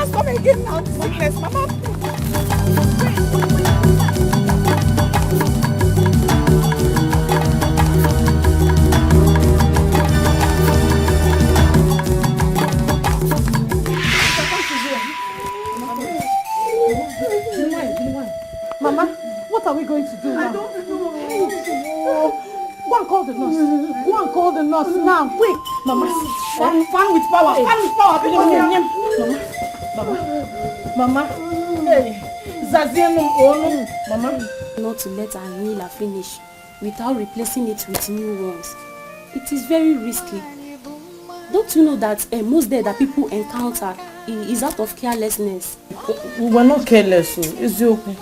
has come again now. Sickness, Mama. Mama, what are we going to do now? I don't know. Go and call the nurse. Go and call the nurse now, quick. Mama, Fan with power. Fan with power. Mama. Hey, Zazienu Onu. Mama. Not to let Anila finish without replacing it with new ones. It is very risky. Don't you know that most death that people encounter is out of carelessness? We were not careless, so it's okay.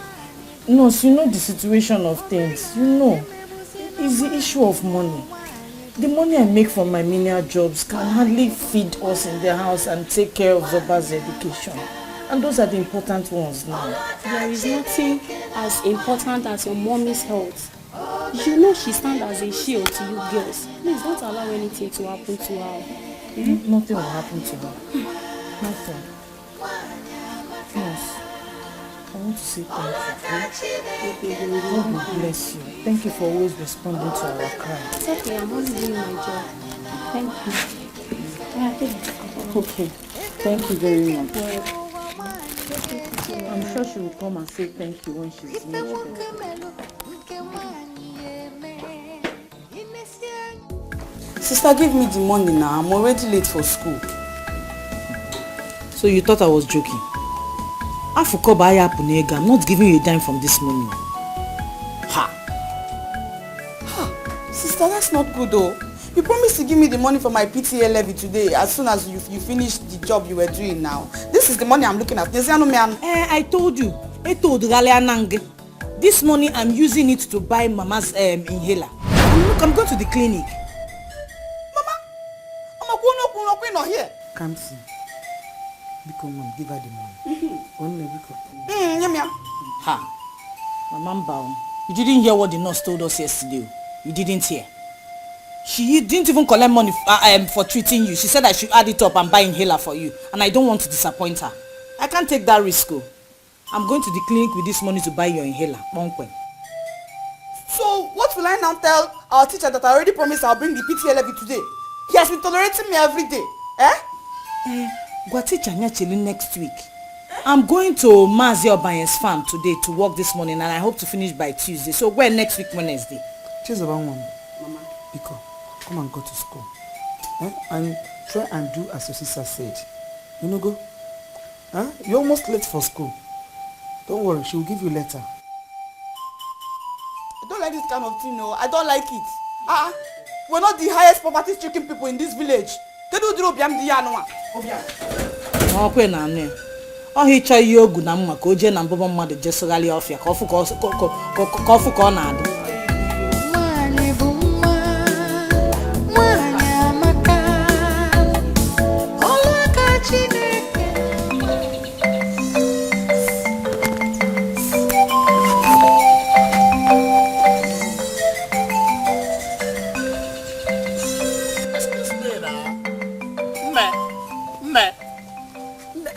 No, so you know the situation of things. You know, it's the issue of money. The money I make from my menial jobs can hardly feed us in the house and take care of Zoba's education. And those are the important ones now. There is nothing as important as your mommy's health. You know she stands as a shield to you girls. Please don't allow anything to happen to her. Nothing will happen to her. Nothing. Yes. I want to say thank you. God bless you. Thank you for always responding to our cry. It's okay, I'm only doing my job. Thank you. Okay. Thank you very much. I'm sure she will come and say thank you when she's much better. Sister, give me the money now. I'm already late for school. So you thought I was joking? I'm not giving you a dime from this money. Sister, that's not good though. You promised to give me the money for my PTA levy today as soon as you finish the job you were doing now. This is the money I'm looking at. I told you. I told you. This money I'm using it to buy Mama's inhaler. Look, I'm going to the clinic. Mama, we're not here. Come see. Because Mom, give her the money. Ha. Mama Mbao, you didn't hear what the nurse told us yesterday. You didn't hear. She didn't even collect money for treating you. She said I should add it up and buy inhaler for you. And I don't want to disappoint her. I can't take that risk. I'm going to the clinic with this money to buy your inhaler. So, what will I now tell our teacher that I already promised I'll bring the PTA levy today? He has been tolerating me every day. Teacher next week. I'm going to Mazi Obanye's farm today to work this morning and I hope to finish by Tuesday. So where next week Wednesday? Choose about one. Mama. Iko, come and go to school. And try and do as your sister said. You know, go. You're almost late for school. Don't worry, she will give you a letter. I don't like this kind of thing, no. I don't like it. We're not the highest poverty-stricken people in this village. They do the he chọọ ihe ogu na mma ka o jee na mbụbọ mmadụ jesogharị ọfịa ka ọfụ ka ọ na-adị.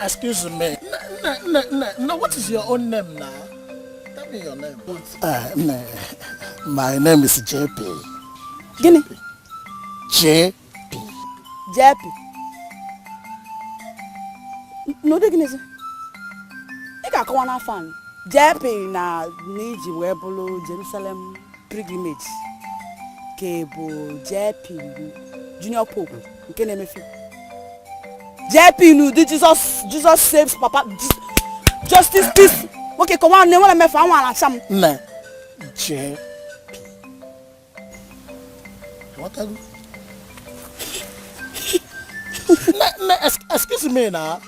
Excuse me. No, what is your own name now? Tell me your name. My name is JP. Guinea? JP. JP. No, the Guinea. You can't come on fan. JP na Niji Webolo Jerusalem pilgrimage. Kebo JP Junior Pope. You can't name it. JP no, Jesus saves Papa. Justice, peace. Okay, come on, never let me find one some. No, JP. What are you? Excuse me now.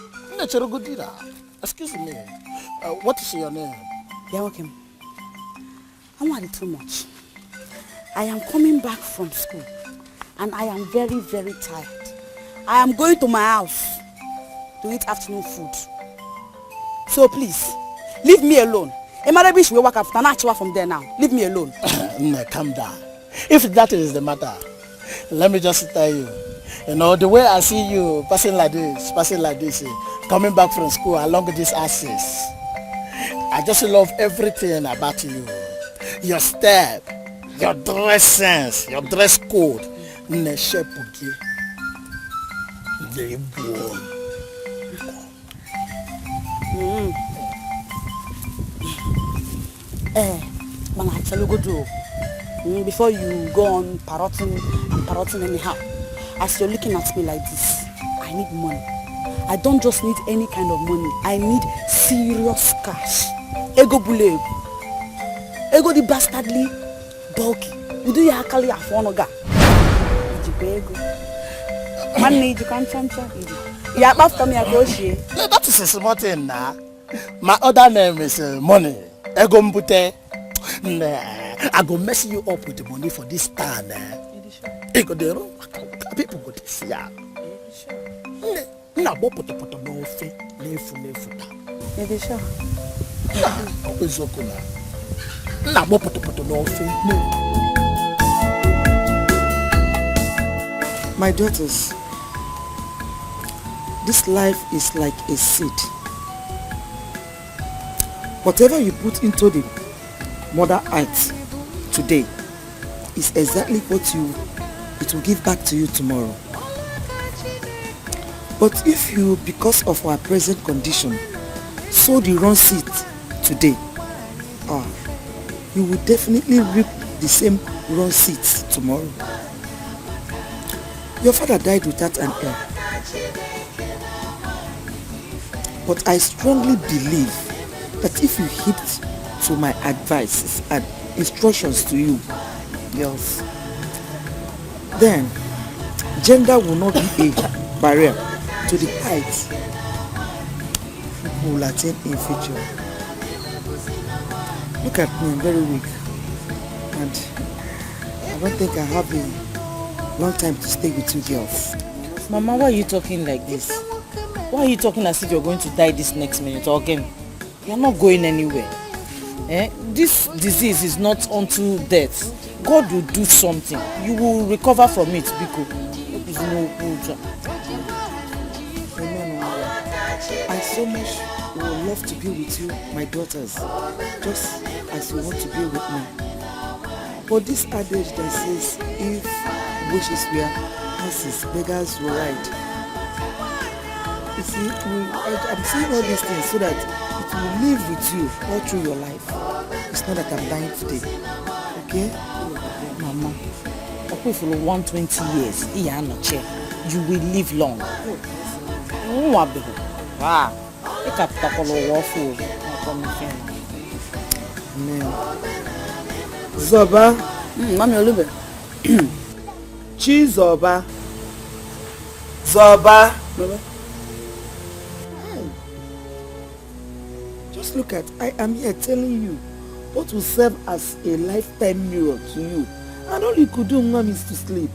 Excuse me. What is your name? Yeah, okay. I want it too much. I am coming back from school and I am very, very tired. I am going to my house to eat afternoon food. So please, leave me alone. Emarabish will work after Nachiwa from there now. Leave me alone. No, calm down. If that is the matter, let me just tell you. You know, the way I see you passing like this, coming back from school along with this axis. I just love everything about you. Your step, your dress sense, your dress code. Neshepuki. The warm. Man, actually go do. Before you go on parroting anyhow. As you're looking at me like this, I need money. I don't just need any kind of money. I need serious cash. Ego bule. Ego the bastardly bulky. You do your akali afonoga. Ego. Man need you can't chancha. Yeah, after me I go she. That is a small thing now. My other name is money. Ego mbute. I go mess you up with the money for this town. Ego the wrong. People go to see ya. Na bo poto no fe nefu ta. Maybe sure. Always okuna. Na bo poto no fe. My daughters, this life is like a seed. Whatever you put into the mother earth today is exactly what it will give back to you tomorrow. But if you, because of our present condition, sow the wrong seed today, you will definitely reap the same wrong seeds tomorrow. Your father died without an heir. But I strongly believe that if you heed to my advice and instructions to you, girls, then gender will not be a barrier to the heights people will attain in future. Look at me, I'm very weak, and I don't think I have a long time to stay with you girls. Mama, why are you talking like this? Why are you talking as if you're going to die this next minute or again? You're not going anywhere. This disease is not unto death. God will do something. You will recover from it, Biko. I so much would love to be with you, my daughters, just as you want to be with me. But this adage that says, if wishes were horses, beggars will ride. You see, I'm saying all these things so that it will live with you all through your life. It's not that I'm dying today. Okay? Mama, for 120 years, you will live long. Amen. Zoba. Mami Olube. Chizoba. Zoba. Just look at, I am here telling you what will serve as a lifetime mirror to you. And all you could do, Mom, is to sleep.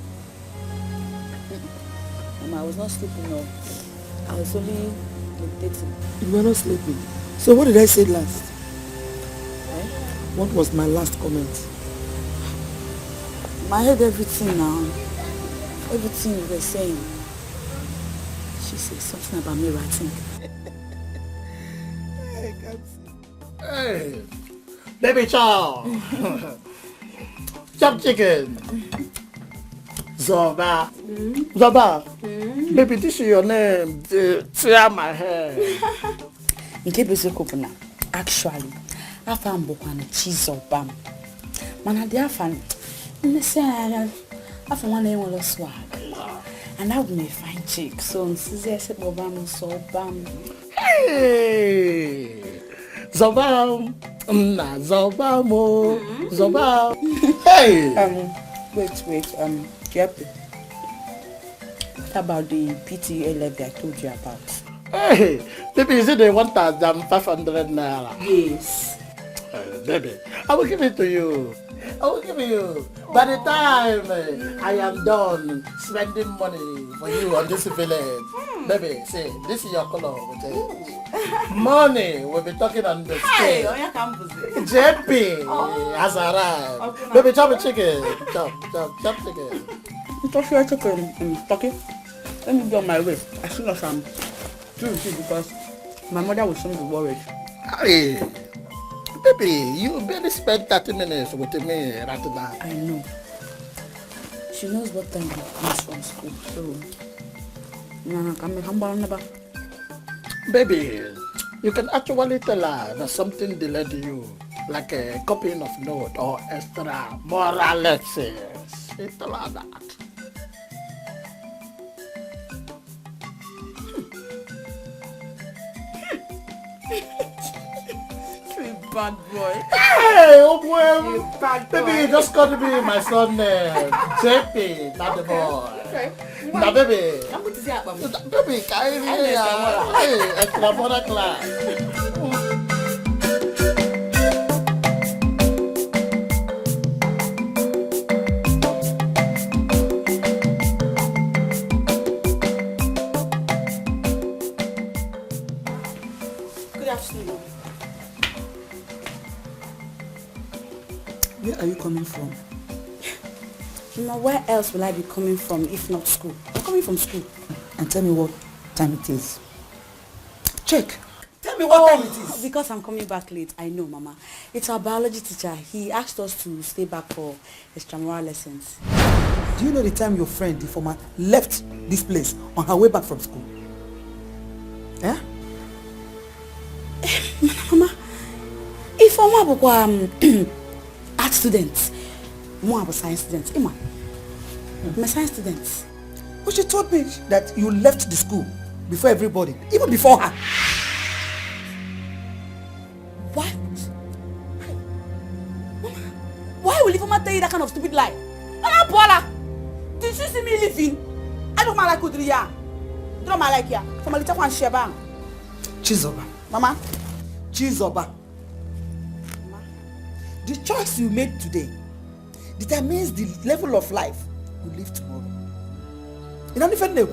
Mama, I was not sleeping, no. I was only meditating. You were not sleeping. So what did I say last? What was my last comment? I heard everything now. Everything you were saying. She said something about me writing. I can't see. Hey, baby chow. Chop chicken. Zoba. Zoba. Baby, this is your name. Tear my hair. In case you open actually, I found book on a cheese or bam. Man, I did find. I found one name was swag. And I would make fine chick. So, Caesar said, Bobam, so bam. Hey, Zobam. Zobamo. Zobam. Hey. Wait, Jeppe. What about the PTA levy I told you about? Hey, baby, is it the 1,500 naira? Yes. Baby, I will give it to you. I will give you. By the time I am done spending money for you on this village, baby, see, this is your color. Money, we'll be talking on the stage. JP has arrived. Okay, baby, chop a chicken. Chop chicken. Talk your chicken, Talkie. Let me go on my way. As soon as I'm True, because my mother will soon be worried. Hey, baby, you barely spent 30 minutes with me right now. I know. She knows what time he comes from school, so... Baby, you can actually tell her that something delayed you, like a copying of note or extra moral lessons. You tell her that. Bad boy. Hey, oh boy. You bad boy. Baby, just call me my son name. JP, not the boy. Okay. Now, baby. I'm going to say about me. Baby, can you hear? Hey, extra moral class. Good afternoon. Where are you coming from? Where else will I be coming from if not school? I'm coming from school. And tell me what time it is. Check. Tell me what time it is. Because I'm coming back late. I know, Mama. It's our biology teacher. He asked us to stay back for extramural lessons. Do you know the time your friend, the former, left this place on her way back from school? Eh? Mama, if I'm art students, more about science students. I'm a science student. But she told me that you left the school before everybody, even before her. What? Mama, why will Ifeoma tell you that kind of stupid lie? Mama Paula, did you see me leaving? I don't like Udriya. Don't like here. From a little one Sheba. Chizoba. Mama. Chizoba. Mama. The choice you made today determines the level of life you live tomorrow. You don't even know.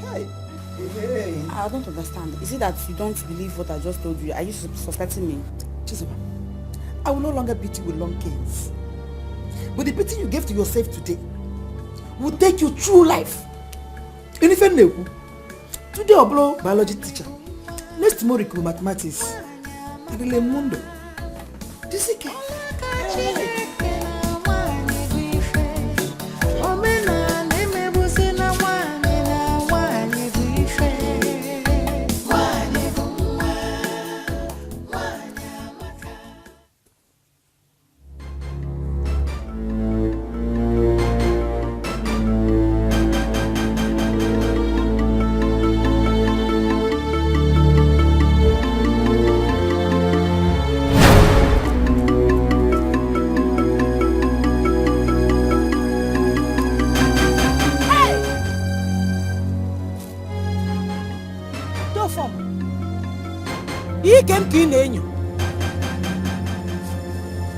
Hey. I don't understand. Is it that you don't believe what I just told you? Are you suspecting me? Chizoba, I will no longer beat you with long canes. But the beating you gave to yourself today will take you through life. You don't even know. Today I blow biology teacher. Next tomorrow I mathematics. And the mundo. This is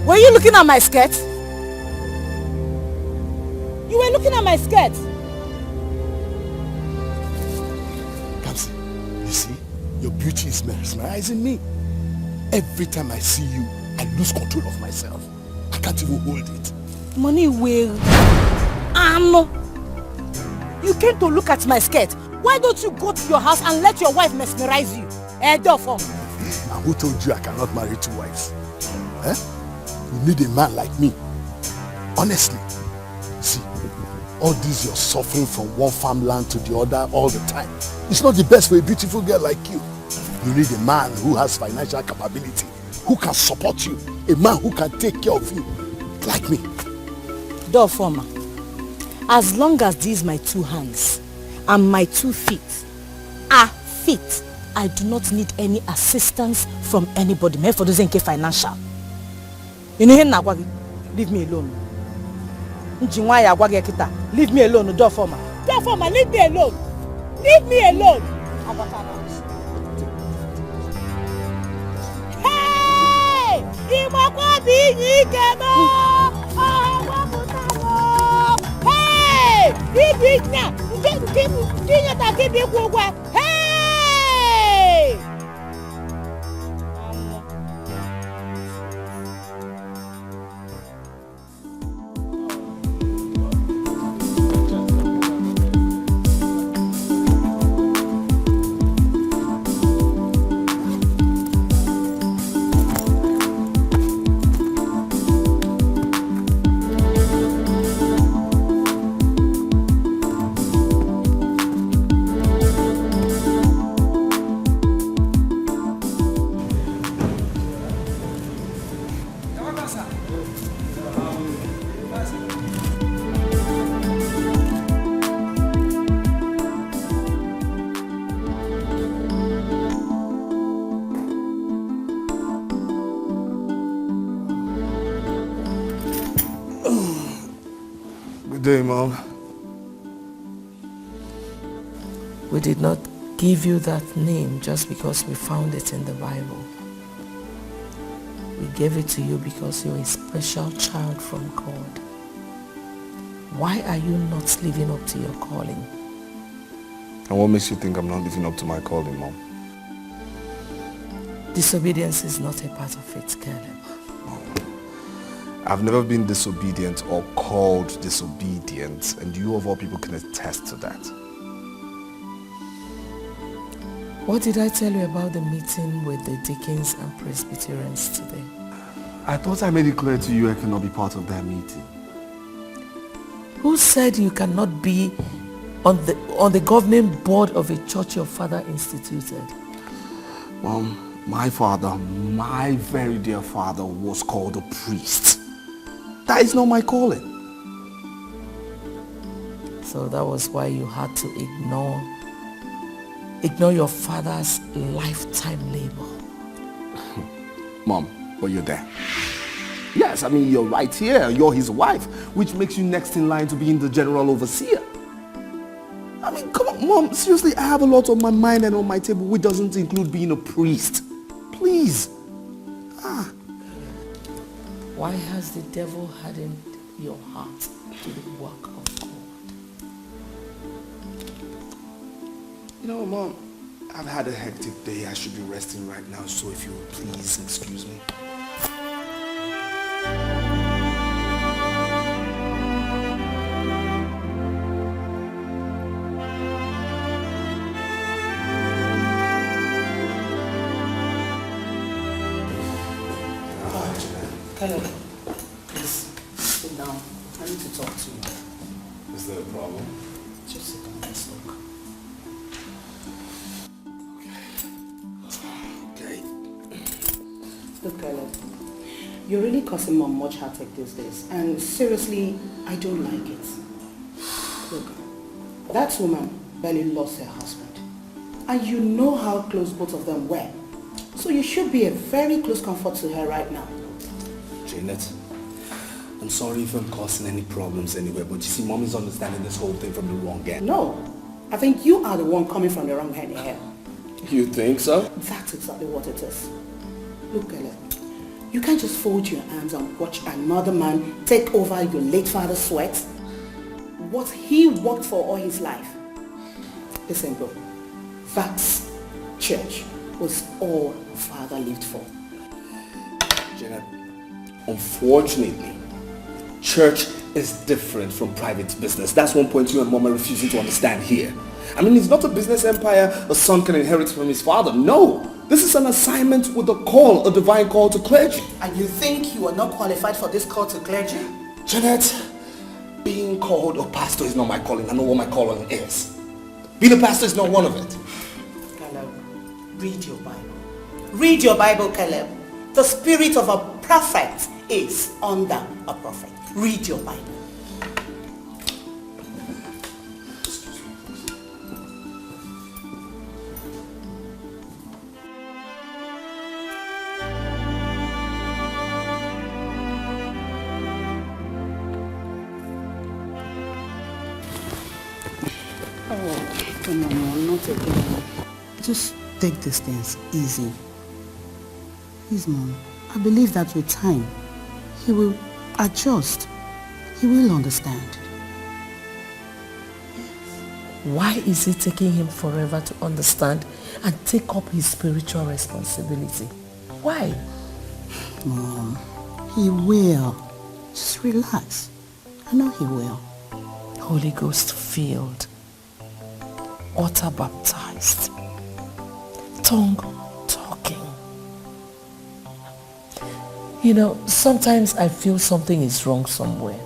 Were you looking at my skirt? You were looking at my skirt. Kamsi, you see, your beauty is mesmerizing me. Every time I see you, I lose control of myself. I can't even hold it. Money will. You came to look at my skirt. Why don't you go to your house and let your wife mesmerize you? Therefore. Now who told you I cannot marry two wives? Eh? You need a man like me. Honestly. See, all this you're suffering from one farmland to the other all the time. It's not the best for a beautiful girl like you. You need a man who has financial capability, who can support you, a man who can take care of you, like me. Therefore, as long as these my two hands and my 2 feet are fit, I do not need any assistance from anybody. Me for those financial. You know, leave me alone. Leave me alone, therefore, leave me alone. Leave me alone. Hey! Hey! day, Mom. We did not give you that name just because we found it in the Bible. We gave it to you because you're a special child from God. Why are you not living up to your calling? And what makes you think I'm not living up to my calling, Mom? Disobedience is not a part of it, Caleb. I've never been disobedient or called disobedient, and you of all people can attest to that. What did I tell you about the meeting with the deacons and Presbyterians today? I thought I made it clear to you I cannot be part of that meeting. Who said you cannot be on the governing board of a church your father instituted? Mom, my father, my very dear father, was called a priest. That is not my calling. So that was why you had to ignore your father's lifetime labor. Mom, but you're there. Yes, I mean, you're right here. You're his wife, which makes you next in line to being the general overseer. I mean, come on, Mom, seriously, I have a lot on my mind and on my table which doesn't include being a priest. Please. Why has the devil hardened your heart to the work of God? You know, Mom, I've had a hectic day. I should be resting right now, so if you would please excuse me. Caleb, please sit down. I need to talk to you. Is there a problem? Just sit down, let's talk. Okay. Look, Caleb, you're really causing Mom much heartache these days, and seriously, I don't like it. Look, that woman barely lost her husband, and you know how close both of them were. So you should be a very close comfort to her right now. Janet, I'm sorry if I'm causing any problems anywhere, but you see, Mom is understanding this whole thing from the wrong end. No, I think you are the one coming from the wrong end here. You think so? That's exactly what it is. Look, Caleb, you can't just fold your arms and watch another man take over your late father's sweat. What he worked for all his life. Listen, bro, that's church was all father lived for. Janet, unfortunately, church is different from private business. That's one point you and Mom are refusing to understand here. I mean, it's not a business empire a son can inherit from his father. No, this is an assignment with a call, a divine call to clergy. And you think you are not qualified for this call to clergy? Janet, being called a pastor is not my calling. I know what my calling is. Being a pastor is not one of it. Caleb, read your Bible. Read your Bible, Caleb. The spirit of a prophet is under a prophet. Read your Bible. Oh, come on, not again. Just take these things easy. Please, Mom, I believe that with time, he will adjust. He will understand. Why is it taking him forever to understand and take up his spiritual responsibility? Why? Mom, he will. Just relax. I know he will. Holy Ghost filled, water baptized, tongue talking. You know, sometimes I feel something is wrong somewhere.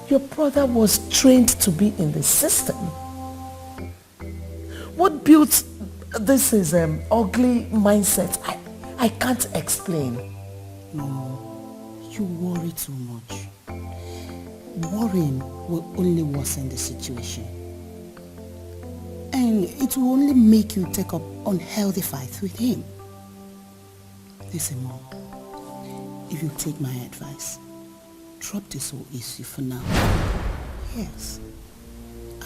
Your brother was trained to be in the system. What built this is ugly mindset? I can't explain. No, you worry too much. Worrying will only worsen the situation. And it will only make you take up unhealthy fights with him. Listen, Mom, if you take my advice, drop this whole issue for now. Yes.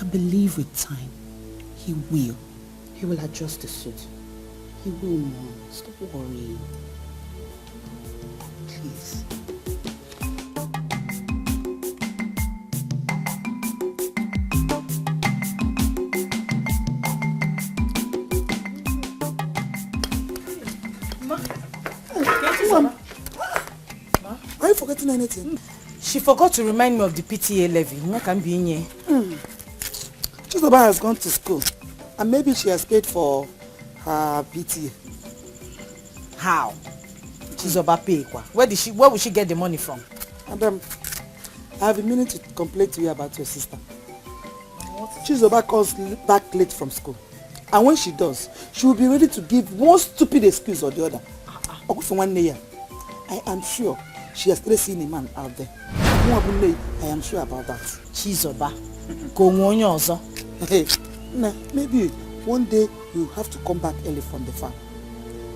I believe with time, he will. He will adjust the suit. He will, Mom. Stop worrying. Please. Mom. Are you forgetting anything? She forgot to remind me of the PTA levy. Chizoba has gone to school. And maybe she has paid for her PTA. How? Chizoba pay kwa? Where will she get the money from? Madam, I have been meaning to complain to you about your sister. Chizoba comes back late from school. And when she does, she will be ready to give one stupid excuse or the other. I am sure she has started seeing a man out there. I am sure about that. Chizoba, go on. Hey, nah, maybe one day you have to come back early from the farm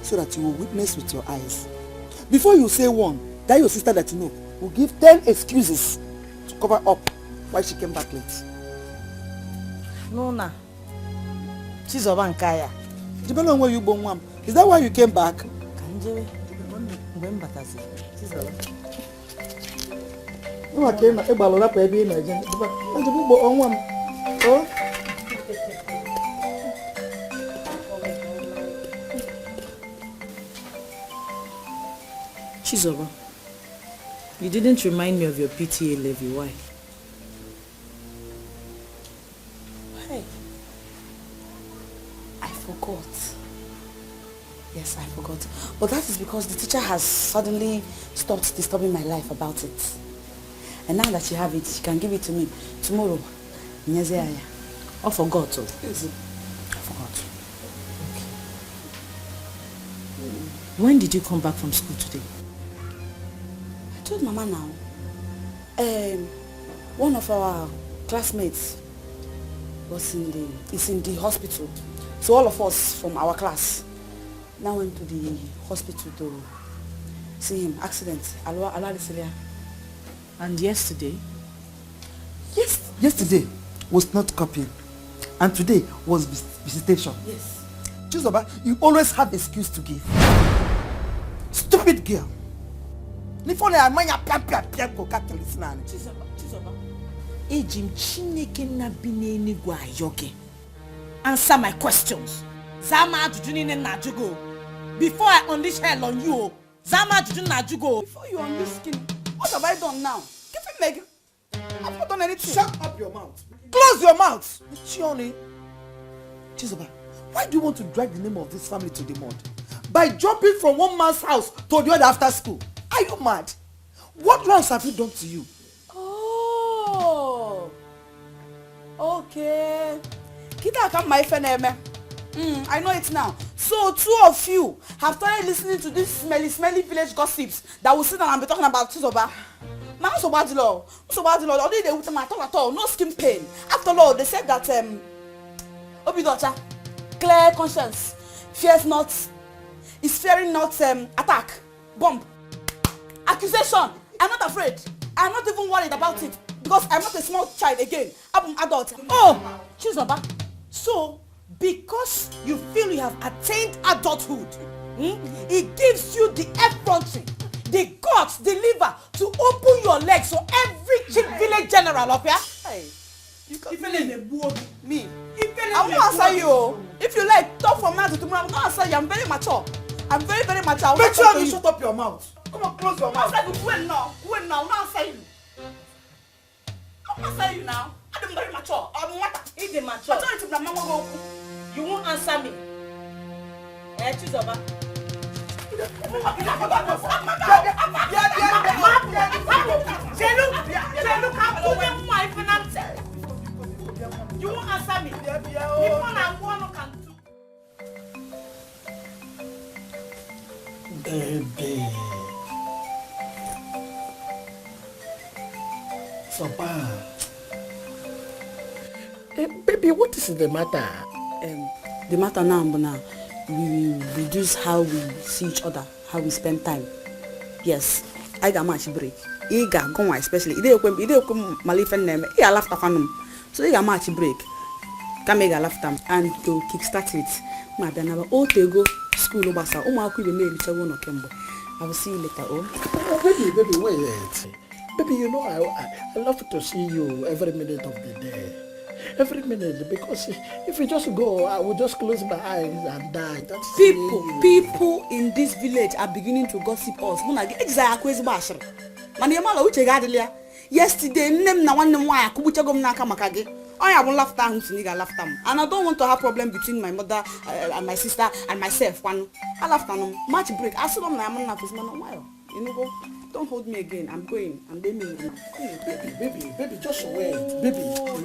so that you will witness with your eyes. Before you say one, that your sister that you know will give 10 excuses to cover up why she came back late. No, nah. Chizoba and Kaya. Depending on where you born, Mom. Is that why you came back? No, I came back. Chizoba, you didn't remind me of your PTA levy. Why? Hey, I forgot. Yes, I forgot. But that is because the teacher has suddenly stopped disturbing my life about it. And now that you have it, she can give it to me tomorrow. I forgot. Yes. I forgot. Okay. When did you come back from school today? I told Mama now. One of our classmates is in the hospital. So all of us from our class now went to the hospital to see him. Accident. And yesterday? Yes, yesterday was not copying. And today was visitation. Yes. Chizoba, you always have excuse to give. Stupid girl. Chizoba. Ejim Chineke na bineni gwa yoke. Answer my questions. Zama ajujuni na jugo. Before I unleash hell on you, Zama ajujuni na jugo. Before you unleash skin, what have I done now? Give him leg. I've not done anything. Shut up your mouth. Close your mouth. Chioni. Chizoba, why do you want to drag the name of this family to the mud? By jumping from one man's house to the other after school. Are you mad? What wrongs have you done to you? Oh. Okay. Kita come my friend. I know it now. So two of you have started listening to these smelly village gossips that will sit down and be talking about Chizoba. Man, so bad the law. Although they would at all. No skin pain. After all, they said that Obidocha, clear conscience, fears not, is fearing not attack, bomb, accusation. I'm not afraid. I'm not even worried about it because I'm not a small child again. I'm an adult. Oh, Chizoba. So, because you feel you have attained adulthood, it gives you the effrontery, the guts, the liver to open your legs so every chief village general up here. Hey, me. I won't answer you. If you like, talk from now to tomorrow. I'm not answer you. I'm very mature. I'm very mature. Make sure you shut up your mouth. Come on, close your mouth. Wait now. I'm not answer you. I'm not answer you now. I'm very mature. I'm what? He's mature. Maturity, my mama go. You won't answer me. Chizoba. You won't answer me. Baby. So bad. Baby, what is the matter? The matter now, we reduce how we see each other, how we spend time. Yes, I got much break. Iga go especially. Ide okwe malife name. I laughed afanum. So iga match break. Can make a laugh them and to kickstart it. Madam, I will go school obasa. Oh my, could be made to one Kembo. I will see you later. Oh, baby, wait. Baby, you know I love to see you every minute of the day. Every minute, because if you just go, I will just close my eyes and die. That's people in this village are beginning to gossip us. Yesterday, name na one why kubucha gom na kamakage. I have laughed at him, and I don't want to have problem between my mother and my sister and myself. One, I laughed at him. Match break. I said, I'm not man. You know, go. Don't hold me again. I'm going. I'm being baby, just wait. Baby, no.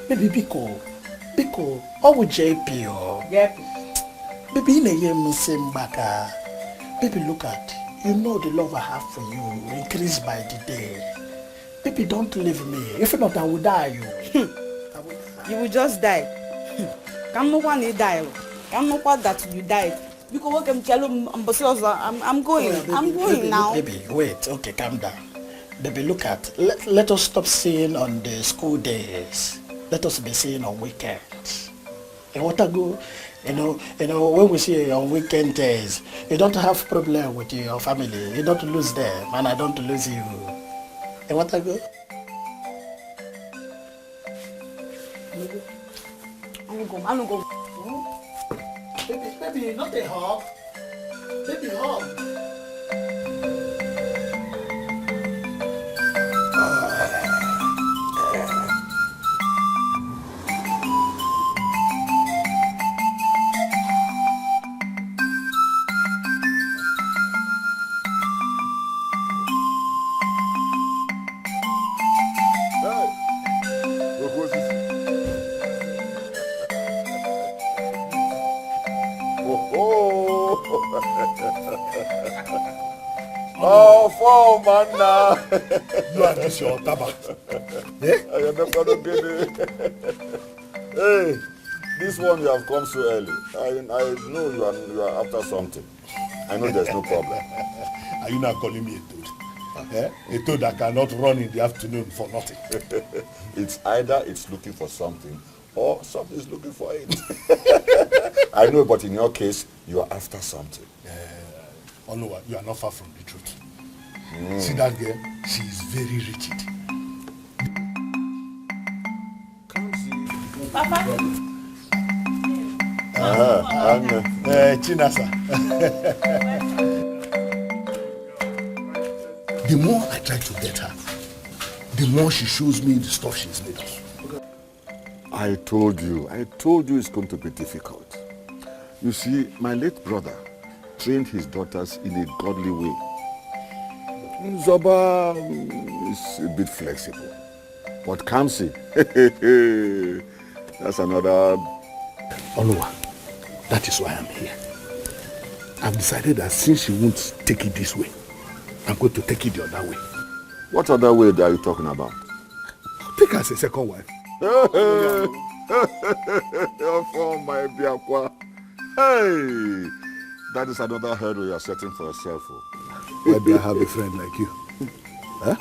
Baby, Biko, how would JP or? Yep. Baby, in a year, Baka. Baby, look at. You know the love I have for you increased by the day. Baby, don't leave me. If not, I will die. You will just die. Come no one die. Come no one that you died. Because I'm going. I'm going now. Baby, wait. Okay, calm down. Baby, look at. Let us stop seeing on the school days. Let us be seeing on weekends. And what I go, you know, when we see on weekend days, you don't have problem with your family. You don't lose them, and I don't lose you. And what I go? I'm go. Baby, not a hug. Baby, hug. Oh, for man now. You are just your tabak. I am never gonna get it. Hey, this one you have come so early. I know you are after something. I know there's no problem. Are you not calling me a toad? A toad that cannot run in the afternoon for nothing. It's either it's looking for something or something is looking for it. I know, but in your case, you are after something. Oluwa, you are not far from the truth. See that girl? She is very rigid. Papa. Chinasa. The more I try to get her, the more she shows me the stuff she's made of. I told you it's going to be difficult. You see, my late brother trained his daughters in a godly way. Zoba is a bit flexible. But Kamsi, that's another... Oluwa, that is why I'm here. I've decided that since she won't take it this way, I'm going to take it the other way. What other way are you talking about? Take her as a second wife. Oh, my Biakwa. Hey, that is another hurdle you are setting for yourself. Why do I have a friend like you? Huh?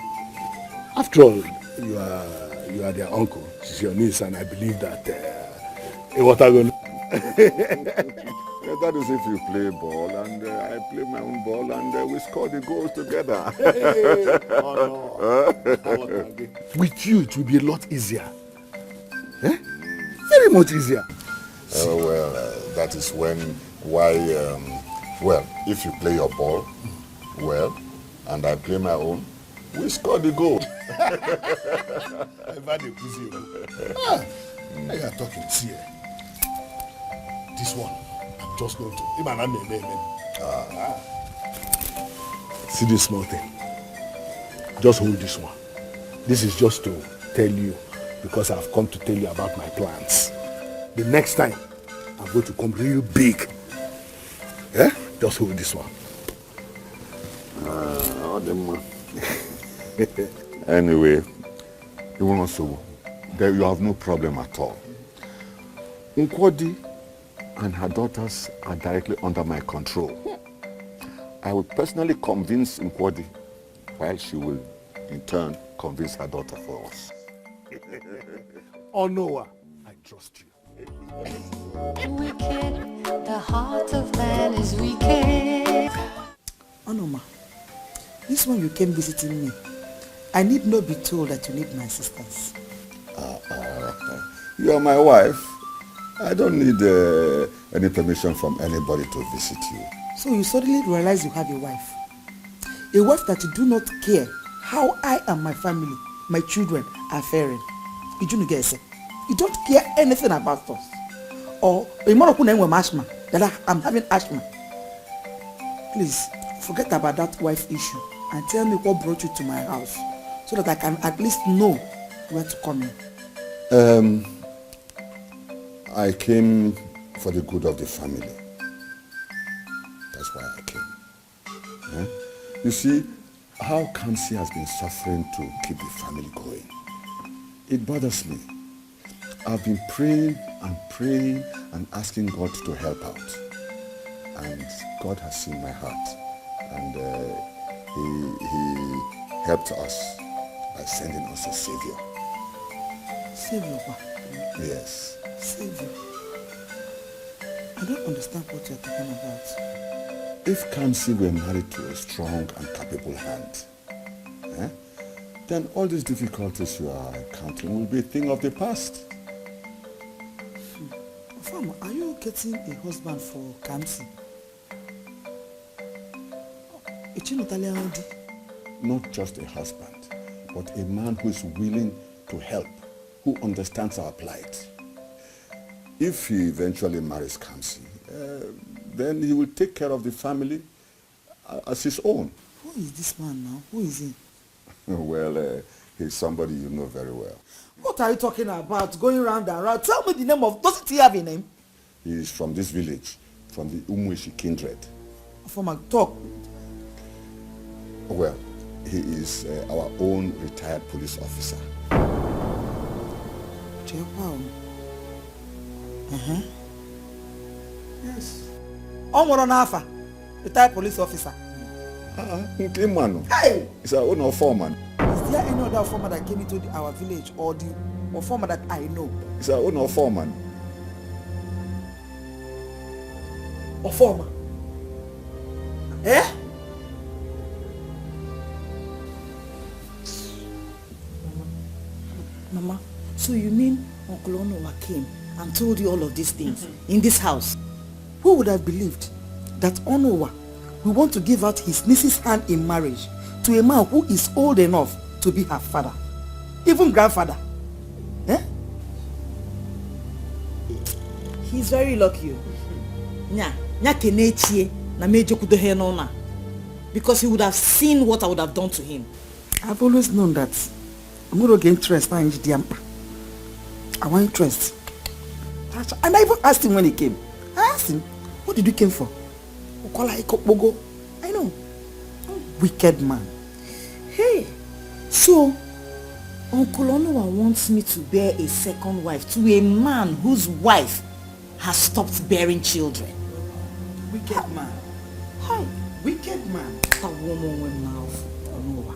After all, you are their uncle. She's your niece, and I believe that. What are you going? That is if you play ball and I play my own ball and we score the goals together. With you, it will be a lot easier. Eh? Very much easier. Well, that is well, if you play your ball well and I play my own, we score the goal. I've had a busy one. Now you are talking. See, this one, I'm just going to. See this small thing. Just hold this one. This is just to tell you, because I've come to tell you about my plans. The next time, I'm going to come real big. Eh? Just hold this one. Anyway, you have no problem at all. Nkwadi and her daughters are directly under my control. I will personally convince Nkwadi while she will, in turn, convince her daughter for us. Oh, Noah, I trust you. Wicked, the heart of man is wicked. Onoma, this one you came visiting me. I need not be told that you need my assistance. You are my wife. I don't need any permission from anybody to visit you. So you suddenly realize you have a wife. A wife that you do not care how I and my family, my children are faring. You don't care anything about us. Or that I'm having asthma. Please, forget about that wife issue and tell me what brought you to my house so that I can at least know where to come in. I came for the good of the family. That's why I came. Eh? You see, how Kamsi has been suffering to keep the family going. It bothers me. I've been praying and asking God to help out. And God has seen my heart. And he helped us by sending us a savior. Savior? Yes. Savior? I don't understand what you're talking about. If Kamsi were married to a strong and capable hand, then all these difficulties you are encountering will be a thing of the past. Farmer, are you getting a husband for Kamsi? Not just a husband, but a man who is willing to help, who understands our plight. If he eventually marries Kamsi, then he will take care of the family as his own. Who is this man now? Who is he? Well, he's somebody you know very well. What are you talking about? Going round and round. Tell me the name of... Doesn't he have a name? He is from this village, from the Umwishi kindred. From a talk. Well, he is our own retired police officer. Yes. Omoronafa, retired police officer. Hey! He's our own foreman. Is there any other foreman that came into our village or the foreman that I know? He's our own foreman. Or foreman? Eh? Mama, so you mean Uncle Onowa came and told you all of these things in this house? Who would have believed that Onowa will want to give out his niece's hand in marriage to a man who is old enough to be her father, even grandfather? Eh? He's very lucky. Because he would have seen what I would have done to him. I've always known that I'm going to get interest in Diampa. I want interest. And I even asked him when he came. I asked him, what did you come for? I know. Wicked man. Hey, so Uncle Onowa wants me to bear a second wife to a man whose wife has stopped bearing children. Wicked man. Hi. Wicked man. A woman with mouth. Onowa.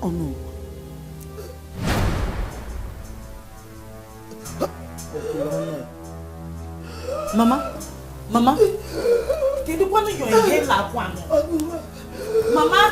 Oh no. Mama, can you want your head like one? Mama.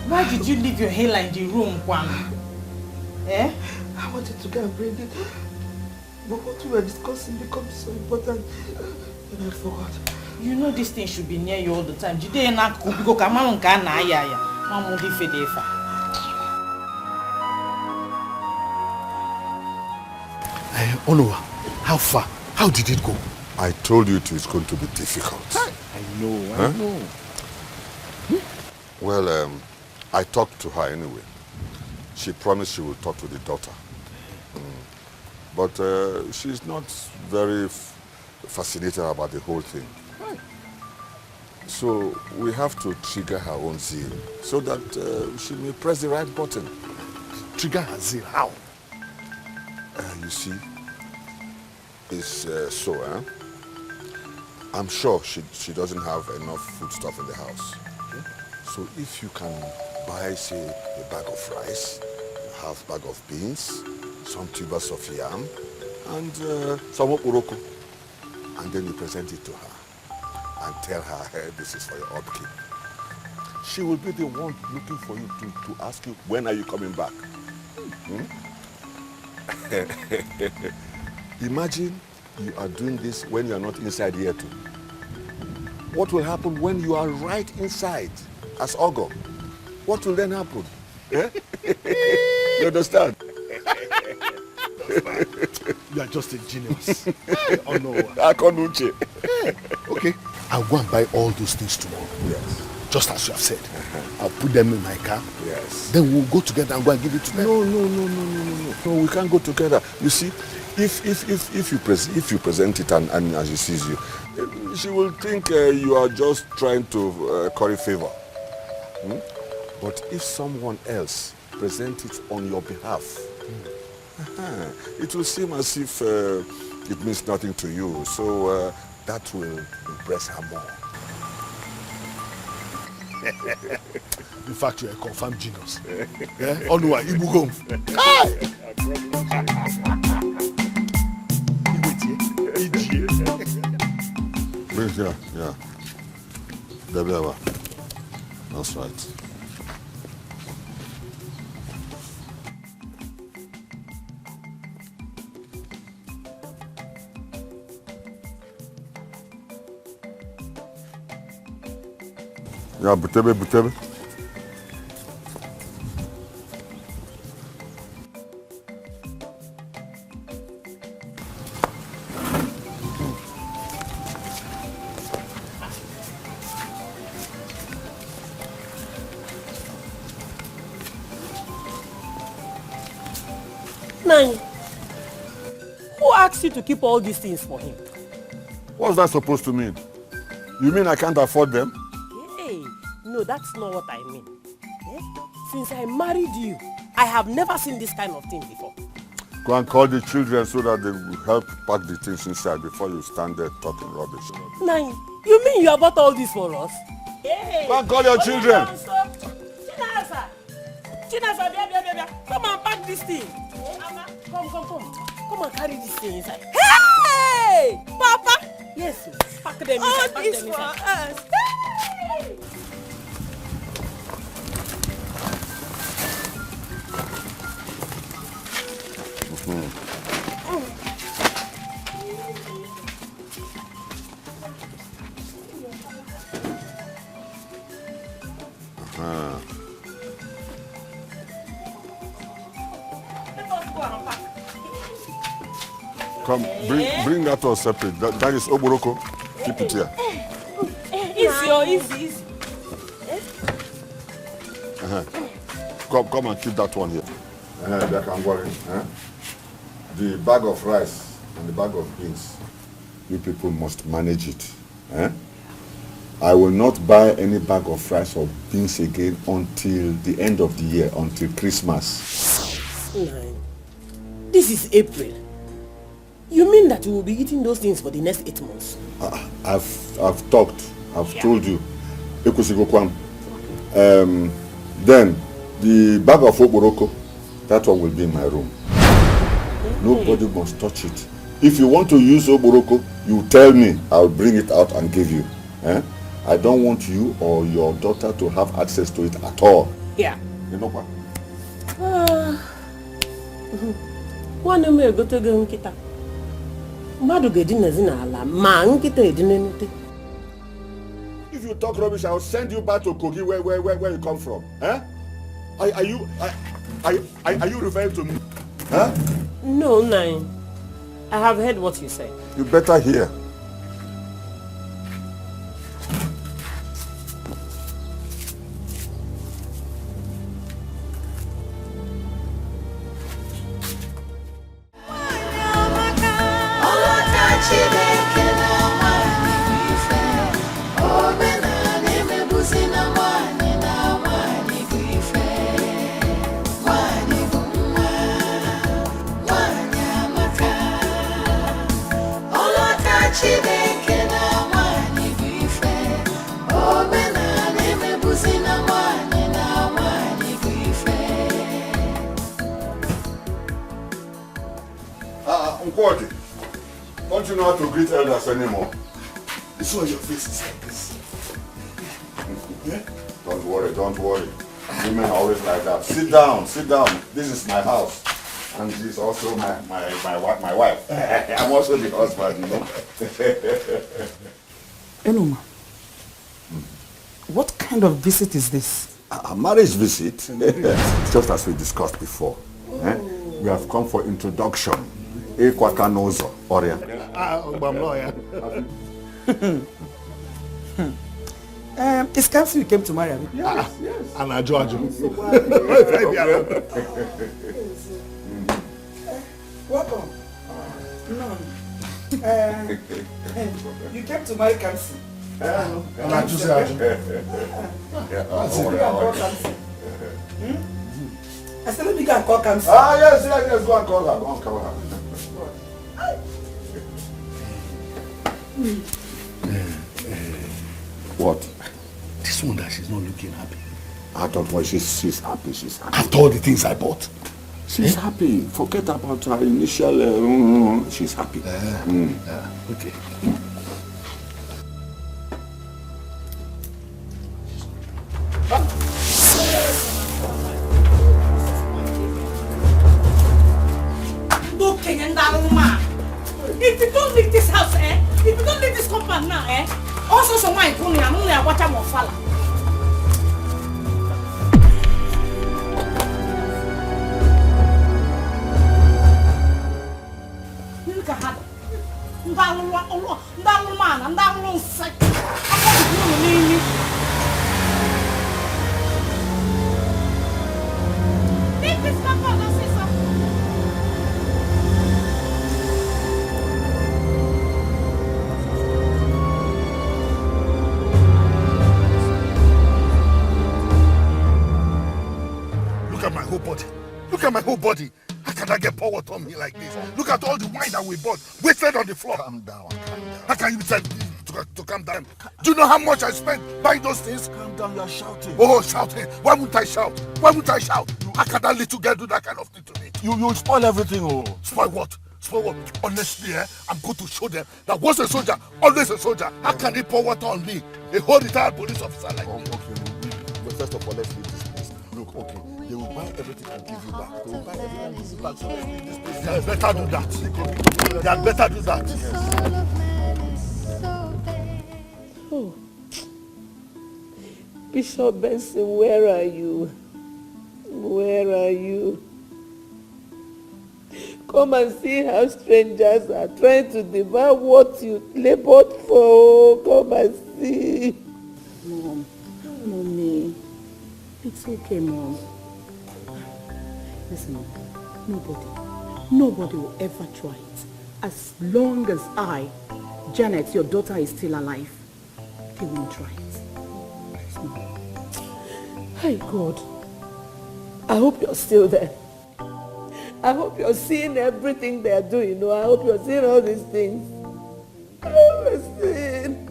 Why did you leave your hair in the room, Kwan? Eh? I wanted to go and bring it, but what we were discussing becomes so important that I forgot. You know this thing should be near you all the time. Jide na go kamanu nka na aya ya. Mamu di fedefa. Onowa, how far? How did it go? I told you it was going to be difficult. I know. Well, I talked to her anyway. She promised she would talk to the daughter. But she's not very fascinated about the whole thing. So we have to trigger her own zeal so that she may press the right button. Trigger her zeal, how? You see, it's I'm sure she doesn't have enough foodstuff in the house. Okay? So if you can buy, say, a bag of rice, a half bag of beans, some tubers of yam, and some oporoko, and then you present it to her and tell her, hey, this is for your upkeep. She will be the one looking for you to ask you, when are you coming back? Imagine you are doing this when you are not inside here too. What will happen when you are right inside as Ogo? What will then happen? Eh? You understand? You are just a genius. Oh no. Okay, I'll go and buy all those things tomorrow. Yes. Just as you have said. I'll put them in my car. Yes. Then we'll go together and go and give it to them. No, we can't go together. You see, if you present it and she sees you, she will think you are just trying to curry favor. But if someone else presents it on your behalf, it will seem as if it means nothing to you. So that will impress her more. In fact, you're a confirmed genius. Yeah? Oh no, Ibu go. Bring here, yeah. Debiawa. That's right. Yeah, butebe. Nine. Who asked you to keep all these things for him? What's that supposed to mean? You mean I can't afford them? Hey, no, that's not what I mean. Since I married you, I have never seen this kind of thing before. Go and call the children so that they will help pack the things inside before you stand there talking rubbish. Nine, you mean you have bought all this for us? Hey, go and call your children. Chinasa, come and pack this thing. Come and carry this thing inside. Hey! Papa! Yes, pack them inside. All Pack this them for inside. us. Hey! Come, bring that all separate. That is Oboroko. Keep it here. Easy. Come and keep that one here. They can worry. The bag of rice and the bag of beans, you people must manage it. I will not buy any bag of rice or beans again until the end of the year, until Christmas. This is April. You mean that you will be eating those things for the next 8 months? I've talked. I've told you. Then the bag of Oboroko, that one will be in my room. Nobody must touch it. If you want to use Oboroko, you tell me. I'll bring it out and give you. I don't want you or your daughter to have access to it at all. Yeah. You know what? One me go to go nkita. Madu ge din na ala ma nkita edinenute. If you talk rubbish, I'll send you back to Kogi where you come from. Are you referring to me? No, Nine. I have heard what you said. You better hear. Chicha Eke Nkwadi, don't you know how to greet elders anymore? This is why your face is like this. Don't worry, don't worry. Women are always like that. Sit down, sit down. This is my house. And this is also my wife. I'm also the husband, you know. Enoma, what kind of visit is this? A marriage visit, just as we discussed before. We have come for introduction. Ekwakanozo, Oria. It's Kamsi you came to marry me. Yes. And I George. Welcome. No. You came to marry Kamsi. And I just I said, let me go and call Kamsi. Yes, go and call her. Go and call her. What? This one that she's not looking happy. I don't worry, she's happy, she's happy. After all the things I bought. She's happy. Forget about her initial, she's happy. Okay. If you don't leave this house, if you don't leave this compound now, also someone is going to watch out more falla. Look at my whole body. How can I get power on me like this? Look at all the wine that we bought, wasted on the floor. Calm down. How can you tell me to calm down? Do you know how much I spent buying those things? Calm down, you're shouting. Oh, shouting. Why wouldn't I shout? Why wouldn't I shout? How can that little girl do that kind of thing to me? You spoil everything, oh. Spoil what? Spoil what? Honestly, I'm going to show them that once a soldier, always a soldier. How can they pour water on me? A whole retired police officer like me. Okay, but first of all, let's leave this place. Look, okay. They will buy everything and give you back. They will buy everything and give you back. So let's leave this place. They had better do that. They had better do that. Oh. Bishop Benson, where are you? Where are you? Come and see how strangers are trying to devour what you labored for. Come and see. Mom, Mommy, it's okay, Mom. Listen, nobody will ever try it. As long as I, Janet, your daughter, is still alive, they won't try it. Please, Mom. Hey, God. I hope you're still there. I hope you're seeing everything they're doing. I hope you're seeing all these things. I hope you're seeing.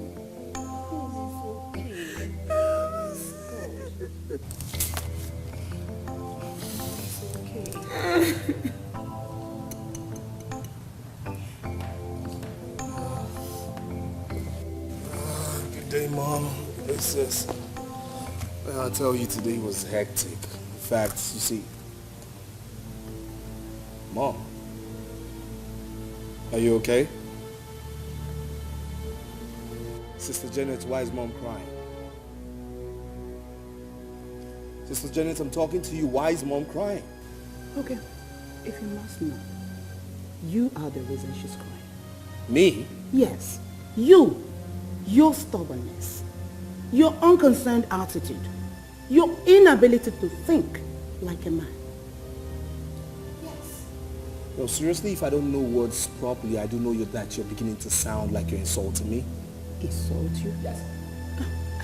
Good day, Mom. Hey, sis. Well, I'll tell you, today was hectic. In fact, you see, Mom, are you okay? Sister Janet, why is Mom crying? Sister Janet, I'm talking to you. Why is Mom crying? Okay, if you must know, you are the reason she's crying. Me? Yes, you. Your stubbornness, your unconcerned attitude, your inability to think like a man. Yes. No, seriously, if I don't know words properly, I do know that you're beginning to sound like you're insulting me. Insult you? Yes.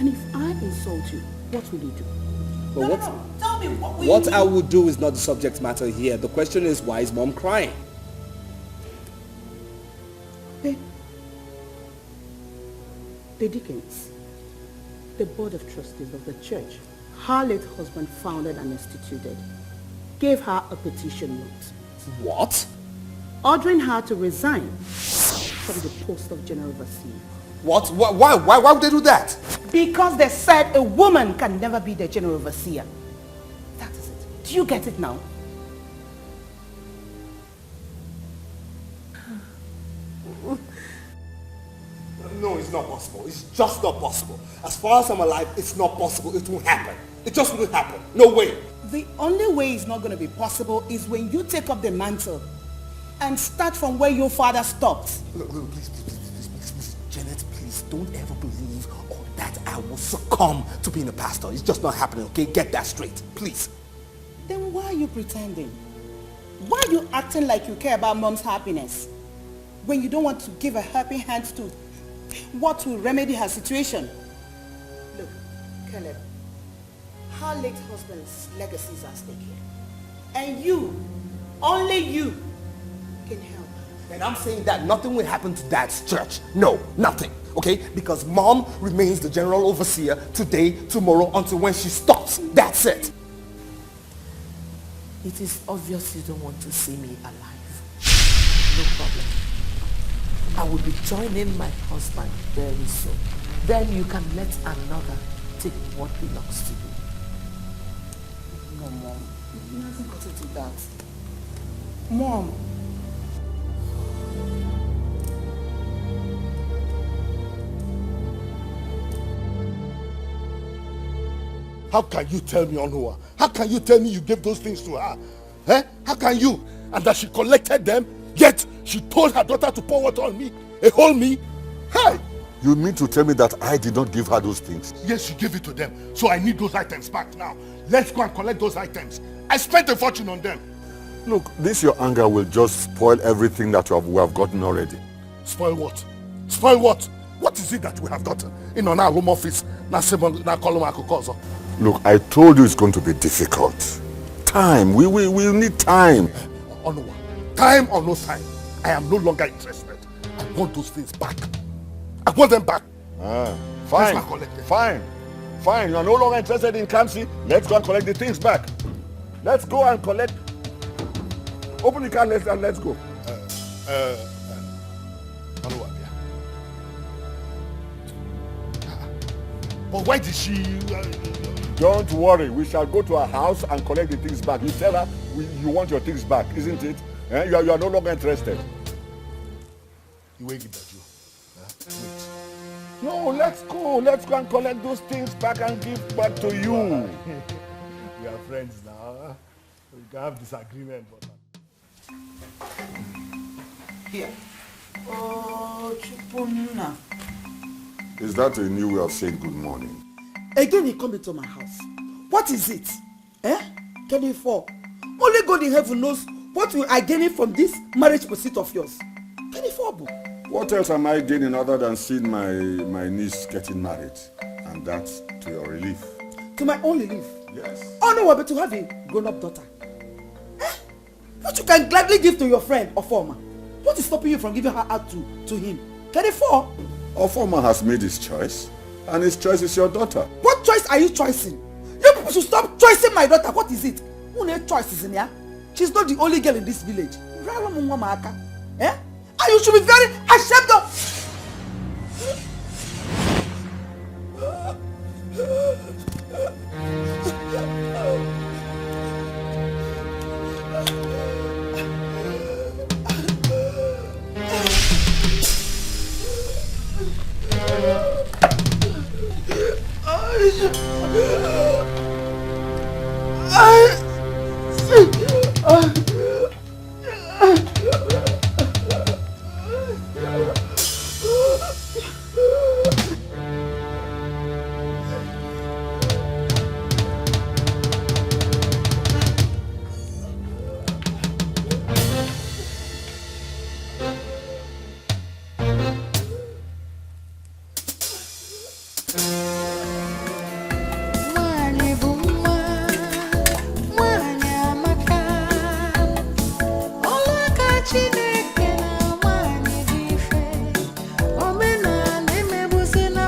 And if I insult you, what will you do? But No. Tell me what will what you do? I would do is not the subject matter here. The question is, why is Mom crying? Okay. The Dickens, the board of trustees of the church her late husband founded and instituted, gave her a petition note. What? Ordering her to resign from the post of general overseer. What? Why would they do that? Because they said a woman can never be the general overseer. That is it. Do you get it now? No, it's not possible. It's just not possible. As far as I'm alive, it's not possible. It won't happen. It just won't happen. No way. The only way it's not going to be possible is when you take up the mantle and start from where your father stopped. Look, please, Janet, please don't ever believe that I will succumb to being a pastor. It's just not happening, okay? Get that straight, please. Then why are you pretending? Why are you acting like you care about mom's happiness when you don't want to give a helping hand to what will remedy her situation? Look, Caleb, her late husband's legacy is at stake here. And you, only you, can help. And I'm saying that nothing will happen to Dad's church. No, nothing. Okay? Because Mom remains the general overseer today, tomorrow, until when she stops. That's it. It is obvious you don't want to see me alive. No problem. I will be joining my husband very soon. Then you can let another take what belongs to you. No, Mom. You haven't got to do that. Mom. How can you tell me, Onua? How can you tell me you gave those things to her? Eh? How can you? And that she collected them, yet she told her daughter to pour water on me, a whole me? Hey! You mean to tell me that I did not give her those things? Yes, you gave it to them. So I need those items back now. Let's go and collect those items. I spent a fortune on them. Look, this your anger will just spoil everything that we have gotten already. Spoil what? Spoil what? What is it that we have gotten? In our home office, Look, I told you it's going to be difficult. Time. We need time. Onua, time or no time, I am no longer interested. I want those things back. I want them back. Fine. Fine. You are no longer interested in Kamsi. Let's go and collect the things back. Let's go and collect. Open the car and let's go. Onua, but why did she... Don't worry. We shall go to her house and collect the things back. You tell her you want your things back, isn't it? You are no longer interested. You wait at you. Wait. No, let's go. Let's go and collect those things back and give back to you. We are friends now. We can have disagreement. But... Here. Oh, Chupunna. Is that a new way of saying good morning? Again he come into my house. What is it? Can you fall? Only God in heaven knows what I gain from this marriage pursuit of yours. Can you fall? What else am I gaining other than seeing my niece getting married? And that's to your relief. To my own relief? Yes. Oh no, but to have a grown-up daughter. What you can gladly give to your friend or former. What is stopping you from giving her out to him? Can you fall? Ofoma has made his choice, and his choice is your daughter. What choice are you choosing? You people should stop choosing my daughter. What is it? Who needs choices in here? She's not the only girl in this village. And you should be very ashamed of... Chineke na nwanyị dị ife, omenala emebuzi na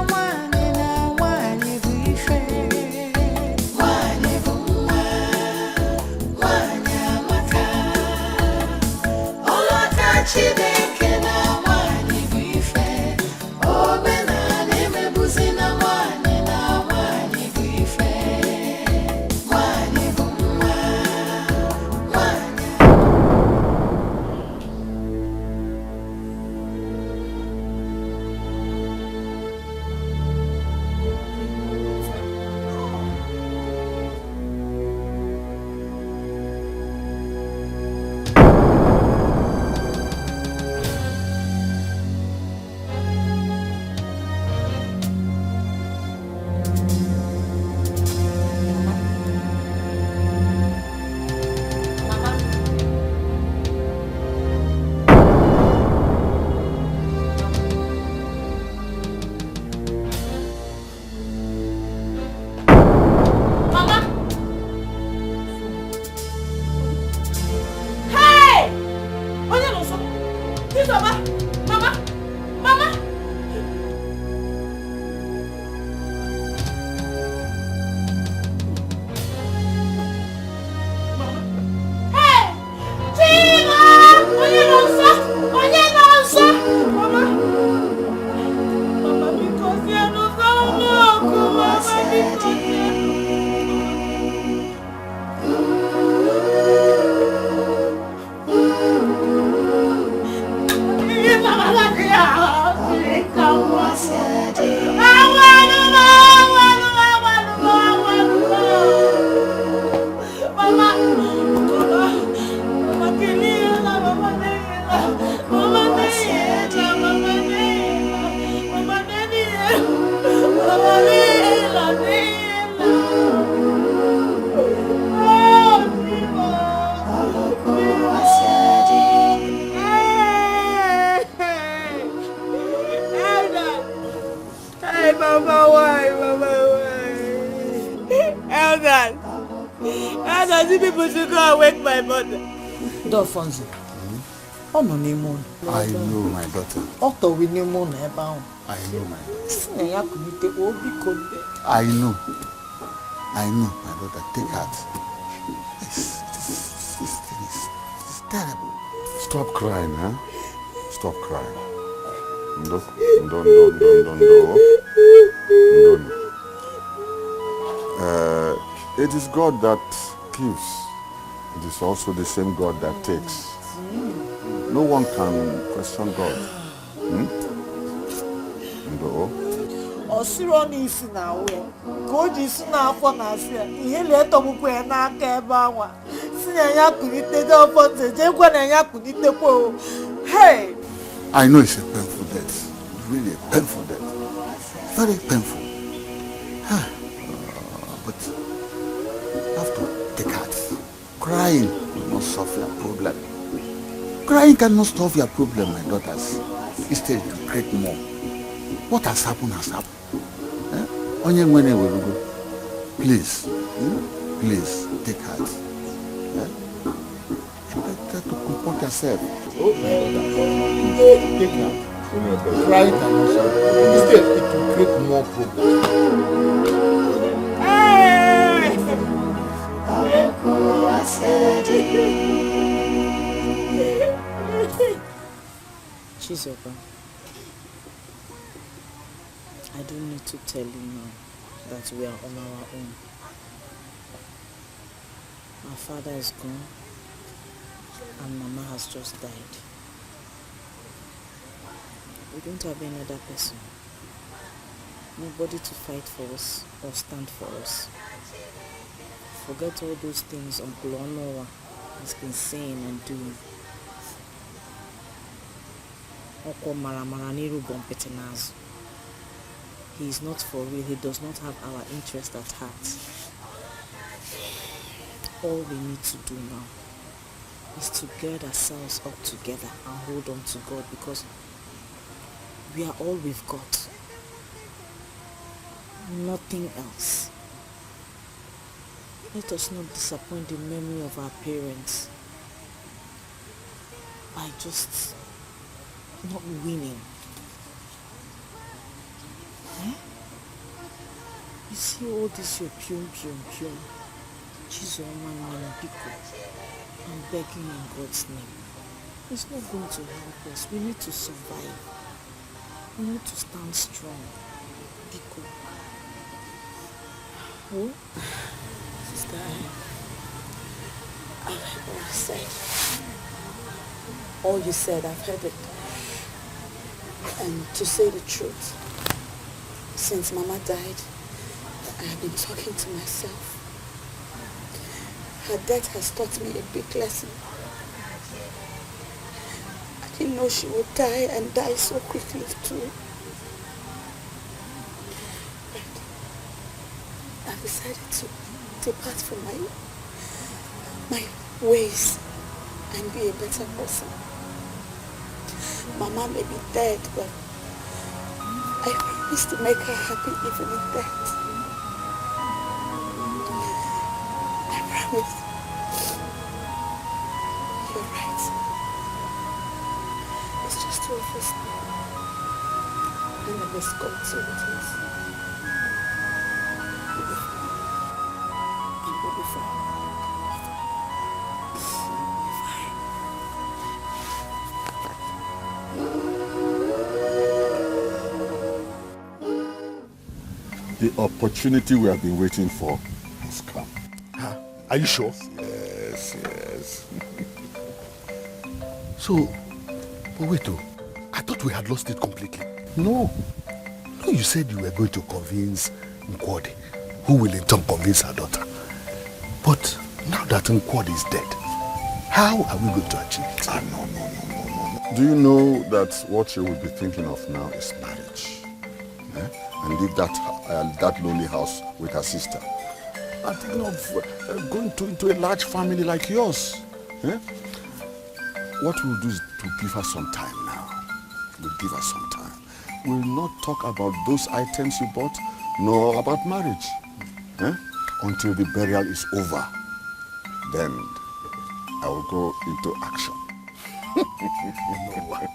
Alfonso. Oh no, Nemo. I know my daughter. Otto we Nemo never. I know my daughter. I know. I know my daughter. Take heart. This thing is terrible. Stop crying, huh? Stop crying. No. It is God that gives. It is also the same God that takes. No one can question God. No. Osiro ni isi na we. Koji isi na afọ na asia. Ihe le tomukwe na aka ebe anwa. Sinya ya kunite de ofonze. Je kwa na ya kunite po. Hey. I know it's a painful death. Really a painful death. Very painful. But you have to take heart. Crying will not solve your problem. Crying cannot solve your problem, my daughters. Instead, to create more. What has happened has happened. Please, please take heart. You better to comport yourself. Take heart. Crying cannot solve. Instead, it will create more problems. Chizoba, I don't need to tell you now that we are on our own. Our father is gone and Mama has just died. We don't have any other person. Nobody to fight for us or stand for us. Forget all those things Uncle Onowa has been saying and doing. He is not for real. He does not have our interest at heart. All we need to do now is to gird ourselves up together and hold on to God, because we are all we've got. Nothing else. Let us not disappoint the memory of our parents by just not winning. You see all this your pium. Chioma Chukwuka. I'm begging in God's name. It's not going to help us. We need to survive. We need to stand strong. Biko. Oh, sister, I've heard what you said. All you said, I've heard it. And to say the truth, since Mama died, I have been talking to myself. Her death has taught me a big lesson. I didn't know she would die and die so quickly too. But I decided to depart from my ways and be a better person. Mama may be dead, but I promise to make her happy even in death. I promise. You're right. It's just two of us now. And I miss God so it is. We'll be fine. And we'll be fine. The opportunity we have been waiting for has come. Huh? Are you sure? Yes, yes. So, but wait though, I thought we had lost it completely. No. No, you said you were going to convince Nkwode, who will in turn convince her daughter. But now that Nkwode is dead, how are we going to achieve it? No. Do you know that what she will be thinking of now is marriage? Eh? And leave that lonely house with her sister. I'm thinking of going into a large family like yours. Eh? What we'll do is to give her some time now. We'll give her some time. We'll not talk about those items you bought, nor about marriage. Eh? Until the burial is over. Then I will go into action. Noah,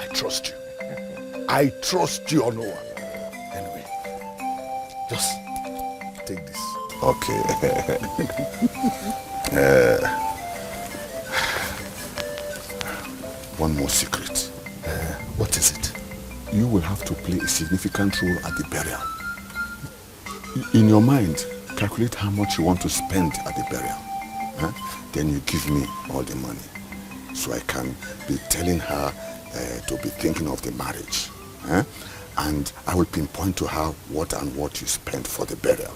I trust you. I trust you, Noah. Anyway, just take this. Okay. One more secret. What is it? You will have to play a significant role at the burial. In your mind, calculate how much you want to spend at the burial. Huh? Then you give me all the money. So I can be telling her to be thinking of the marriage. Huh? And I will pinpoint to her what you spent for the burial.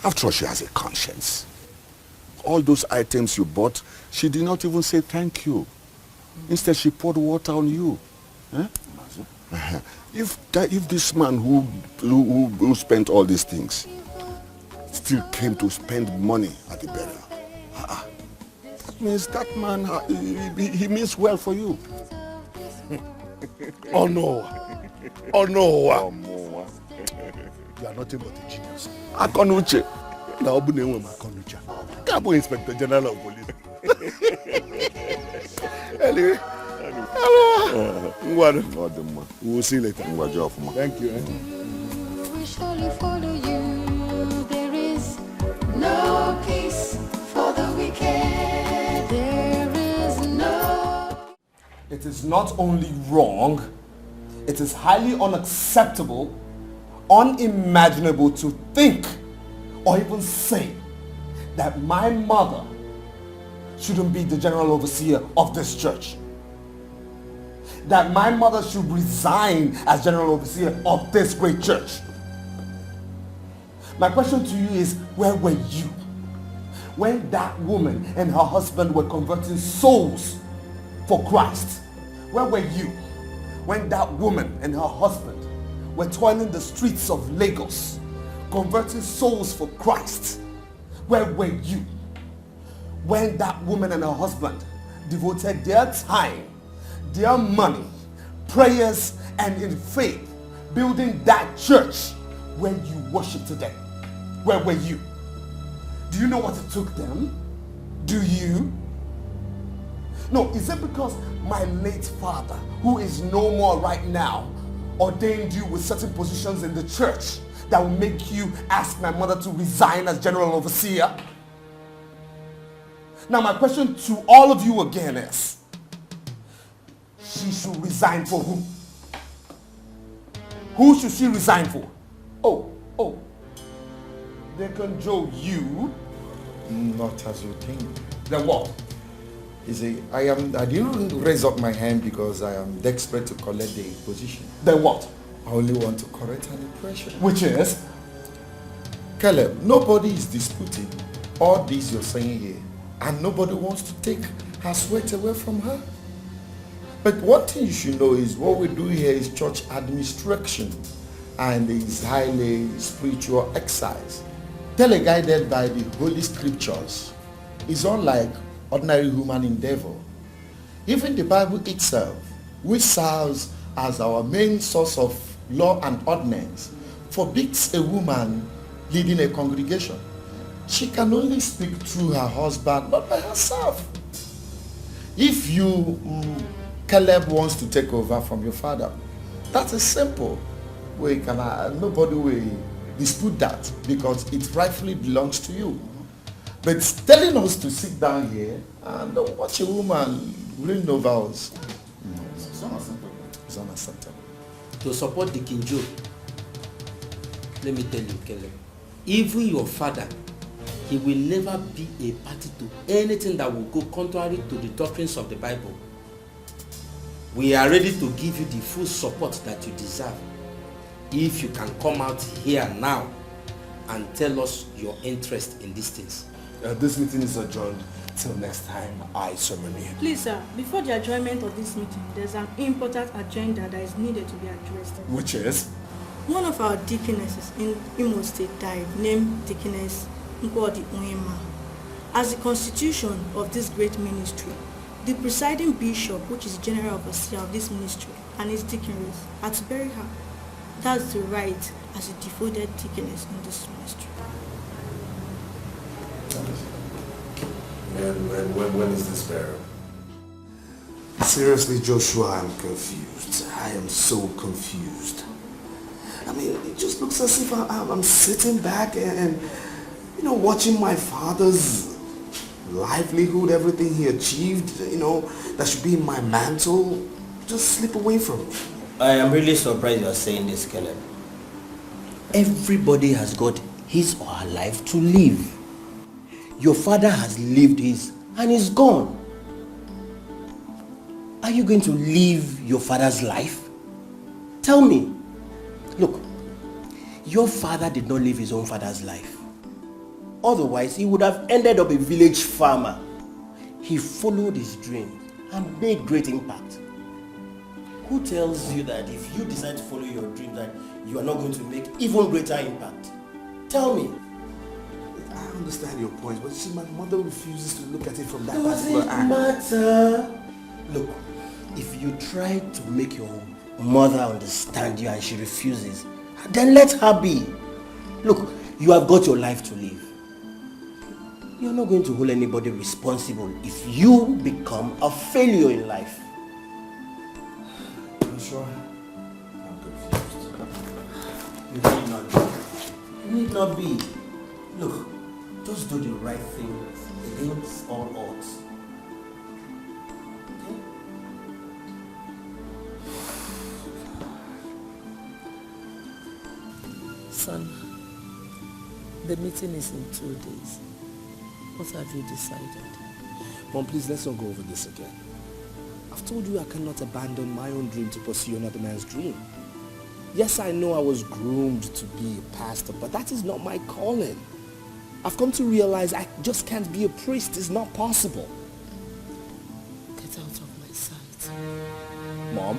After all, she has a conscience. All those items you bought, she did not even say thank you. Instead, she poured water on you. Huh? If this man who spent all these things still came to spend money at the burial, that means that man, he means well for you. Oh no. Oh no. You are nothing but a genius. Akonuche. Now, Abu Newe Akonuche. Cabo Inspector General of Police. Anyway. We will see you later. Thank you. We surely follow you. There is no peace for the wicked. There is no. It is not only wrong, it is highly unacceptable, unimaginable to think or even say that my mother shouldn't be the general overseer of this church. That my mother should resign as general overseer of this great church. My question to you is, where were you when that woman and her husband were converting souls for Christ? Where were you when that woman and her husband were toiling the streets of Lagos, converting souls for Christ? Where were you when that woman and her husband devoted their time, their money, prayers, and in faith, building that church where you worship today? Where were you? Do you know what it took them? Do you? No, is it because my late father, who is no more right now, ordained you with certain positions in the church that will make you ask my mother to resign as general overseer? Now my question to all of you again is, she should resign for who? Who should she resign for? Oh. Deacon Joe, you? Not as you think. Then what? You see, I didn't raise up my hand because I am desperate to collect the position. Then what? I only want to correct an impression. Which is? Caleb, nobody is disputing all this you're saying here. And nobody wants to take her sweat away from her. But one thing you should know is what we do here is church administration and is highly spiritual exercise. Teleguided by the Holy Scriptures is unlike ordinary human endeavor. Even the Bible itself, which serves as our main source of law and ordinance, forbids a woman leading a congregation. She can only speak through her husband, not by herself. If you, Caleb, wants to take over from your father, that is simple. Nobody will dispute that because it rightfully belongs to you. But telling us to sit down here and watch a woman reign over us, no, it's unacceptable. It's unacceptable. To support the King Joe, let me tell you, Caleb, even your father, he will never be a party to anything that will go contrary to the doctrines of the Bible. We are ready to give you the full support that you deserve. If you can come out here now and tell us your interest in these things. This meeting is adjourned till next time I summon you. Please, sir, before the adjournment of this meeting, there's an important agenda that is needed to be addressed. Which is? One of our deaconesses in Imo State died, named Deaconess Nkwodi Onyema. As the constitution of this great ministry, the presiding bishop, which is general overseer of this ministry, and his deaconess are to bury her. That's the right as a devoted deaconess in this ministry. When is this burial? Seriously, Joshua, I'm confused. I am so confused. I mean, it just looks as if I'm sitting back and watching my father's livelihood, everything he achieved, that should be in my mantle, just slip away from me. I am really surprised you are saying this, Caleb. Everybody has got his or her life to live. Your father has lived his and is gone. Are you going to live your father's life? Tell me. Look, your father did not live his own father's life. Otherwise, he would have ended up a village farmer. He followed his dream and made great impact. Who tells you that if you decide to follow your dream that you are not going to make even greater impact? Tell me. I understand your point, but see, my mother refuses to look at it from that particular angle. Matter. Look, if you try to make your mother understand you and she refuses, then let her be. Look, you have got your life to live. You're not going to hold anybody responsible if you become a failure in life. I'm sure. I'm confused. You need not be. You need not be. Look, just do the right thing against all odds. Okay? Son, the meeting is in 2 days. What have you decided? Mom, please, let's not go over this again. I've told you I cannot abandon my own dream to pursue another man's dream. Yes, I know I was groomed to be a pastor, but that is not my calling. I've come to realize I just can't be a priest. It's not possible. Get out of my sight. Mom?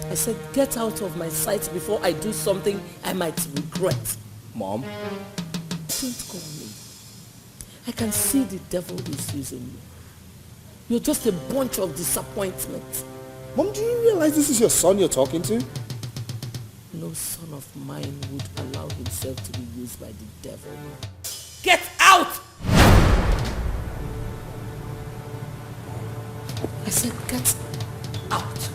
I said get out of my sight before I do something I might regret. Mom? Don't call me. I can see the devil is using you. You're just a bunch of disappointment. Mom, do you realize this is your son you're talking to? No son of mine would allow himself to be used by the devil. Get out! I said get out.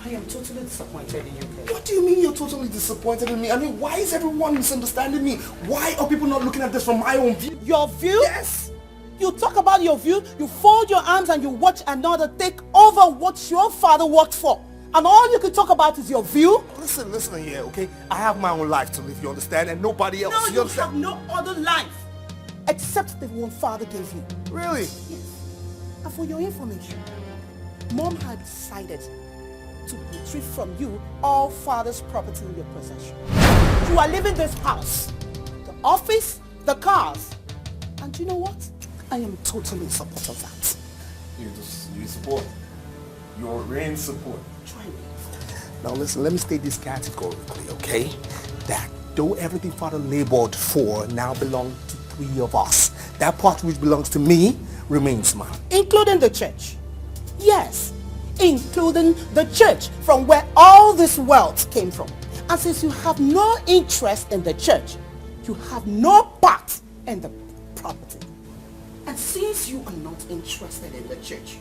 I am totally disappointed in you, Ken. What do you mean you're totally disappointed in me? I mean, why is everyone misunderstanding me? Why are people not looking at this from my own view? Your view? Yes. You talk about your view, you fold your arms and you watch another take over what your father worked for. And all you can talk about is your view? Listen here, okay? I have my own life to live, you understand? And nobody else. No, you have no other life except the one father gave you. Really? Yes. And for your information, Mom had decided to retrieve from you all father's property in your possession. You are leaving this house, the office, the cars. And you know what? I am totally in support of that. You support. You're in support. Try me. Now listen, let me state this categorically, okay? That though everything father labored for now belongs to 3 of us, that part which belongs to me remains mine. Including the church. Yes, including the church from where all this wealth came from. And since you have no interest in the church, you have no part in the property. And since you are not interested in the church,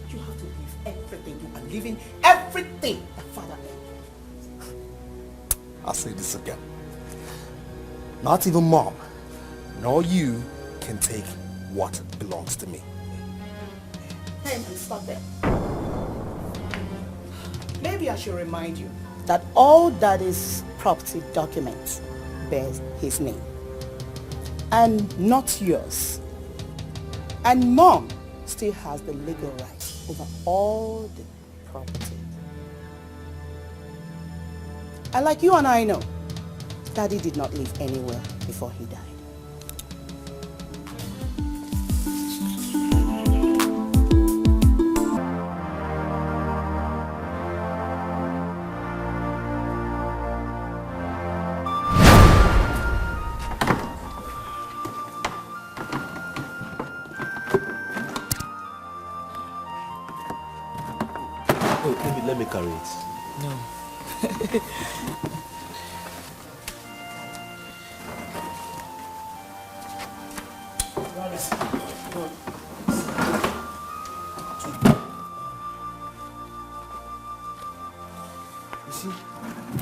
you have to leave everything. You are leaving everything that father earned. I'll say this again. Not even Mom, nor you can take what belongs to me. Hey, man, stop there. Maybe I should remind you that all Daddy's property documents bears his name and not yours. And Mom still has the legal right over all the property. And like you and I know, Daddy did not leave anywhere before he died. Let me carry it. No. You see,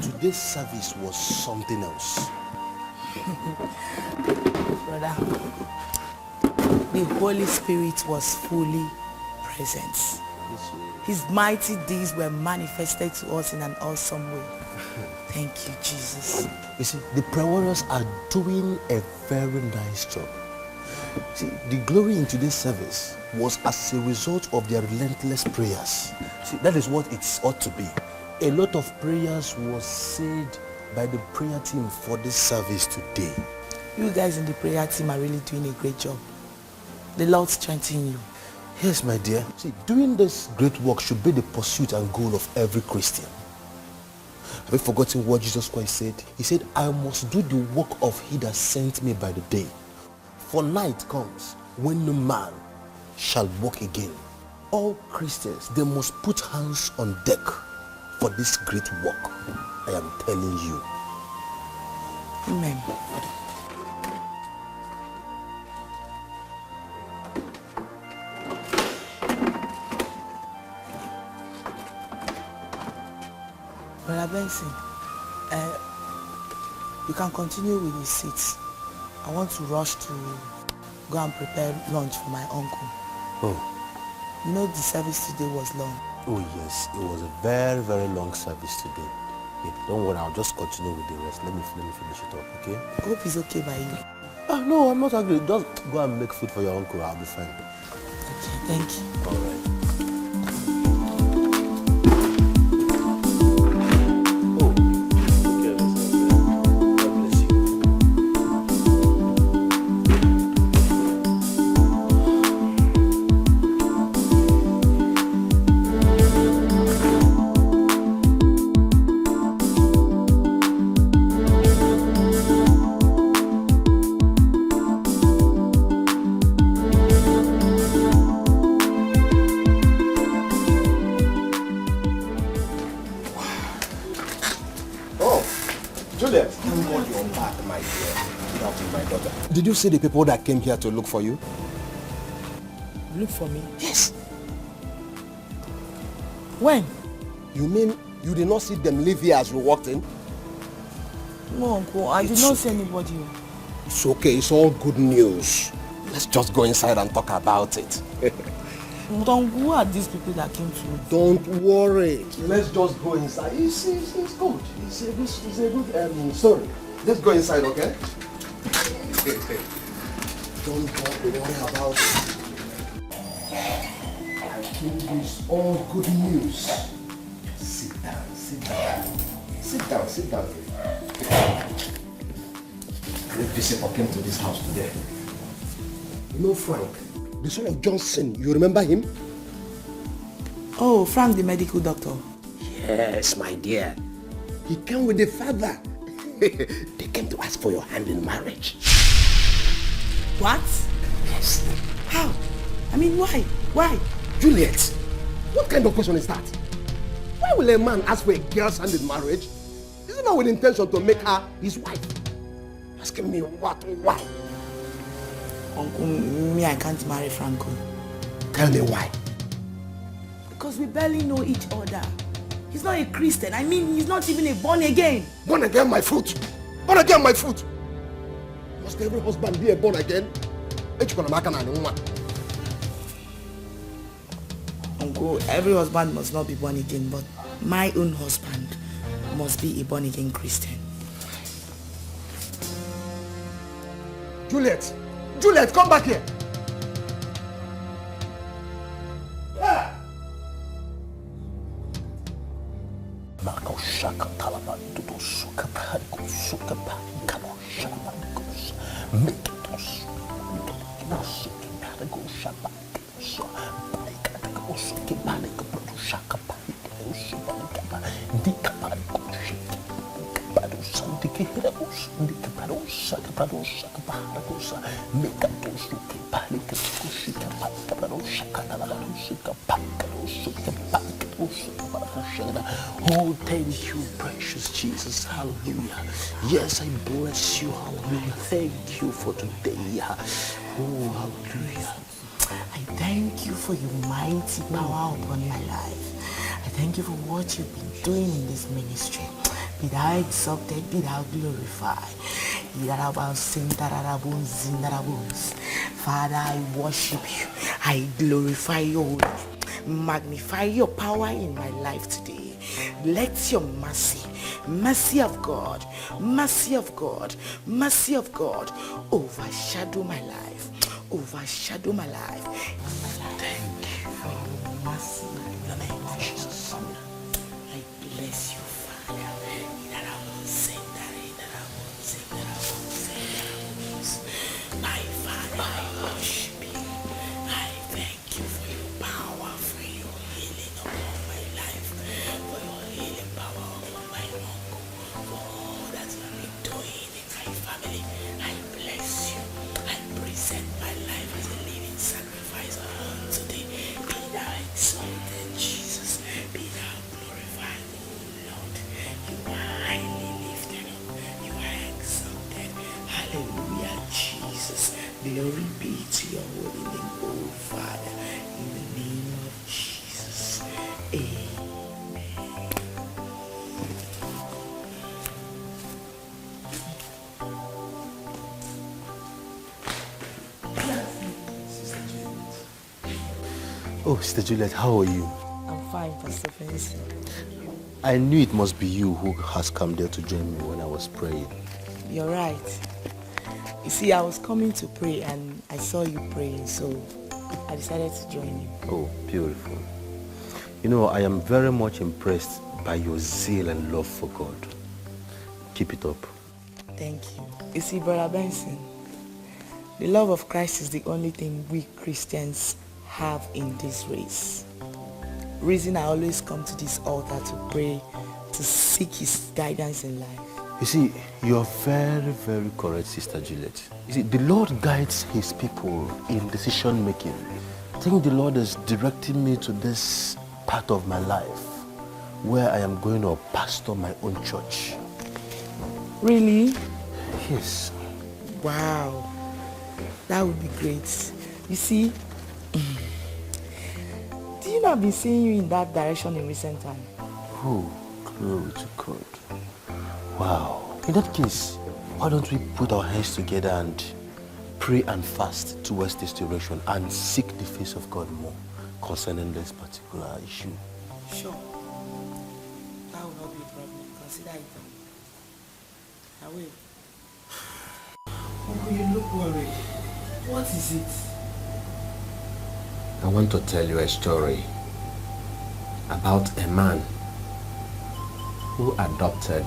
today's service was something else. Brother, the Holy Spirit was fully present. His mighty deeds were manifested to us in an awesome way. Thank you, Jesus. You see, the prayer warriors are doing a very nice job. See, the glory in today's service was as a result of their relentless prayers. See, that is what it ought to be. A lot of prayers was said by the prayer team for this service today. You guys in the prayer team are really doing a great job. The Lord strengthen you. Yes, my dear. See, doing this great work should be the pursuit and goal of every Christian. Have you forgotten what Jesus Christ said? He said, I must do the work of he that sent me by the day. For night comes when no man shall walk again. All Christians, they must put hands on deck for this great work. I am telling you. Amen. Brother Benson, you can continue with the seats. I want to rush to go and prepare lunch for my uncle. Oh. You know the service today was long. Oh yes, it was a very, very long service today. Yeah, don't worry, I'll just continue with the rest. Let me finish it up, okay? I hope it's okay by you. Ah, no, I'm not angry. Just go and make food for your uncle. I'll be fine. Okay, thank you. All right. Did you see the people that came here to look for you? Look for me? Yes. When? You mean you did not see them leave here as we walked in? No, Uncle, I did not see anybody. It's okay, it's all good news. Let's just go inside and talk about it. But Uncle, who are these people that came to you? Don't worry. Let's just go inside. It's good. It's a good story. Let's go inside, okay? Don't worry about it. I think it's all good news. Sit down, sit down. Sit down, sit down. Great visitor came to this house today. You know Frank, the son of Johnson, you remember him? Oh, Frank, the medical doctor. Yes, my dear. He came with the father. They came to ask for your hand in marriage. What? Yes. How? I mean, why? Why? Juliet, what kind of question is that? Why will a man ask for a girl's hand in marriage? Is it not with intention to make her his wife? Asking me what? Why? Uncle, me, I can't marry Franco. Tell me why. Because we barely know each other. He's not a Christian. I mean, he's not even a born again. Born again, my foot. Born again, my foot. Must every husband be a born again? Uncle, every husband must not be born again, but my own husband must be a born again Christian. Juliet! Juliet, come back here! Oh, thank you, precious Jesus. Hallelujah. Yes, I bless you. Hallelujah. Thank you for today. Oh, hallelujah. I thank you for your mighty power upon my life. I thank you for what you've been doing in this ministry. Be thou exalted, be thou glorified. Father, I worship you. I glorify your word. Magnify your power in my life today. Let your mercy, mercy of God, mercy of God, mercy of God overshadow my life. Overshadow my life. Thank you for your mercy in the name of Jesus. I bless you, Father. My Father, I worship you. I thank you for your power, for your healing upon my life, for your healing power upon my uncle, for all that you have been doing in my family. I bless you. I present my life as a living sacrifice unto thee. Be thou exalted, Jesus. Be thou glorified, O Lord. You are highly lifted up. You are exalted. Hallelujah, Jesus. Glory be to your holy name, O Father. In the name of Jesus. Amen. Oh, Sister Juliet, how are you? I'm fine, Pastor Vincent. I knew it must be you who has come there to join me when I was praying. You're right. You see, I was coming to pray and I saw you praying, so I decided to join you. Oh, beautiful. You know, I am very much impressed by your zeal and love for God. Keep it up. Thank you. You see, Brother Benson, the love of Christ is the only thing we Christians have in this race. Reason I always come to this altar to pray, to seek his guidance in life. You see, you're very, very correct, Sister Juliet. You see, the Lord guides his people in decision making. I think the Lord is directing me to this part of my life where I am going to pastor my own church. Really? Yes. Wow. That would be great. You see, do you know I've been seeing you in that direction in recent time? Oh, glory to God. Wow. In that case, why don't we put our hands together and pray and fast towards this direction and seek the face of God more concerning this particular issue? Sure. That will not be a problem. Consider it done. I will. Oh, you look worried. What is it? I want to tell you a story about a man who adopted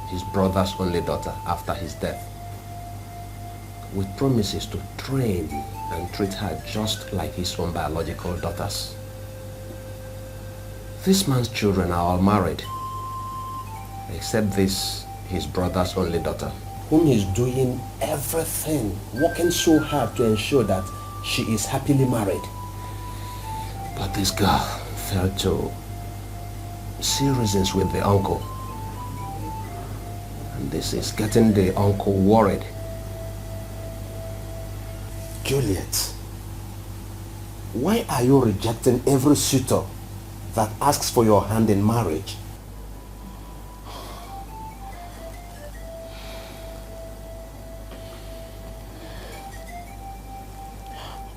his brother's only daughter after his death, with promises to train and treat her just like his own biological daughters. This man's children are all married, except this, his brother's only daughter, whom he's doing everything, working so hard to ensure that she is happily married. But this girl failed to see reasons with the uncle. And this is getting the uncle worried. Juliet, why are you rejecting every suitor that asks for your hand in marriage?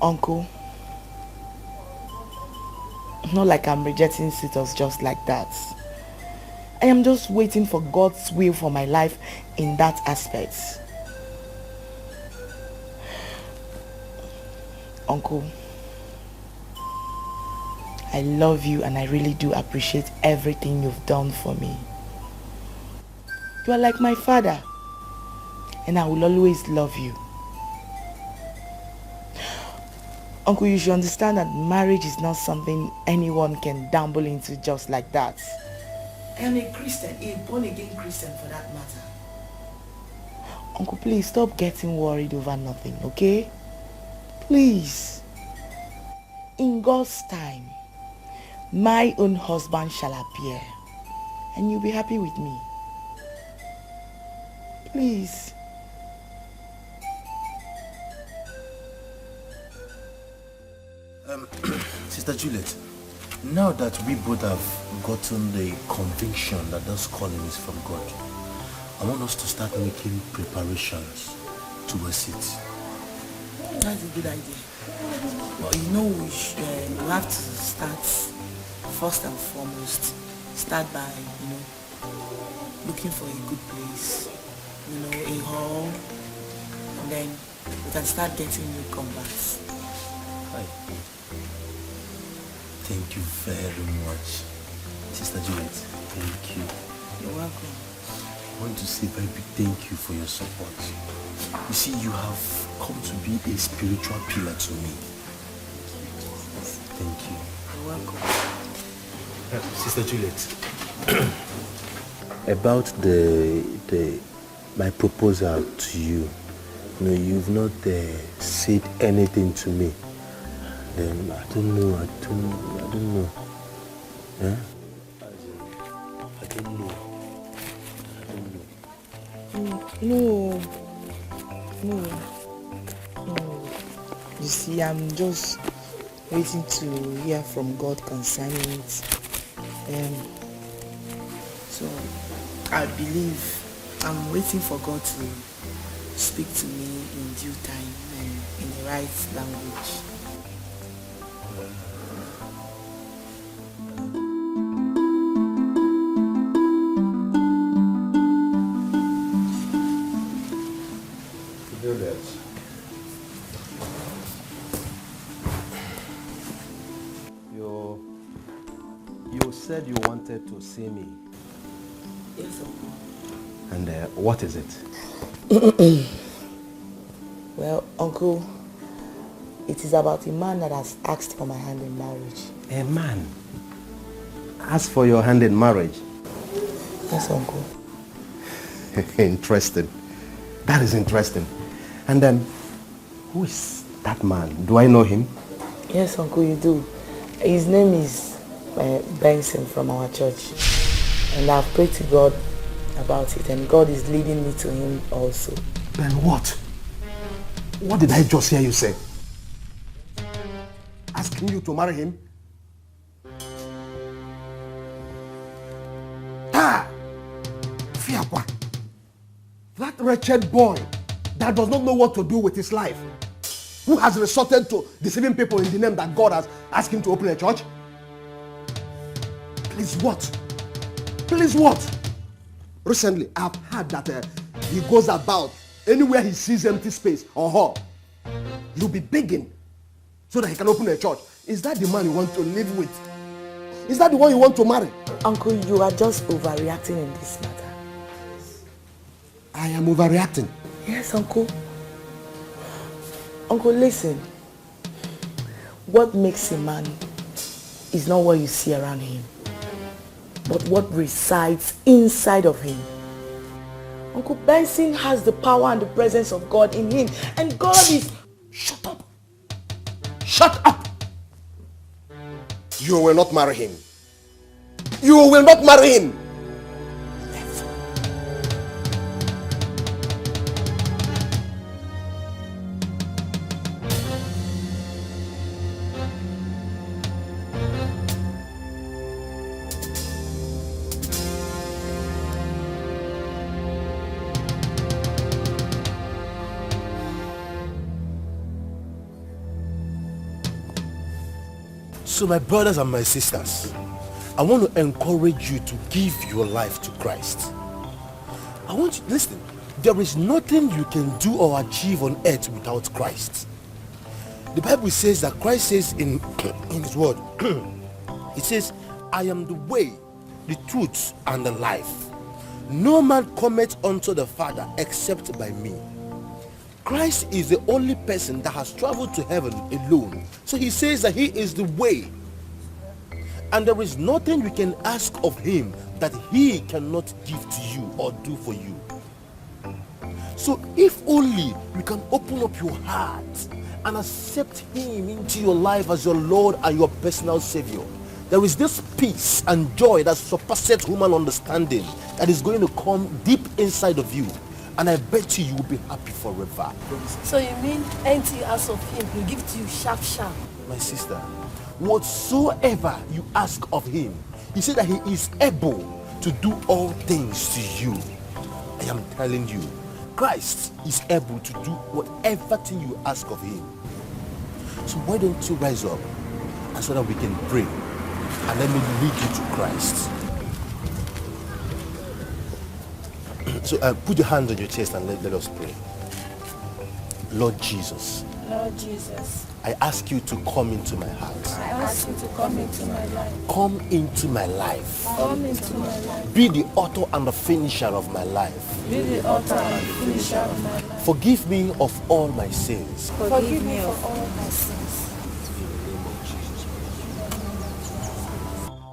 Uncle, not like I'm rejecting suitors just like that. I am just waiting for God's will for my life in that aspect. Uncle, I love you and I really do appreciate everything you've done for me. You are like my father, and I will always love you. Uncle, you should understand that marriage is not something anyone can dabble into just like that. I am a Christian, a born-again Christian for that matter. Uncle, please stop getting worried over nothing, okay? Please. In God's time, my own husband shall appear, and you'll be happy with me. Please. Sister Juliet, now that we both have gotten the conviction that this calling is from God, I want us to start making preparations towards it. That's a good idea. But you know, we have to start first and foremost. Start by, looking for a good place, a hall, and then we can start getting new converts. Thank you very much, Sister Juliet. Thank you. You're welcome. I want to say a very big thank you for your support. You see, you have come to be a spiritual pillar to me. Thank you. You're welcome. Sister Juliet, about my proposal to you, you've not said anything to me. Then I don't know. Yeah? I don't know. No. You see, I'm just waiting to hear from God concerning it. So I believe I'm waiting for God to speak to me in due time and in the right language. You said you wanted to see me. Yes, Uncle. And what is it? Well, Uncle, it is about a man that has asked for my hand in marriage. A man asked for your hand in marriage? Yes, Uncle. Interesting. That is interesting. And then, who is that man? Do I know him? Yes, Uncle, you do. His name is Benson from our church. And I've prayed to God about it, and God is leading me to him also. Then what? What did I just hear you say? Asking you to marry him? Papa, that wretched boy that does not know what to do with his life, who has resorted to deceiving people in the name that God has asked him to open a church? Please what? Please what? Recently, I've heard that he goes about anywhere he sees empty space or hall. He'll be begging so that he can open a church. Is that the man you want to live with? Is that the one you want to marry? Uncle, you are just overreacting in this matter. I am overreacting. Yes, Uncle. Uncle, listen. What makes a man is not what you see around him, but what resides inside of him. Uncle Benson has the power and the presence of God in him, and God is... Shut up! Shut up! You will not marry him. You will not marry him. So my brothers and my sisters, I want to encourage you to give your life to Christ. I want you, listen, there is nothing you can do or achieve on earth without Christ. The Bible says that Christ says in his word, it says, I am the way, the truth, and the life. No man cometh unto the Father except by me. Christ is the only person that has traveled to heaven alone. So he says that he is the way. And there is nothing we can ask of him that he cannot give to you or do for you. So if only you can open up your heart and accept him into your life as your Lord and your personal Savior, there is this peace and joy that surpasses human understanding that is going to come deep inside of you. And I bet you will be happy forever. So you mean anything you ask of him, he'll give to you sharp. My sister, whatsoever you ask of him, he said that he is able to do all things to you. I am telling you, Christ is able to do whatever thing you ask of him. So why don't you rise up and so that we can pray and let me lead you to Christ. So put your hands on your chest and let us pray. Lord Jesus. Lord Jesus. I ask you to come into my heart. I ask you to come into my life. Come into my life. Come into my life. Be the author and the finisher of my life. Be the author and the finisher of my life. Forgive me of all my sins. Forgive me of all my sins.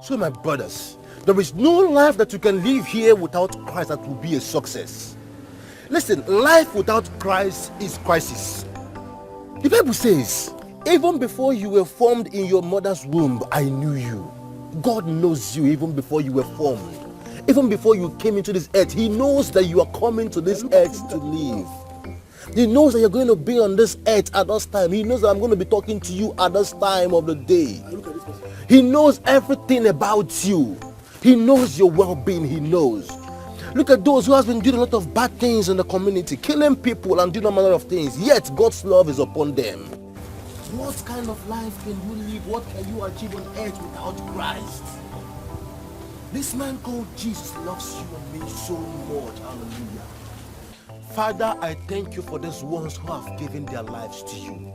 So my brothers, there is no life that you can live here without Christ that will be a success. Listen, life without Christ is crisis. The Bible says, even before you were formed in your mother's womb, I knew you. God knows you even before you were formed. Even before you came into this earth, he knows that you are coming to this earth to live. He knows that you're going to be on this earth at this time. He knows that I'm going to be talking to you at this time of the day. He knows everything about you. He knows your well-being. He knows. Look at those who have been doing a lot of bad things in the community, killing people and doing a manner of things, yet God's love is upon them. What kind of life can you live? What can you achieve on earth without Christ? This man called Jesus loves you and me so much. Hallelujah. Father, I thank you for these ones who have given their lives to you.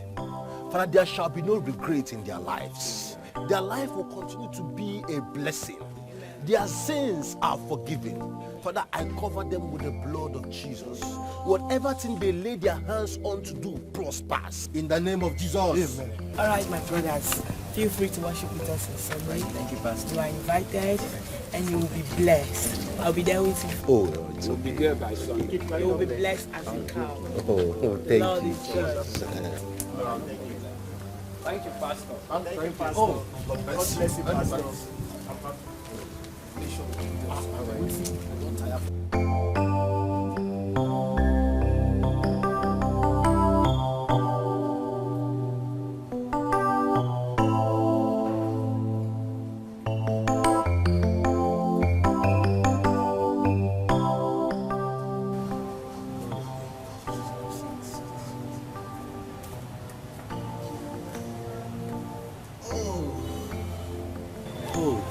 Father, there shall be no regret in their lives. Their life will continue to be a blessing. Their sins are forgiven. Father, I cover them with the blood of Jesus. Whatever thing they lay their hands on to do prospers. In the name of Jesus. Amen. All right, my brothers, feel free to worship with us on Sunday. Thank you, Pastor. You are invited and you will be blessed. I'll be there with you. Oh, no, it's okay. Be there by Sunday. You will be blessed as a cow. Oh, thank Lord you. is good. Thank you, Pastor. Thank you, Pastor. Oh, God bless you, Pastor.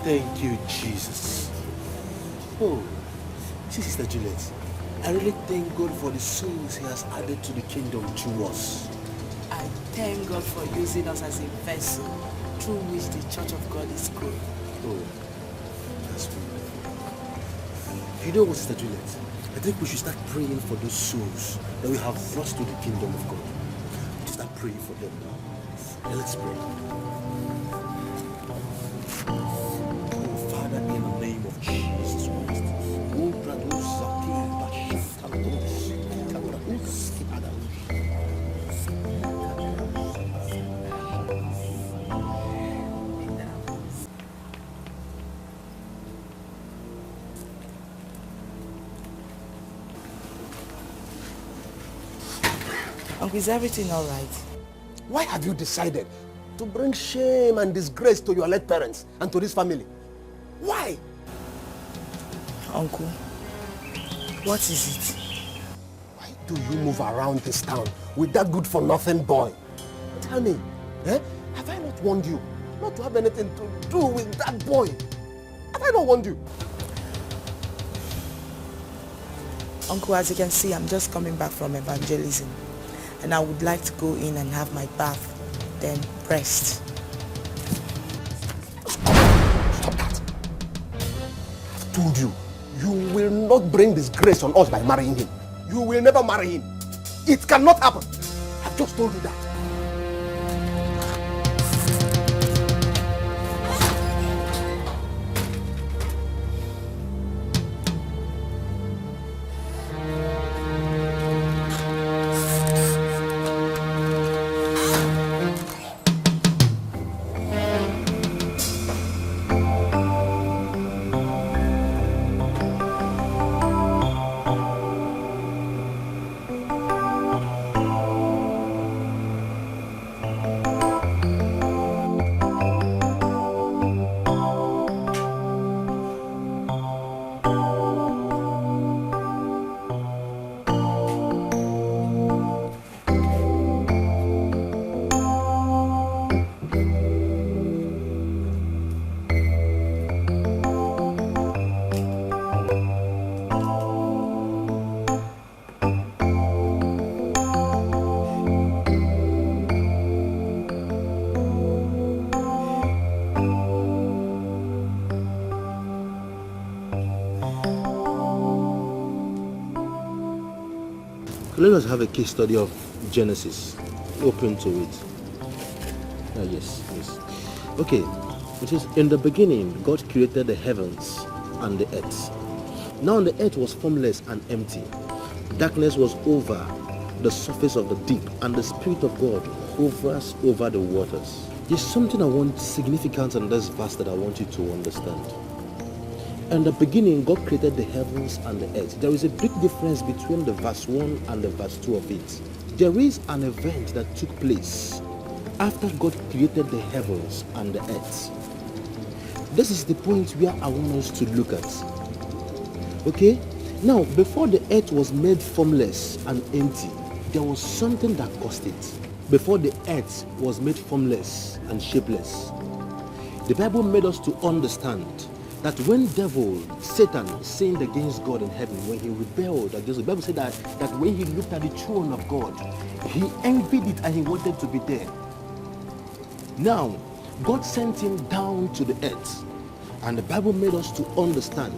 Thank you, Jesus. Oh, Sister Juliet, I really thank God for the souls he has added to the kingdom through us. I thank God for using us as a vessel through which the church of God is growing. Oh, that's good. You know what, Sister Juliet? I think we should start praying for those souls that we have brought to the kingdom of God. We should start praying for them now. And let's pray. Oh, Father, in the name of Jesus Christ. Uncle, is everything all right? Why have you decided to bring shame and disgrace to your late parents and to this family? Why? Uncle, what is it? Why do you move around this town with that good-for-nothing boy? Tell me, have I not warned you not to have anything to do with that boy? Have I not warned you? Uncle, as you can see, I'm just coming back from evangelism. And I would like to go in and have my bath, then rest. Stop that. I've told you, you will not bring disgrace on us by marrying him. You will never marry him. It cannot happen. I've just told you that. Let us have a case study of Genesis. Open to it. Yes. Okay. It says, in the beginning, God created the heavens and the earth. Now the earth was formless and empty. Darkness was over the surface of the deep, and the Spirit of God hovers over the waters. There's something I want significant in this verse that I want you to understand. In the beginning, God created the heavens and the earth. There is a big difference between the verse 1 and the verse 2 of it. There is an event that took place after God created the heavens and the earth. This is the point where I want us to look at. Okay? Now, before the earth was made formless and empty, there was something that caused it. Before the earth was made formless and shapeless, the Bible made us to understand that when Satan sinned against God in heaven, when he rebelled against the Bible said that when he looked at the throne of God, he envied it and he wanted to be there. Now, God sent him down to the earth, and the Bible made us to understand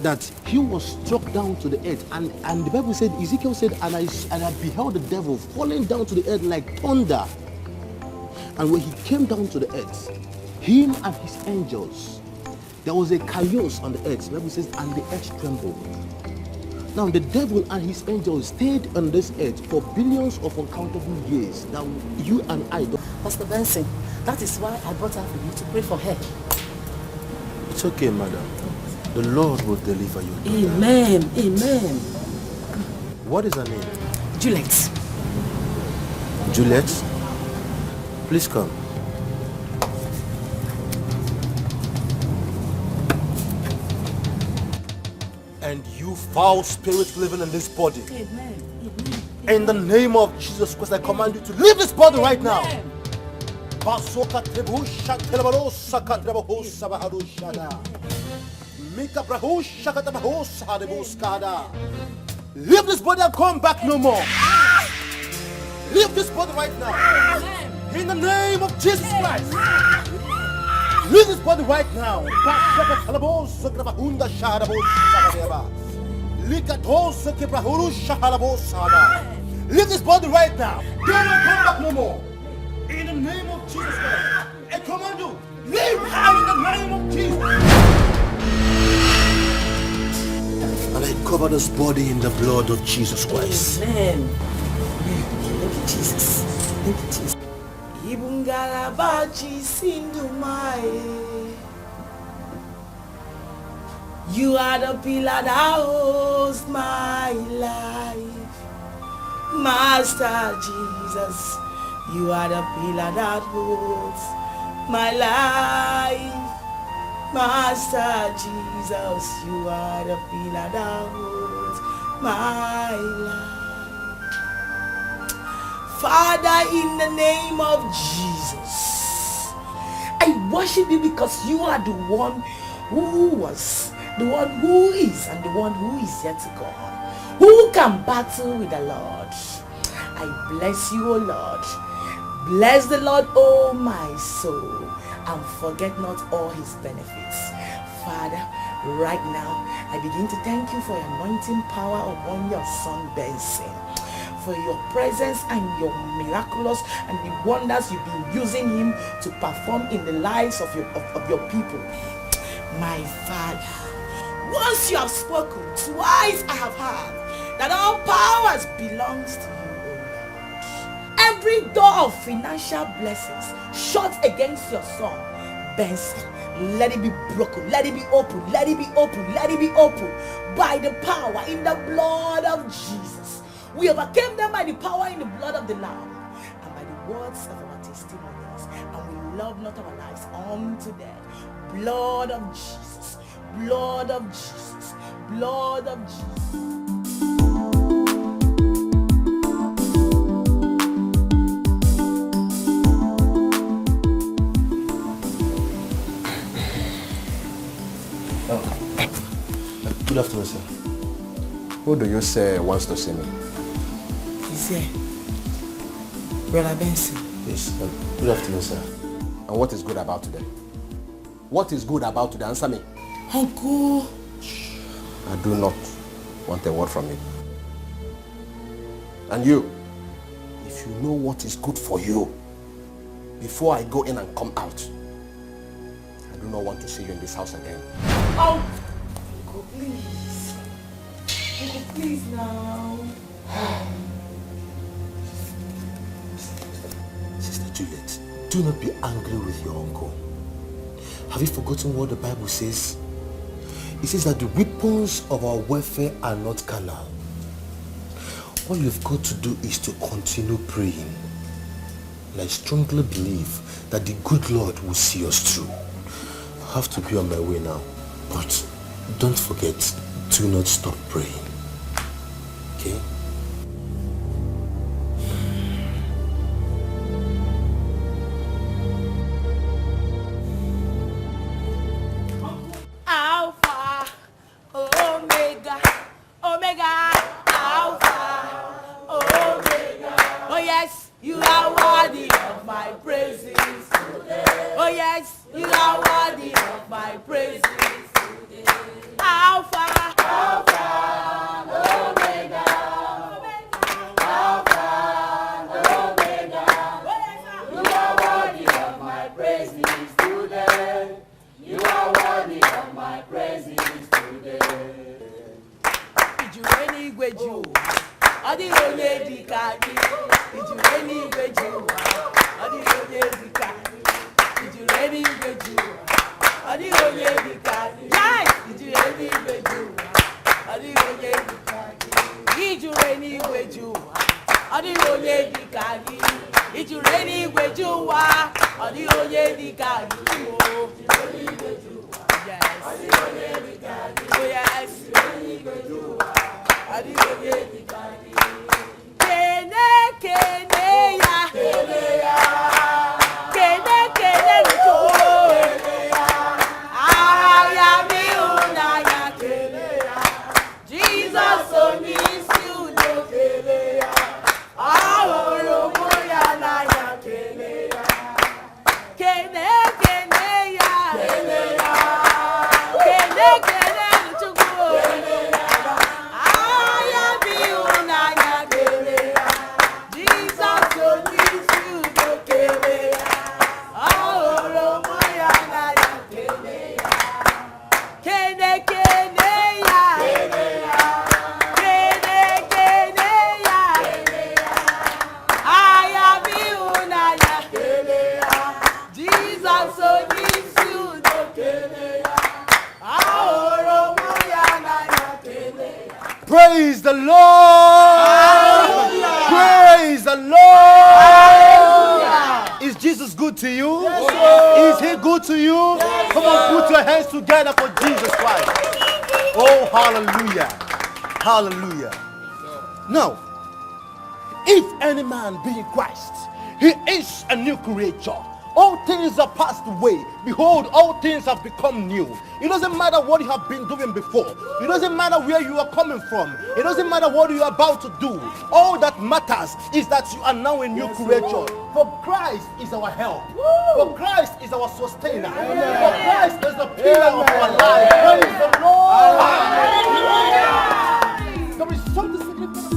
that he was struck down to the earth, and the Bible said, Ezekiel said, and I beheld the devil falling down to the earth like thunder. And when he came down to the earth, him and his angels, there was a chaos on the earth. The Bible says, and the earth trembled. Now the devil and his angels stayed on this earth for billions of uncountable years. Now you and I don't. Pastor Benson, that is why I brought her for you to pray for her. It's okay, madam. The Lord will deliver you. Amen. Amen. What is her name? Juliet. Juliet? Please come. And you foul spirit living in this body. Amen. In the name of Jesus Christ, I command you to leave this body right now. Basoka Trebusha Telebarosa Katrabahosa Baharushada. Mika Brahusha Katabahosa de Buscada. Leave this body and come back no more. Leave this body right now. In the name of Jesus Christ. Leave this body right now. Basoka Talabosa Grabahunda Shadabosa. Likatosa Kibrahurusha Halabosada. Leave this body right now. Do not come back no more. In the name of Jesus Christ. I command you, leave her in the name of Jesus. And I cover this body in the blood of Jesus Christ. Amen. Thank you, Jesus. Thank you, Jesus. Ibungalabachi Sindumai. You are the pillar that holds my life. Master Jesus. You are the pillar that holds my life. Master Jesus, you are the pillar that holds my life. Father, in the name of Jesus, I worship you because you are the one who was, the one who is, and the one who is yet to come. Who can battle with the Lord? I bless you, O Lord. Bless the Lord, oh my soul, and forget not all his benefits. Father, right now, I begin to thank you for your anointing power upon your son Benson, for your presence and your miraculous and the wonders you've been using him to perform in the lives of your people. My Father, once you have spoken, twice I have heard that all powers belongs to you. Every door of financial blessings shut against your son, Benson, let it be broken, let it be open, let it be open, let it be open by the power in the blood of Jesus. We overcame them by the power in the blood of the Lamb and by the words of our testimonies, and we love not our lives unto death. Blood of Jesus, blood of Jesus, blood of Jesus. Good afternoon, sir. Who do you say wants to see me? He's here. Brother Benson. Yes, good afternoon, sir. And what is good about today? What is good about today? Answer me. Uncle. I do not want a word from you. And you, if you know what is good for you, before I go in and come out, I do not want to see you in this house again. Uncle, please. Uncle, please now. Sister Juliet, do not be angry with your uncle. Have you forgotten what the Bible says? It says that the weapons of our warfare are not carnal. All you've got to do is to continue praying. And I strongly believe that the good Lord will see us through. I have to be on my way now. But don't forget, do not stop praying. Okay? Alpha, Omega, Omega, Alpha, Omega. Oh yes, you are worthy of my praises today. Oh yes, you are worthy of my praises today. Alpha, Alpha, Omega, Alpha, Omega. You are worthy of my praises today. You are worthy of my praises today. Did you any way you? I did only Dikeh. Did you any way you? I did only Dikeh. Did you any way you? I did only Dikeh. Did you any way you? I did only Dikeh. Did you any way you? I did only Dikeh. Did you any way you? I did only Dikeh. Yes. Oh yes. Kene ya. Praise the Lord! Praise the Lord! Is Jesus good to you? Yes, is he good to you? Yes, come on, put your hands together for Jesus Christ. Oh, hallelujah. Hallelujah. Now, if any man be in Christ, he is a new creature. All things are passed away. Behold, all things have become new. It doesn't matter what you have been doing before. It doesn't matter where you are coming from. It doesn't matter what you are about to do. All that matters is that you are now a new creature. For Christ is our help. For Christ is our sustainer. For Christ is the pillar of our life. Praise the Lord. There is something significant.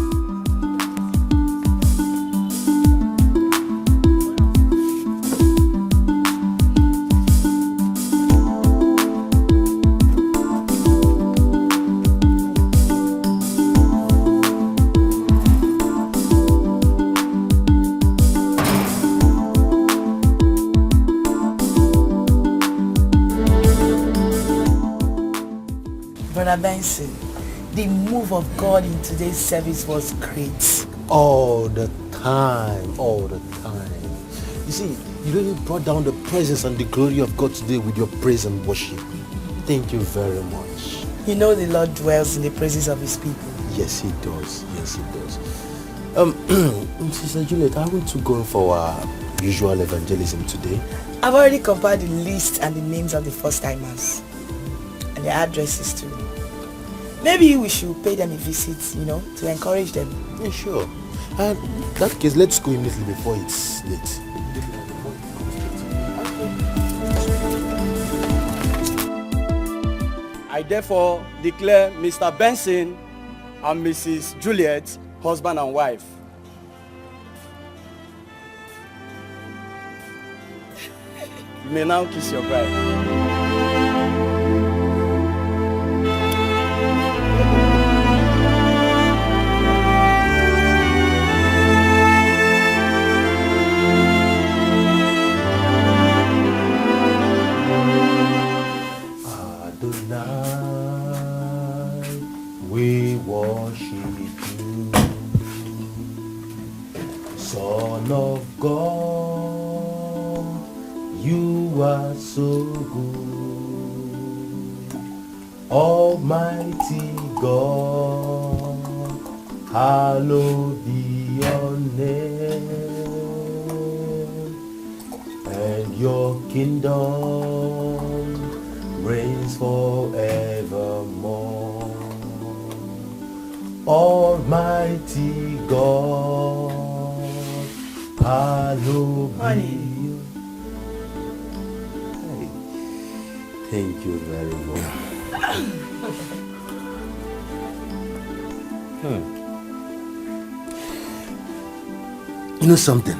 Brother Benson, the move of God in today's service was great. All the time. You see, you really brought down the presence and the glory of God today with your praise and worship. Thank you very much. You know the Lord dwells in the praises of his people. Yes, he does. Sister Juliet, I want to go for our usual evangelism today. I've already compiled the list and the names of the first timers and their addresses too. Maybe we should pay them a visit, to encourage them. Yeah, sure. And in that case, let's go immediately before it's late. I therefore declare Mr. Benson and Mrs. Juliet husband and wife. You may now kiss your bride. We worship you, Son of God, you are so good. Almighty God, hallowed be your name, and your kingdom reigns forevermore. Almighty God, hallowed be you. Hey, thank you very much. You know something?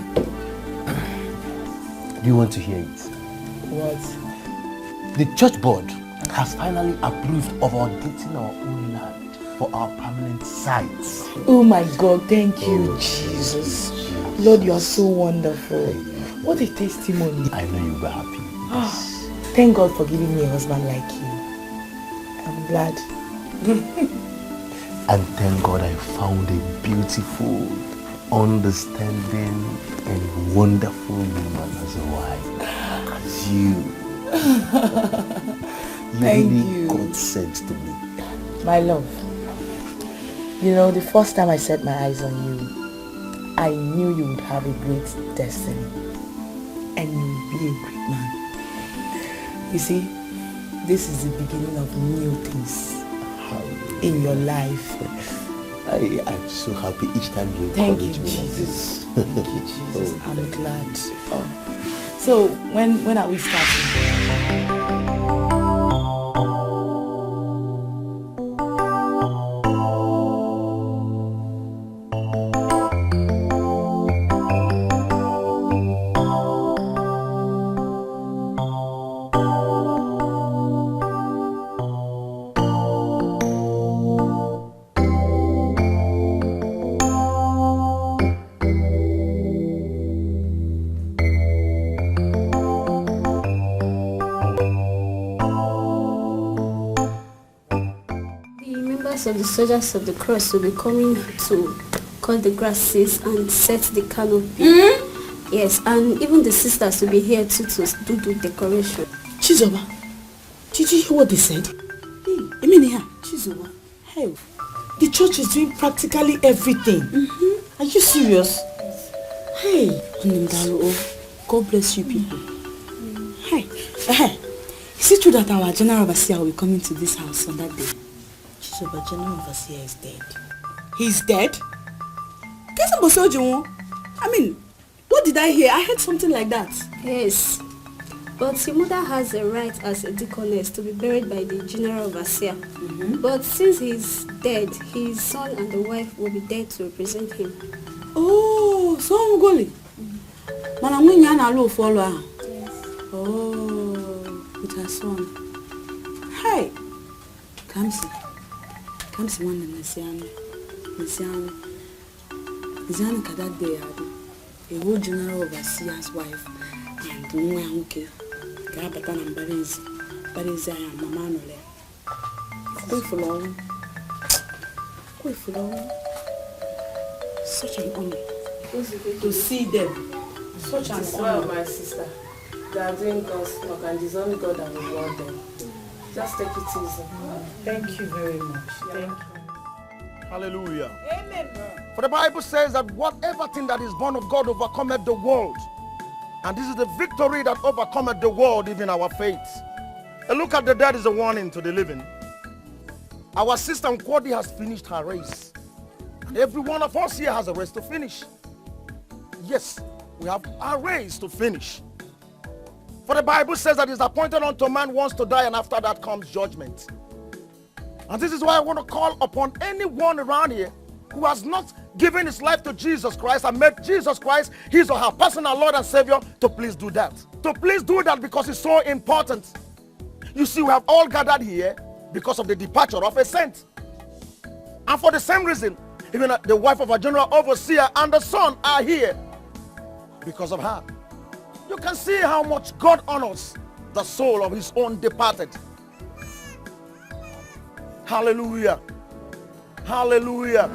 Do you want to hear it? What? The church board has finally approved of our getting our own land for our permanent sites. Oh my God, thank you, Jesus. Lord, you are so wonderful. What a testimony. I know you were happy. Thank God for giving me a husband like you. I'm glad. And thank God I found a beautiful, understanding, and wonderful woman as a wife. As you. Thank really you. God sent to me. My love, the first time I set my eyes on you, I knew you would have a great destiny and you would be a great man. You see, this is the beginning of new things in your life. I'm so happy each time you Thank you, encourage me. Jesus. Thank you, Jesus. I'm glad. So, when are we starting? members of the Soldiers of the Cross will be coming to cut the grasses and set the canopy. Yes, and even the sisters will be here too to do the decoration. Chizoba, did you hear what they said? Hey, I mean here, Chizoba. Hey, the church is doing practically everything. Are you serious? Hey, God bless you people. Hey, is it true that our general overseer will be coming to this house on that day? Chizoba, general overseer is dead. He's dead? I mean, what did I hear? I heard something like that. Yes, but your mother has a right as a deaconess to be buried by the general overseer. But since he's dead, his son and the wife will be there to represent him. Oh, so I'm going. Mana mwenye ana lo follow her. Oh, with her son. Hey, Kamsi one Messiano. Messiano kada day a whole general overseer's wife and no okay. Gabatan and Bariza and Mama Nole. Wait for long. Such an honor to see them. Such an honor. My sister. They are doing God's work and it's only God that will reward them. Just take it easy. Thank you very much. Thank you. Hallelujah. Amen. For the Bible says that whatever thing that is born of God overcometh the world. And this is the victory that overcometh the world, even our faith. A look at the dead is a warning to the living. Our sister Nkwadi has finished her race. And every one of us here has a race to finish. Yes, we have a race to finish. For the Bible says that it's appointed unto man once to die, and after that comes judgment. And this is why I want to call upon anyone around here who has not given his life to Jesus Christ and made Jesus Christ his or her personal Lord and Savior to please do that. To please do that because it's so important. You see, we have all gathered here because of the departure of a saint. And for the same reason, even the wife of a general overseer and the son are here because of her. You can see how much God honors the soul of his own departed. Hallelujah. Hallelujah.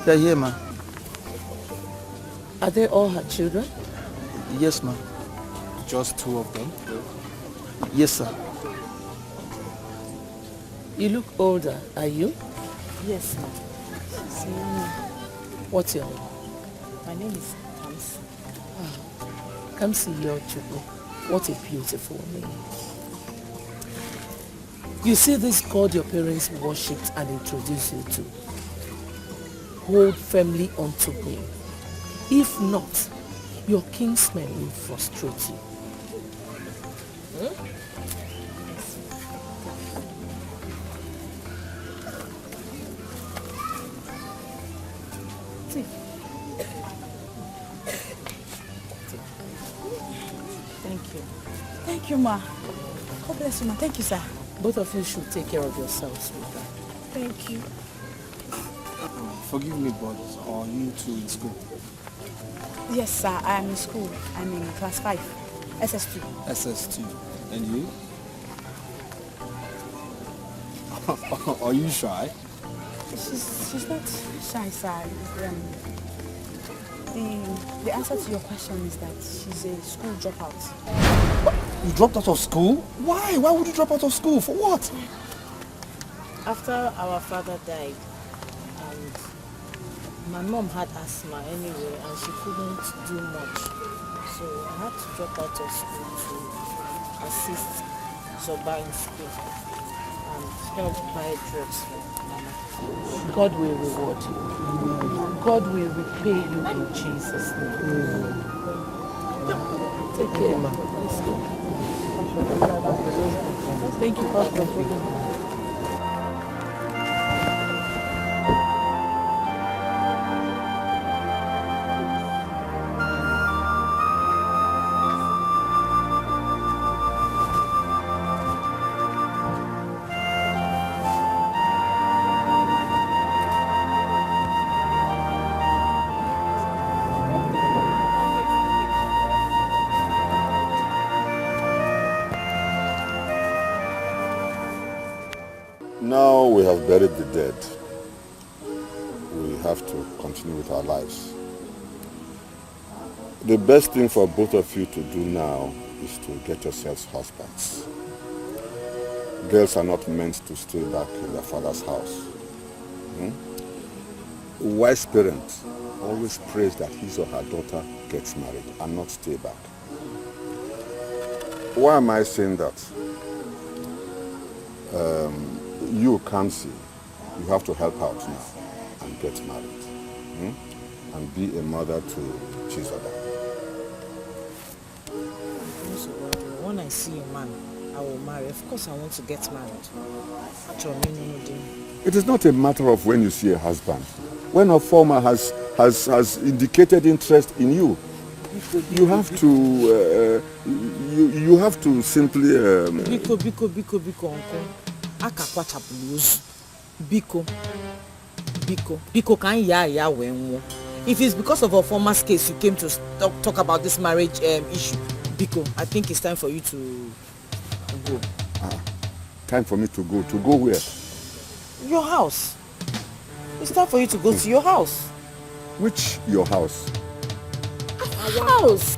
They're here, ma. Are they all her children? Yes, ma'am. Just two of them? Yes, sir. You look older, are you? Yes, ma'am. What's your name? My name is Kamsi. Kamsi Chukwuka. What a beautiful name. You see this God your parents worshipped and introduced you to. Hold firmly onto him. If not, your kinsmen will frustrate you. Thank you. Thank you, ma. God bless you, ma. Thank you, sir. Both of you should take care of yourselves, sweetheart. Thank you. Forgive me, but are you two in school? Yes, sir. I am in school. I'm in class 5, SS2. SS2. And you? Are you shy? She's not shy, sir. The answer to your question is that she's a school dropout. You dropped out of school? Why? Why would you drop out of school? For what? After our father died, and my mom had asthma anyway, and she couldn't do much. So I had to drop out of school to assist Zoba in school. And help buy drugs for Mama. God will reward you. God will repay you in Jesus' name. Take care, Ma. Let's go. Thank you, Pastor. Now we have buried the dead. We have to continue with our lives. The best thing for both of you to do now is to get yourselves husbands. Girls are not meant to stay back in their father's house. A wise parent always prays that his or her daughter gets married and not stay back. Why am I saying that? You can't see. You have to help out now and get married. And be a mother to Chizoba. When I see a man, I will marry. Of course I want to get married. It is not a matter of when you see a husband. When a former has indicated interest in you, you have to you have to simply Biko, uncle. Biko can ya when. If it's because of a former case you came to talk about this marriage issue, Biko, I think it's time for you to go. Time for me to go. To go where? Your house. It's time for you to go to your house. Which your house? Our house.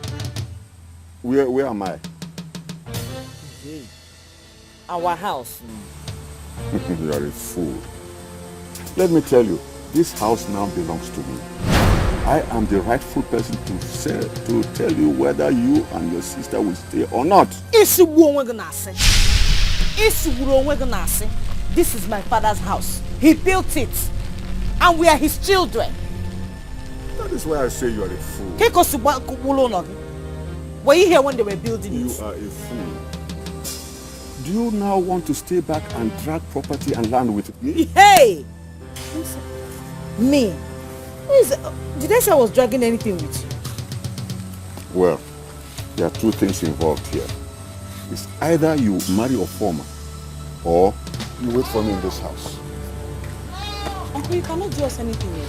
Where am I? Our house. You are a fool. Let me tell you, this house now belongs to me. I am the rightful person to tell you whether you and your sister will stay or not. This is my father's house. He built it. And we are his children. That is why I say you are a fool. Were you here when they were building it? You are a fool. Do you now want to stay back and drag property and land with me? Hey! Me? Did I say I was dragging anything with you? Well, there are two things involved here. It's either you marry a former or you wait for me in this house. Uncle, you cannot do us anything here.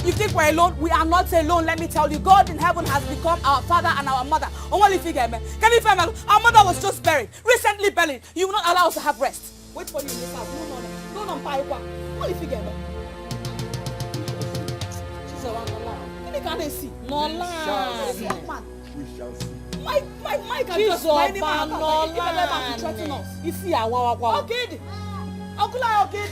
You think we're alone? We are not alone, let me tell you. God in heaven has become our father and our mother. Can you find our mother was just buried, recently buried. You will not allow us to have rest. Wait for you in this house. No, what if you get me? She's around the line. Can they see? No line. We shall see. My can just find him out. Even threaten us. You see our Okay. Uncle, okay.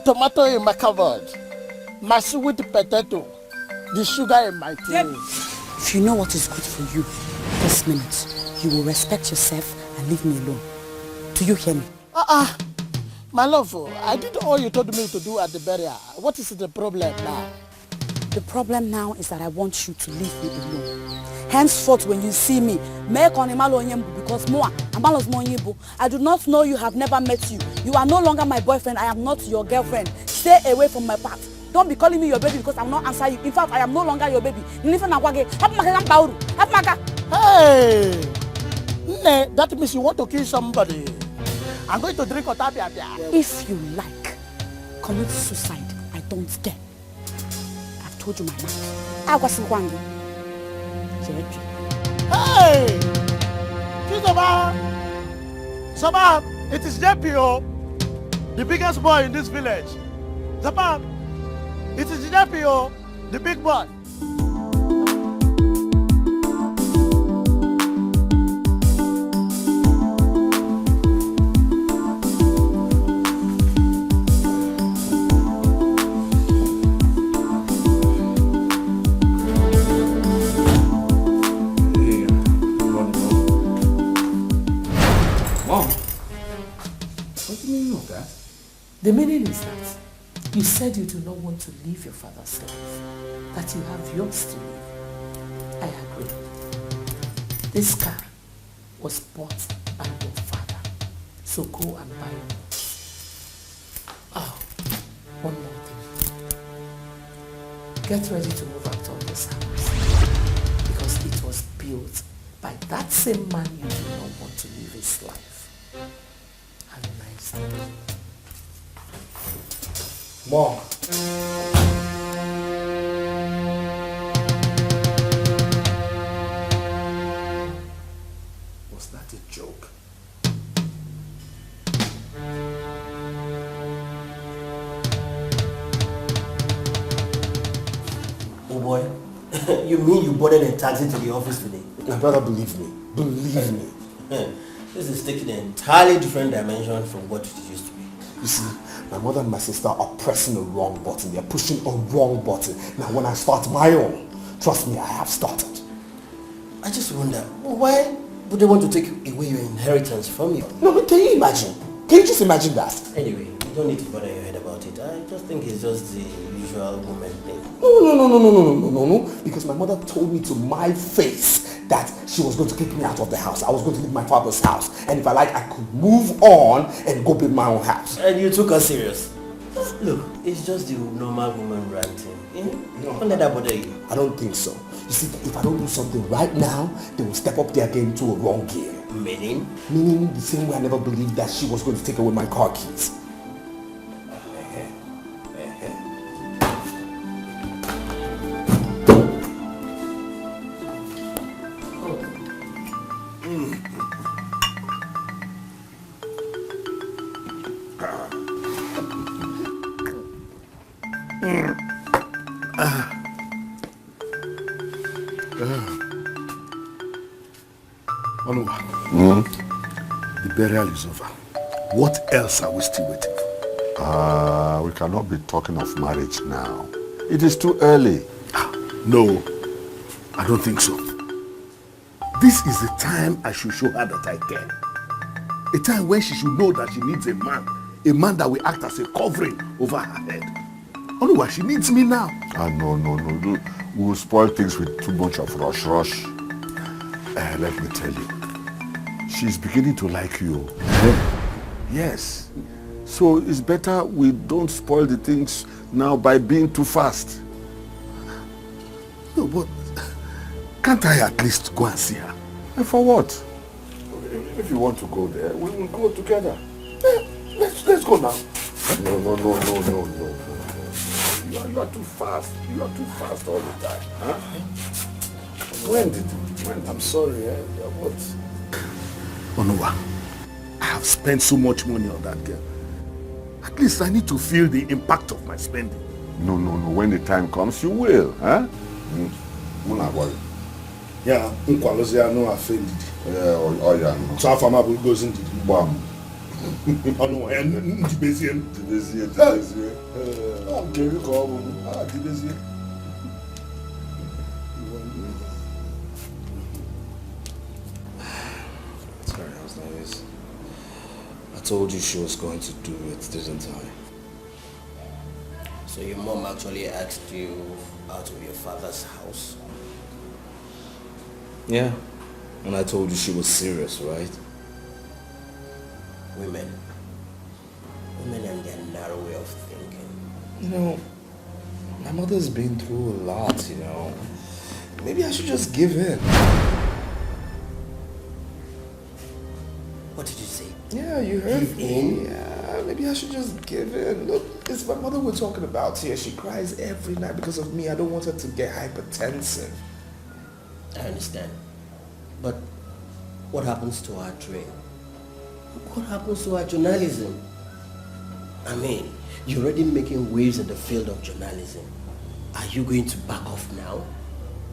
Tomato in my cupboard, my sweet potato, the sugar in my tea. If you know what is good for you this minute, you will respect yourself and leave me alone. Do you hear me? My love, I did all you told me to do at the burial. What is the problem now? The problem now is that I want you to leave me alone. Henceforth, when you see me, because I do not know you, have never met you. You are no longer my boyfriend. I am not your girlfriend. Stay away from my path. Don't be calling me your baby because I will not answer you. In fact, I am no longer your baby. Hey, that means you want to kill somebody. I'm going to drink otapia. If you like, commit suicide. I don't care. I've told you my mind. JP. Hey! Chioma! Sama, it is JPO, the biggest boy in this village. Sama, it is JPO, the big boy. The meaning is that you said you do not want to live your father's life, that you have yours to live. I agree. This car was bought by your father, so go and buy it. Oh, one more thing. Get ready to move out of this house, because it was built by that same man you do not want to live his life. Have a nice day. Mom. Was that a joke? Oh boy, you mean you boarded a taxi to the office today? My brother, believe me. Believe me. This is taking an entirely different dimension from what it used to be. You see, my mother and my sister are pressing the wrong button. They're pushing a wrong button. Now when I start my own, trust me, I have started. I just wonder, why would they want to take away your inheritance from you? No, but can you imagine? Can you just imagine that? Anyway, you don't need to bother your head about it. I just think it's just the usual woman thing. No. Because my mother told me to my face that she was going to kick me out of the house. I was going to leave my father's house. And if I like, I could move on and go build my own house. And you took her serious? Look, it's just the normal woman ranting. Don't let that bother you. I don't think so. You see, if I don't do something right now, they will step up their game to a wrong gear. Meaning? Meaning the same way I never believed that she was going to take away my car keys. The burial is over. What else are we still waiting for? We cannot be talking of marriage now. It is too early. No, I don't think so. This is the time I should show her that I care. A time when she should know that she needs a man that will act as a covering over her head. Otherwise, she needs me now. No. We will spoil things with too much of rush. Let me tell you, she's beginning to like you. Yes. So it's better we don't spoil the things now by being too fast. No, but can't I at least go and see her? And for what? If you want to go there, we will go together. Let's go now. No. You are too fast. You are too fast all the time. Huh? When? I'm sorry, what? Onuwa, I have spent so much money on that girl. At least I need to feel the impact of my spending. No. When the time comes, you will. Huh? Not worry. Yeah, Nkwalozi no offended. Yeah. So how far goes into the bomb? Oh no, and Dibezie. I'm getting called. Dibezie. Sorry, I was nervous. I told you she was going to do it, didn't I? So your mom actually asked you out of your father's house? Yeah. And I told you she was serious, right? Women and their narrow way of thinking. You know, my mother's been through a lot, you know. Maybe I should just give in. What did you say? Yeah, you heard Give me. in? Yeah, maybe I should just give in. Look, it's my mother we're talking about here. She cries every night because of me. I don't want her to get hypertensive. I understand. But what happens to our dream? What happens to our journalism? I mean, you're already making waves in the field of journalism. Are you going to back off now?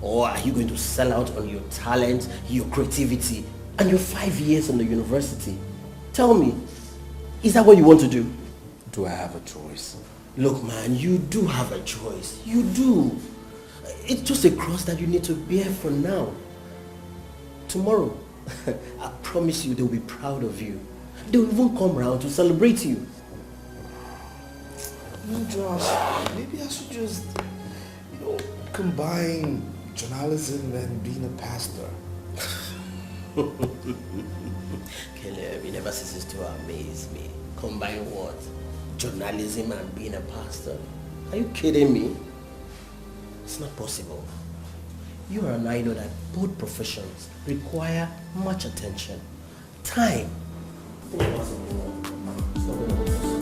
Or are you going to sell out on your talent, your creativity, and your 5 years in the university? Tell me, is that what you want to do? Do I have a choice? Look, man, you do have a choice. You do. It's just a cross that you need to bear for now. Tomorrow, I promise you they'll be proud of you. They'll even come round to celebrate you. No, Josh, maybe I should just, combine journalism and being a pastor. Caleb, you never ceases to amaze me. Combine what? Journalism and being a pastor? Are you kidding me? It's not possible. You and I know that both professions require much attention, time. It's not possible. It's not going to be possible.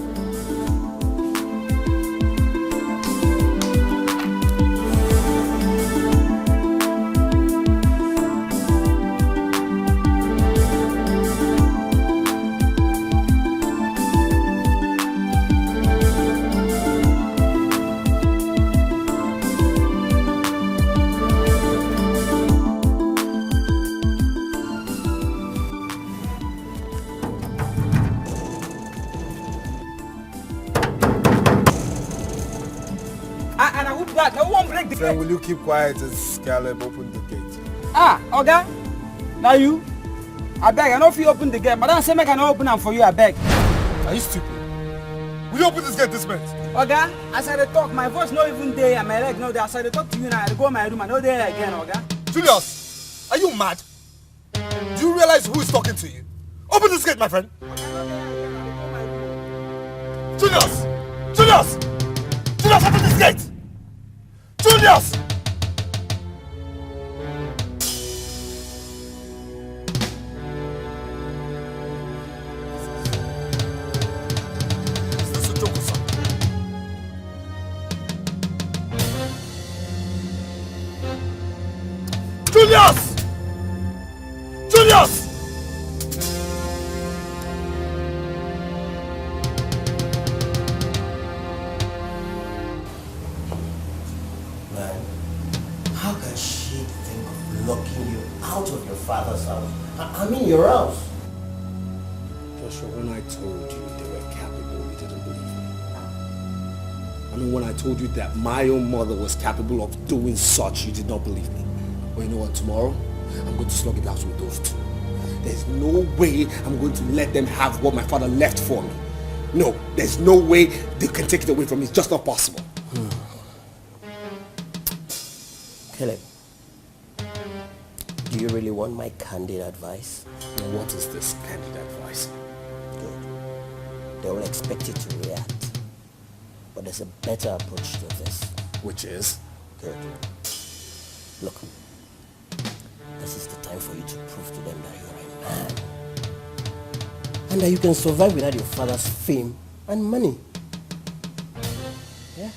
Then will you keep quiet as Caleb opened the gate? Oga, now you? I beg, I know if you open the gate. Madam say make I not open them for you, I beg. Are you stupid? Will you open this gate this minute? Oga, as I talk, my voice not even there and my leg no there. As I talk to you now, I go in my room and no there again, Oga. Julius, are you mad? Do you realize who is talking to you? Open this gate, my friend. Julius! Julius! Julius, open this gate! Julius! Is this a joke or something? Julius! Julius! Father's house. I mean your house. Joshua, when I told you they were capable, you didn't believe me. I mean, when I told you that my own mother was capable of doing such, you did not believe me. Well, you know what, tomorrow, I'm going to slug it out with those two. There's no way I'm going to let them have what my father left for me. No, there's no way they can take it away from me. It's just not possible. Caleb, do you really want my candid advice? Now, what is this candid advice? Good. They will expect you to react. But there's a better approach to this. Which is? Good. Look, this is the time for you to prove to them that you're a man. And that you can survive without your father's fame and money. Yeah?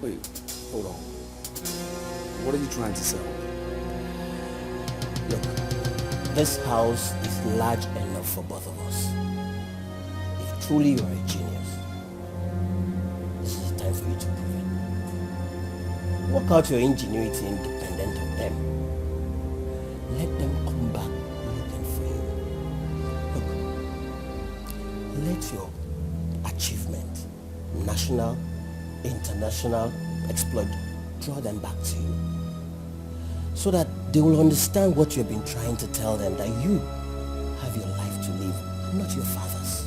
Wait, hold on. What are you trying to say? Look, this house is large enough for both of us. If truly you are a genius, this is the time for you to prove it. Work out your ingenuity independent of them. Let them come back looking for you. Look, let your achievement, national, international exploit, draw them back to you. So that they will understand what you've been trying to tell them, that you have your life to live, and not your father's.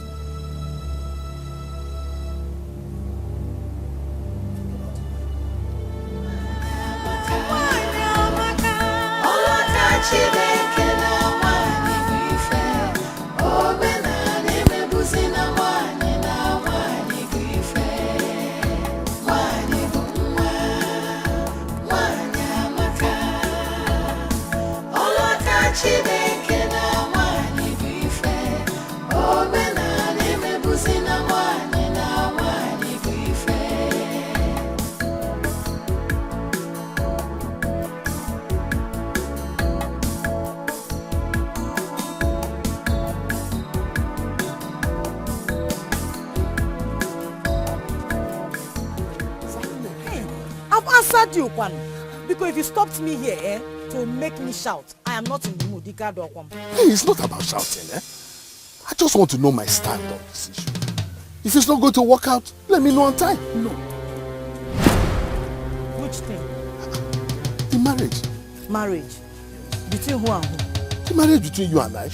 answered you, Kwan. Because if you stopped me here, to make me shout, I am not in the mood. Hey, it's not about shouting, I just want to know my stand on this issue. If it's not going to work out, let me know on time. No. Which thing? The marriage. Marriage? Between who and who? The marriage between you and I.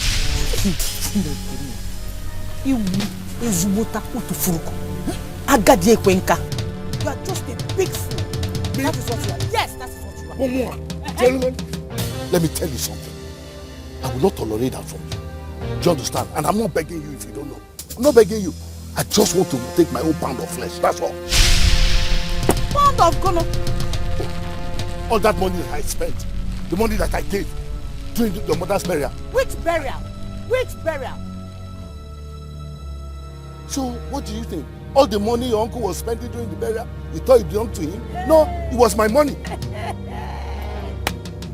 You are just a big fool. That is what you are. Yes, that is what you are. One more. Gentlemen, let me tell you something. I will not tolerate that from you. Do you understand? And I'm not begging you if you don't know. I'm not begging you. I just want to take my own pound of flesh. That's all. Pound of gono? All that money that I spent, the money that I gave during your mother's burial. Which burial? Which burial? So, what do you think? All the money your uncle was spending during the burial, you thought it belonged to him? No, it was my money.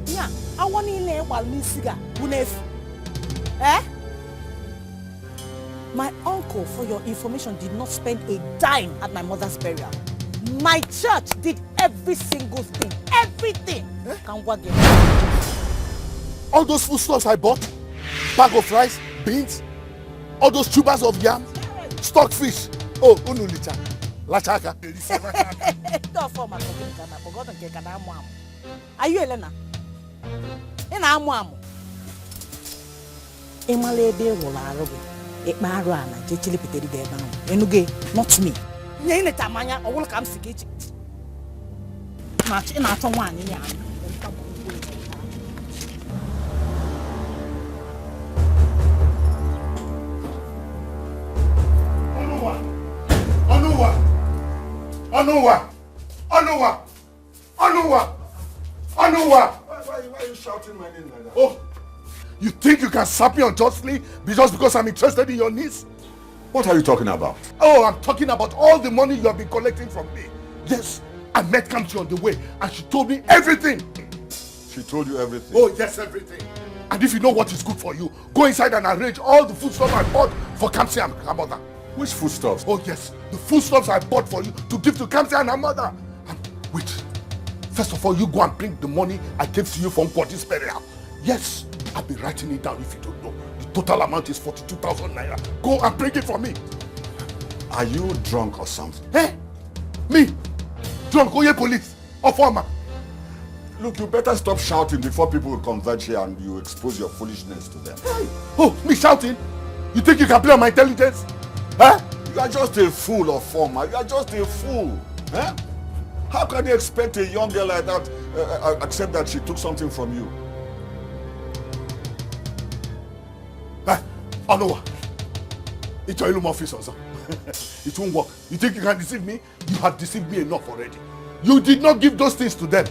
Yeah, I want to know what you cigar. Eh? My uncle, for your information, did not spend a dime at my mother's burial. My church did every single thing. Everything. Eh? All those foodstuffs I bought, bag of rice, beans, all those tubers of yam, stockfish. Oh, unulita, lachaka. Are you Elena? Not me. Why are you shouting my name like that? Oh, you think you can slap me unjustly just because I'm interested in your niece? What are you talking about? Oh, I'm talking about all the money you have been collecting from me. Yes, I met Kamsi on the way and she told me everything. She told you everything? Oh, yes, everything. And if you know what is good for you, go inside and arrange all the foodstuffs I bought for Kamsi and her mother. Which foodstuffs? Oh, yes, the foodstuffs I bought for you to give to Kamsi and her mother. And wait, first of all, you go and bring the money I gave to you from Kwadi's burial. Yes, I'll be writing it down if you don't know. The total amount is 42,000 naira. Go and bring it for me. Are you drunk or something? Eh? Me? Drunk? Oh, yeah, police? Or farmer? Look, you better stop shouting before people will converge here and you expose your foolishness to them. Hey. Oh, me shouting? You think you can play on my intelligence? Huh? You are just a fool or farmer. You are just a fool. Huh? How can you expect a young girl like that accept that she took something from you? Oh no, it's your illusion office, sir. It won't work. You think you can deceive me? You have deceived me enough already. You did not give those things to them.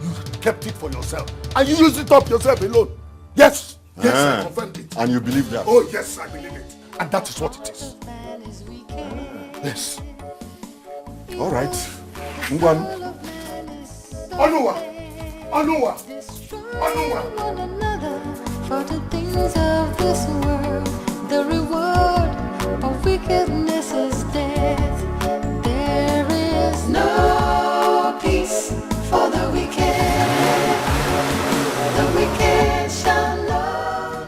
You kept it for yourself. And you used it up yourself alone. Yes. Yes, I confirmed it. And you believe that? Oh, yes, I believe it. And that is what it is. Yes. All right. Ngwan. Onuwa. Onuwa. Onuwa. For the things of this world, the reward of wickedness is death. There is no peace for the wicked. The wicked shall know.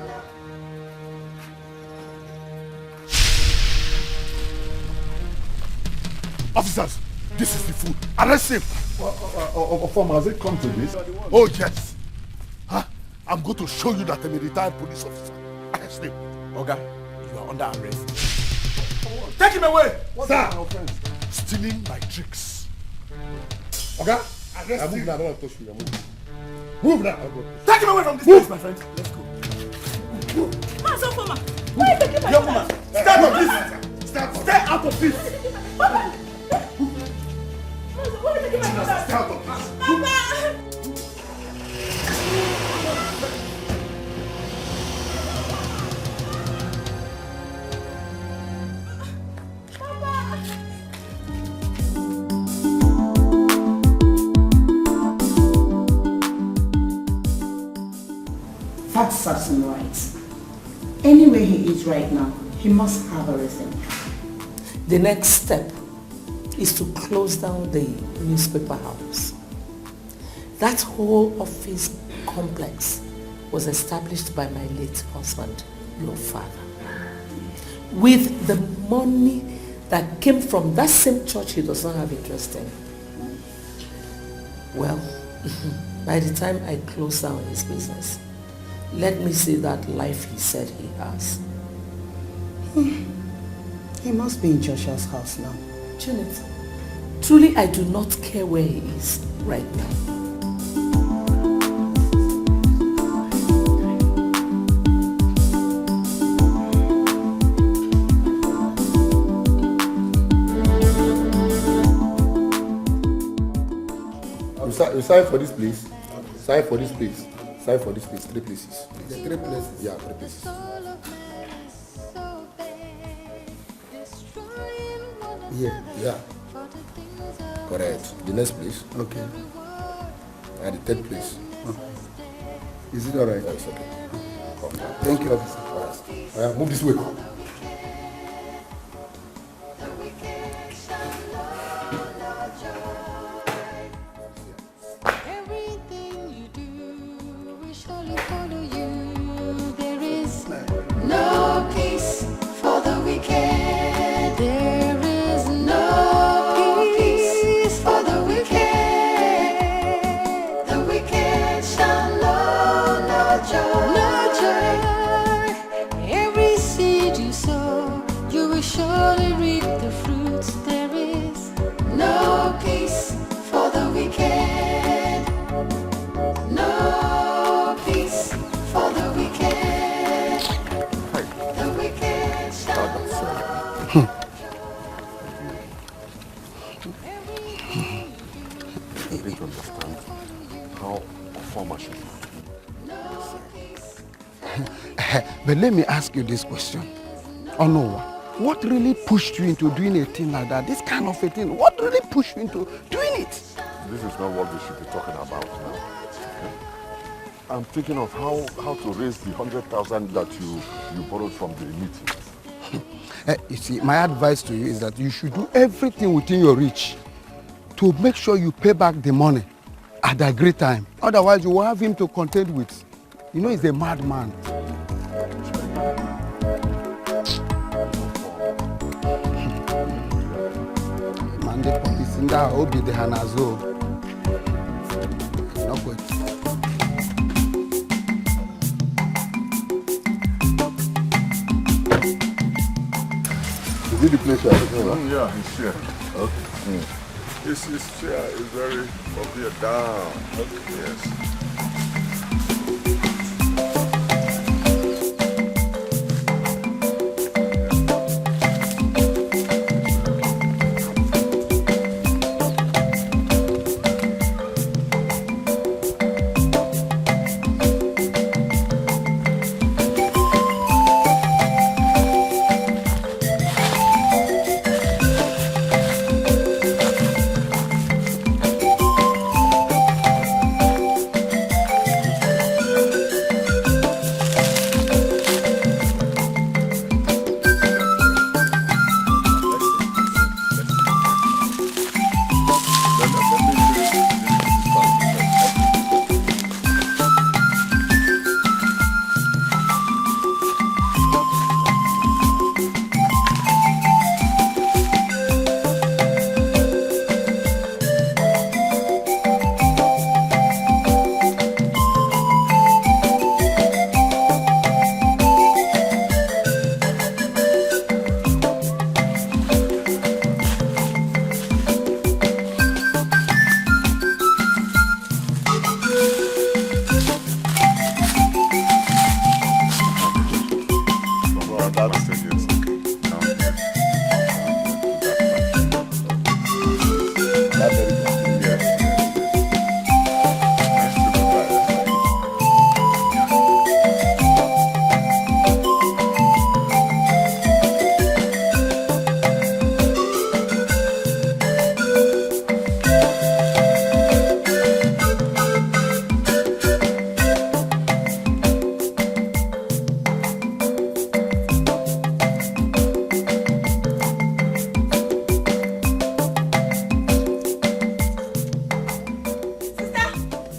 Officers, this is the fool. Arrest him. Form, has it come to this? Oh, yes. Huh? I'm going to show you that I'm a retired police officer. Arrest him. Oga, you are under arrest. Take him away! What's my offense? Stealing my tricks. Oga, arrest him. Move now. Take him away from this place, my friend. Let's go. Man, so Foma, why are you taking my young woman, stay out of this. Stay out of this. Why are you taking my brother? Stay out of this. Papa! That serves him right. Anywhere he is right now, he must have a reason. The next step is to close down the newspaper house. That whole office complex was established by my late husband, your father, with the money that came from that same church he does not have interest in. Well, by the time I closed down his business, let me see that life he said he has. He must be in Joshua's house now. Janet, truly I do not care where he is right now. You sign for this place. Sign for this place. Sign for this place. 3 places. The 3 places? Yeah, 3 places. Yeah. Yeah. Correct. The next place. Okay. And the 3rd place. Okay. Is it alright? Yeah, it's okay. Thank you, officer. Alright, move this way. No peace for the wicked. There is no peace for the wicked. The wicked shall know no joy. No joy. Every seed you sow, you will surely reap the fruits. There is no peace for the wicked. No peace for the wicked. I need to understand how conform should be. But let me ask you this question. Onowa, what really pushed you into doing a thing like that? This kind of a thing, what really pushed you into doing it? This is not what we should be talking about now. I'm thinking of how to raise the 100,000 that you borrowed from the meeting. You see, my advice to you is that you should do everything within your reach to make sure you pay back the money at a great time. Otherwise, you will have him to contend with. You know, he's a madman. Mande popisinda obi de hanazo. Not good. Is it the place you are talking about? Yeah, his chair. Okay. His chair is very up here down. Okay. Yes.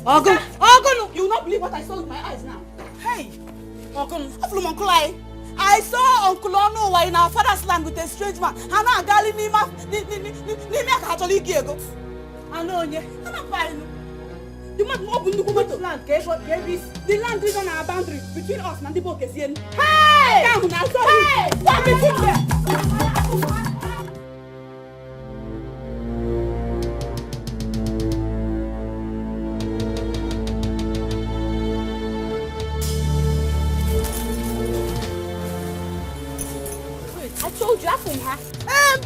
Ogun, you will not believe what I saw with my eyes now. Hey, Ogun, Uncle I saw Uncle Onuwa in our father's land with a strange man. Hana Gali Nima Catholic. I know you. You must open the land. The land is on our boundary between us and the Bokesian. Hey! Hey! I told you, I from her. Hey,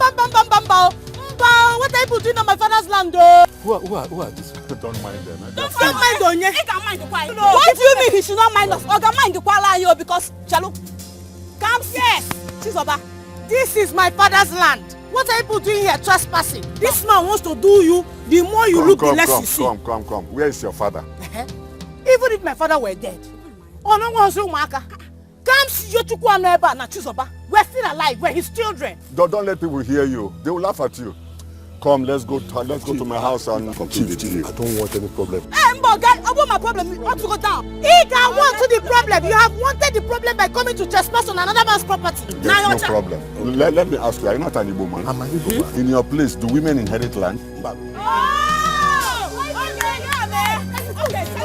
what are you doing on my father's land, though? Who are these people? Don't mind them. Don't mind Onye. He can mind the quiet. What do you mean he should not mind us? Oga mind the quiet here because Chalo. Come here. Chizoba. This is my father's land. What are you doing here trespassing? This man wants to do you. The more you look, the less you see. Come. Where is your father? Even if my father were dead. Oh no one's Umaka. Come see your Chukwuka na Chizoba. We're still alive. We're his children. Don't let people hear you. They will laugh at you. Come, let's go to my house and Chief, I don't want any problem. Hey, guy, I want my problem. I want to go down. He can want to the problem. You have wanted the problem by coming to trespass on another man's property. There's no problem. Let me ask you, are you not an Igbo man? I'm an Igbo man. In your place, do women inherit land? Oh! Okay, you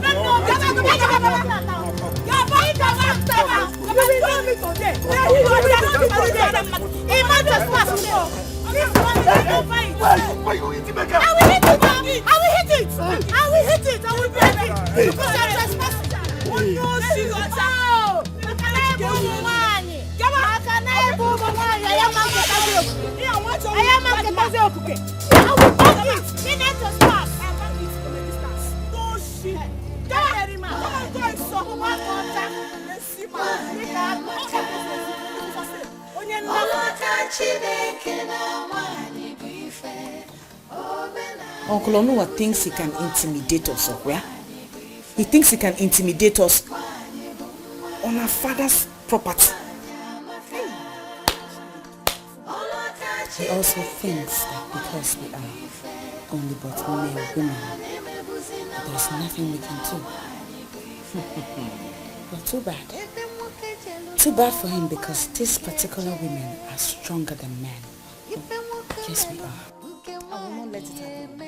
don't know. Why you eating my car? I will hit it. I will break it. Because I'm trespassing. Oh no, she got out. Uncle Onuwa thinks he can intimidate us, where? He thinks he can intimidate us on our father's property. He also thinks that because we are only but male women, there's nothing we can do. But too bad. Too bad for him because these particular women are stronger than men. Yes, we are. I will not let it happen.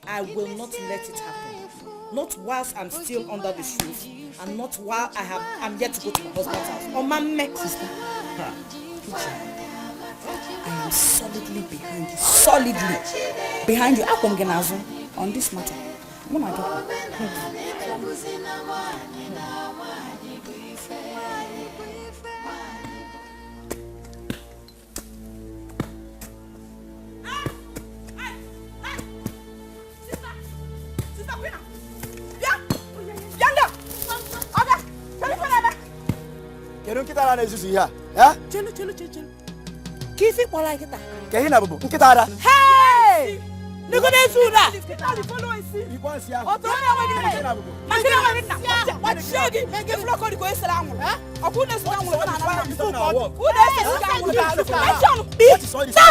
I will not let it happen. Not whilst I'm still under this roof, and not while I'm yet to go to my husband's house. Or my next sister. I am solidly behind you. Solidly behind you. Akomgenazo on this matter. Kedu nkịta ara na-ezuzu ihe a? Ya? Chelu. Kifi kpọrọ nkịta. Ka ihe na bụbụ nkịta ara. Hey! Niko na-ezu na.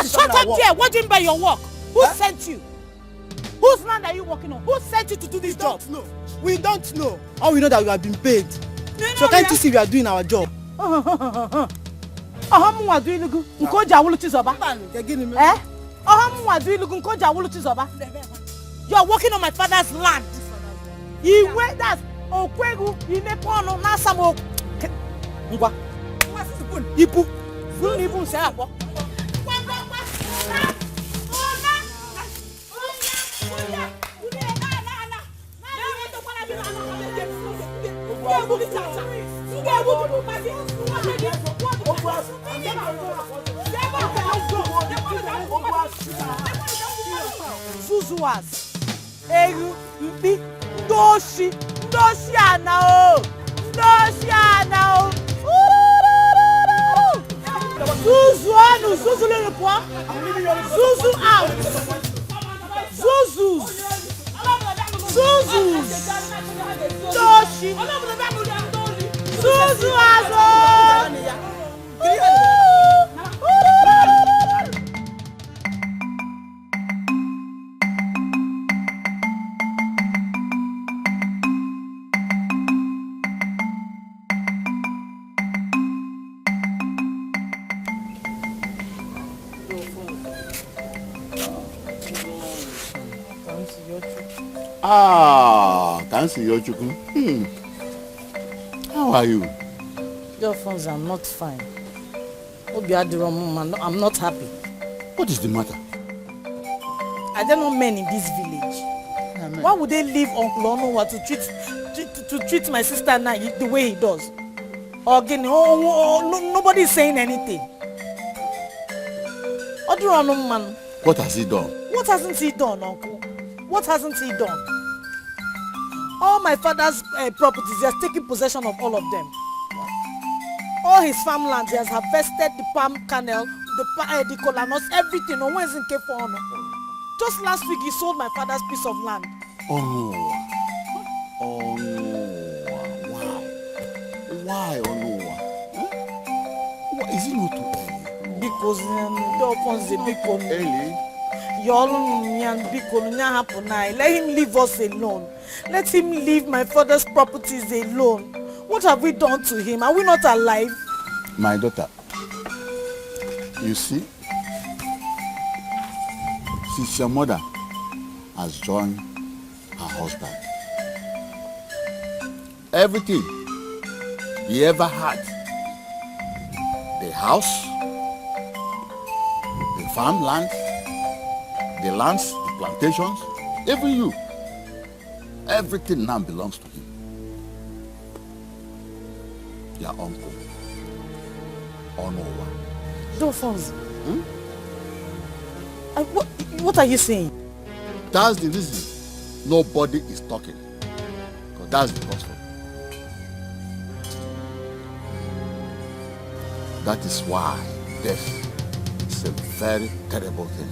Shut up there. What do you mean by your work? Who sent you? Whose land are you working on? Who sent you to do this job? We don't know. All we know that we have been paid. So can't you see we are doing our job? You are working on my father's land. That's Zuzuas, Eru, Mpi, Doshi Anao, Zuzu le point, Zuzu out, Zuzus, Doshi, Zuzu azo. Kansi Yochuku. How are you? Alphonse, I'm not fine. I'm not happy. What is the matter? Are there not men in this village? Amen. Why would they leave Uncle Onowa to treat my sister now the way he does? Again, nobody is saying anything. What has he done? What hasn't he done, Uncle? What hasn't he done? All my father's properties, he has taken possession of all of them. All his farmlands, he has harvested the palm kernel, the kola nuts, everything. No one is in K4. Just last week, he sold my father's piece of land. Oh no. Oh no. Why? Oh no. Huh? Is it not too early? Because let him leave us alone. Let him leave my father's properties alone. What have we done to him? Are we not alive? My daughter, you see, since your mother has joined her husband, everything he ever had, the house, the farmland, the lands, the plantations, even you, everything now belongs to him. Your uncle, Onowa. Alphonse. What are you saying? That's the reason nobody is talking. Because that's the gospel. That is why death is a very terrible thing.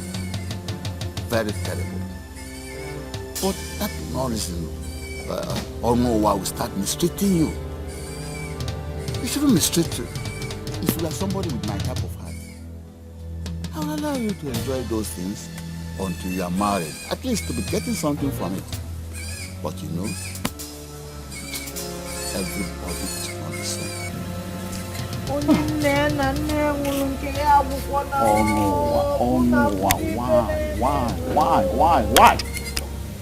Very terrible. But that is no reason Onowa will start mistreating you. You shouldn't mistreat you. If you are somebody with my type of heart, I will allow you to enjoy those things until you are married. At least to be getting something from it. But you know, everybody is not the same. Oh no,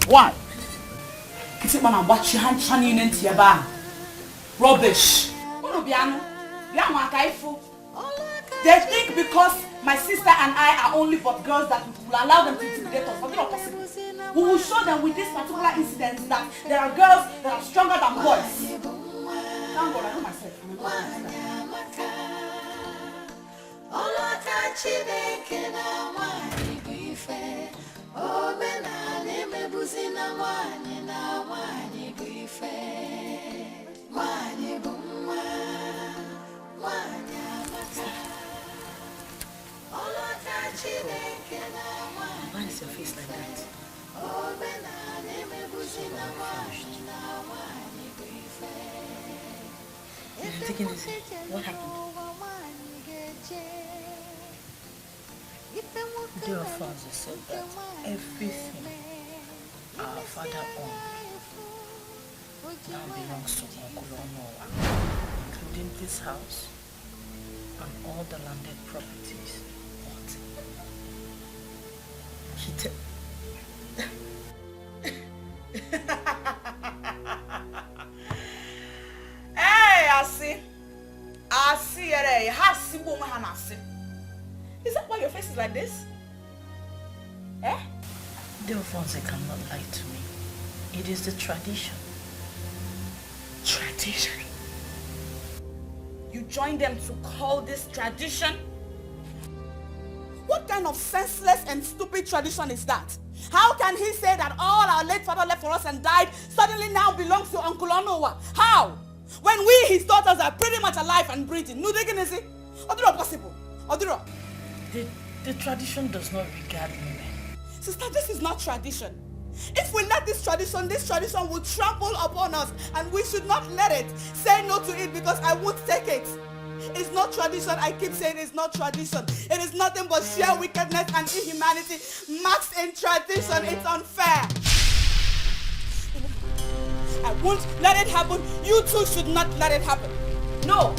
why? Is it man watch your hand shining into your bar? Rubbish. They think because my sister and I are only but girls that we will allow them to intimidate us. But not possible. We will show them with this particular incident that there are girls that are stronger than boys. Thank God, I know myself. Why is your face like that? Taking this, what happened? Dear Father said that everything our father owned now belongs to Uncle Onowa, including this house and all the landed properties. What? Hey, I see, is that why your face is like this? Eh? Alphonse cannot lie to me. It is the tradition. Tradition? You join them to call this tradition? What kind of senseless and stupid tradition is that? How can he say that all our late father left for us and died suddenly now belongs to Uncle Onowa? How? When we, his daughters, are pretty much alive and breathing. No, they can see. Oduro possible. Oduro. The tradition does not regard women. Sister, this is not tradition. If we let this tradition will trample upon us, and we should not let it. Say no to it because I won't take it. It's not tradition. I keep saying it's not tradition. It is nothing but sheer wickedness and inhumanity masked in tradition. It's unfair. I won't let it happen. You too should not let it happen. No.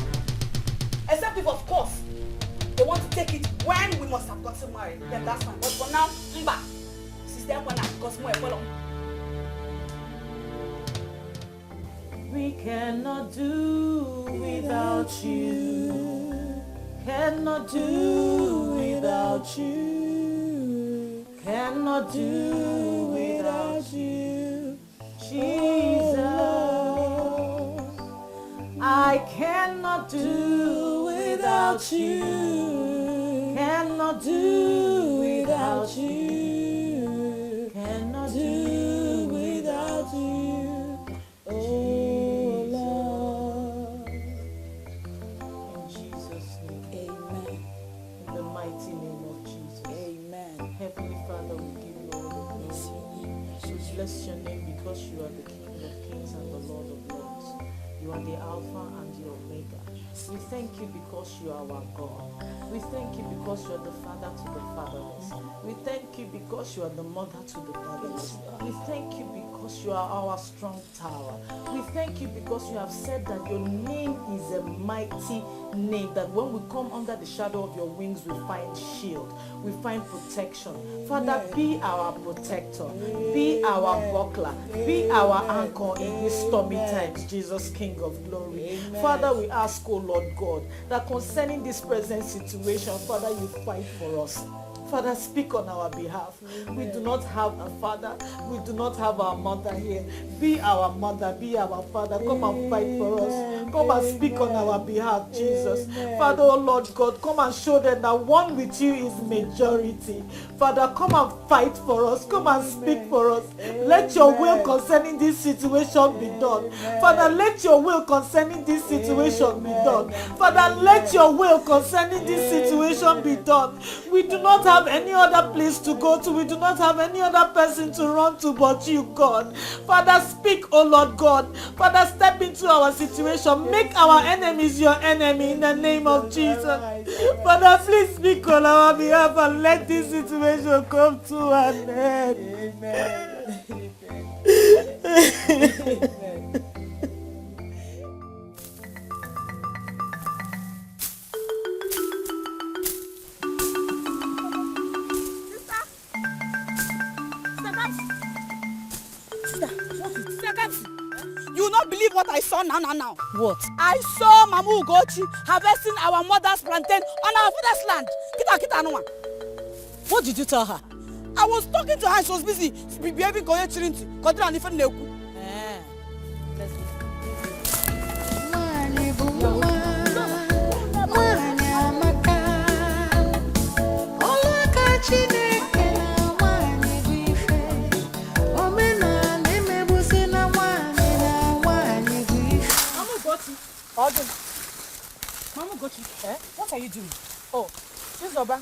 Except if, of course, they want to take it when we must have gotten married, then that's fine. But for now, mba. Since then when I got more follow. We cannot do without you. Cannot do without you. Cannot do without you. Jesus, I cannot do without you. Cannot do without you. Cannot do without you. Oh Lord. In Jesus' name. Amen. In the mighty name of Jesus. Amen. Heavenly Father, we give you all the glory. We bless your name because you are the King of Kings and the Lord of Lords. You are the Alpha and the Omega. We thank you because you are our God. We thank you because you are the father to the fatherless. We thank you because you are the mother to the motherless. We thank you because you are our strong tower. We thank you because you have said that your name is a mighty name, that when we come under the shadow of your wings, we find shield, we find protection. Father, be our protector, be our buckler, be our anchor in these stormy times, Jesus, King of glory. Father, we ask, oh Lord God, that concerning this present situation, Father, you fight for us. Father, speak on our behalf. We do not have a father. We do not have our mother here. Be our mother, be our father. Come and fight for us. Come and speak on our behalf, Jesus. Father, oh Lord God, come and show them that one with you is majority. Father, come and fight for us. Come and speak for us. Let your will concerning this situation be done. Father, let your will concerning this situation be done. Father, let your will concerning this situation be done. We do not have any other place to go to. We do not have any other person to run to but you, God. Father, speak, oh Lord God. Father, step into our situation. Make our enemies your enemy in the name of Jesus. Father, please speak on our behalf and let this situation come to an end. Amen. You will not believe what I saw now. What? I saw Mama Ugochi harvesting our mother's plantain on our father's land. Kita no. What did you tell her? I was talking to her and she was busy behaving coherently. Contra and different neku. Mama Ugochi, what are you doing? Oh, this Oba.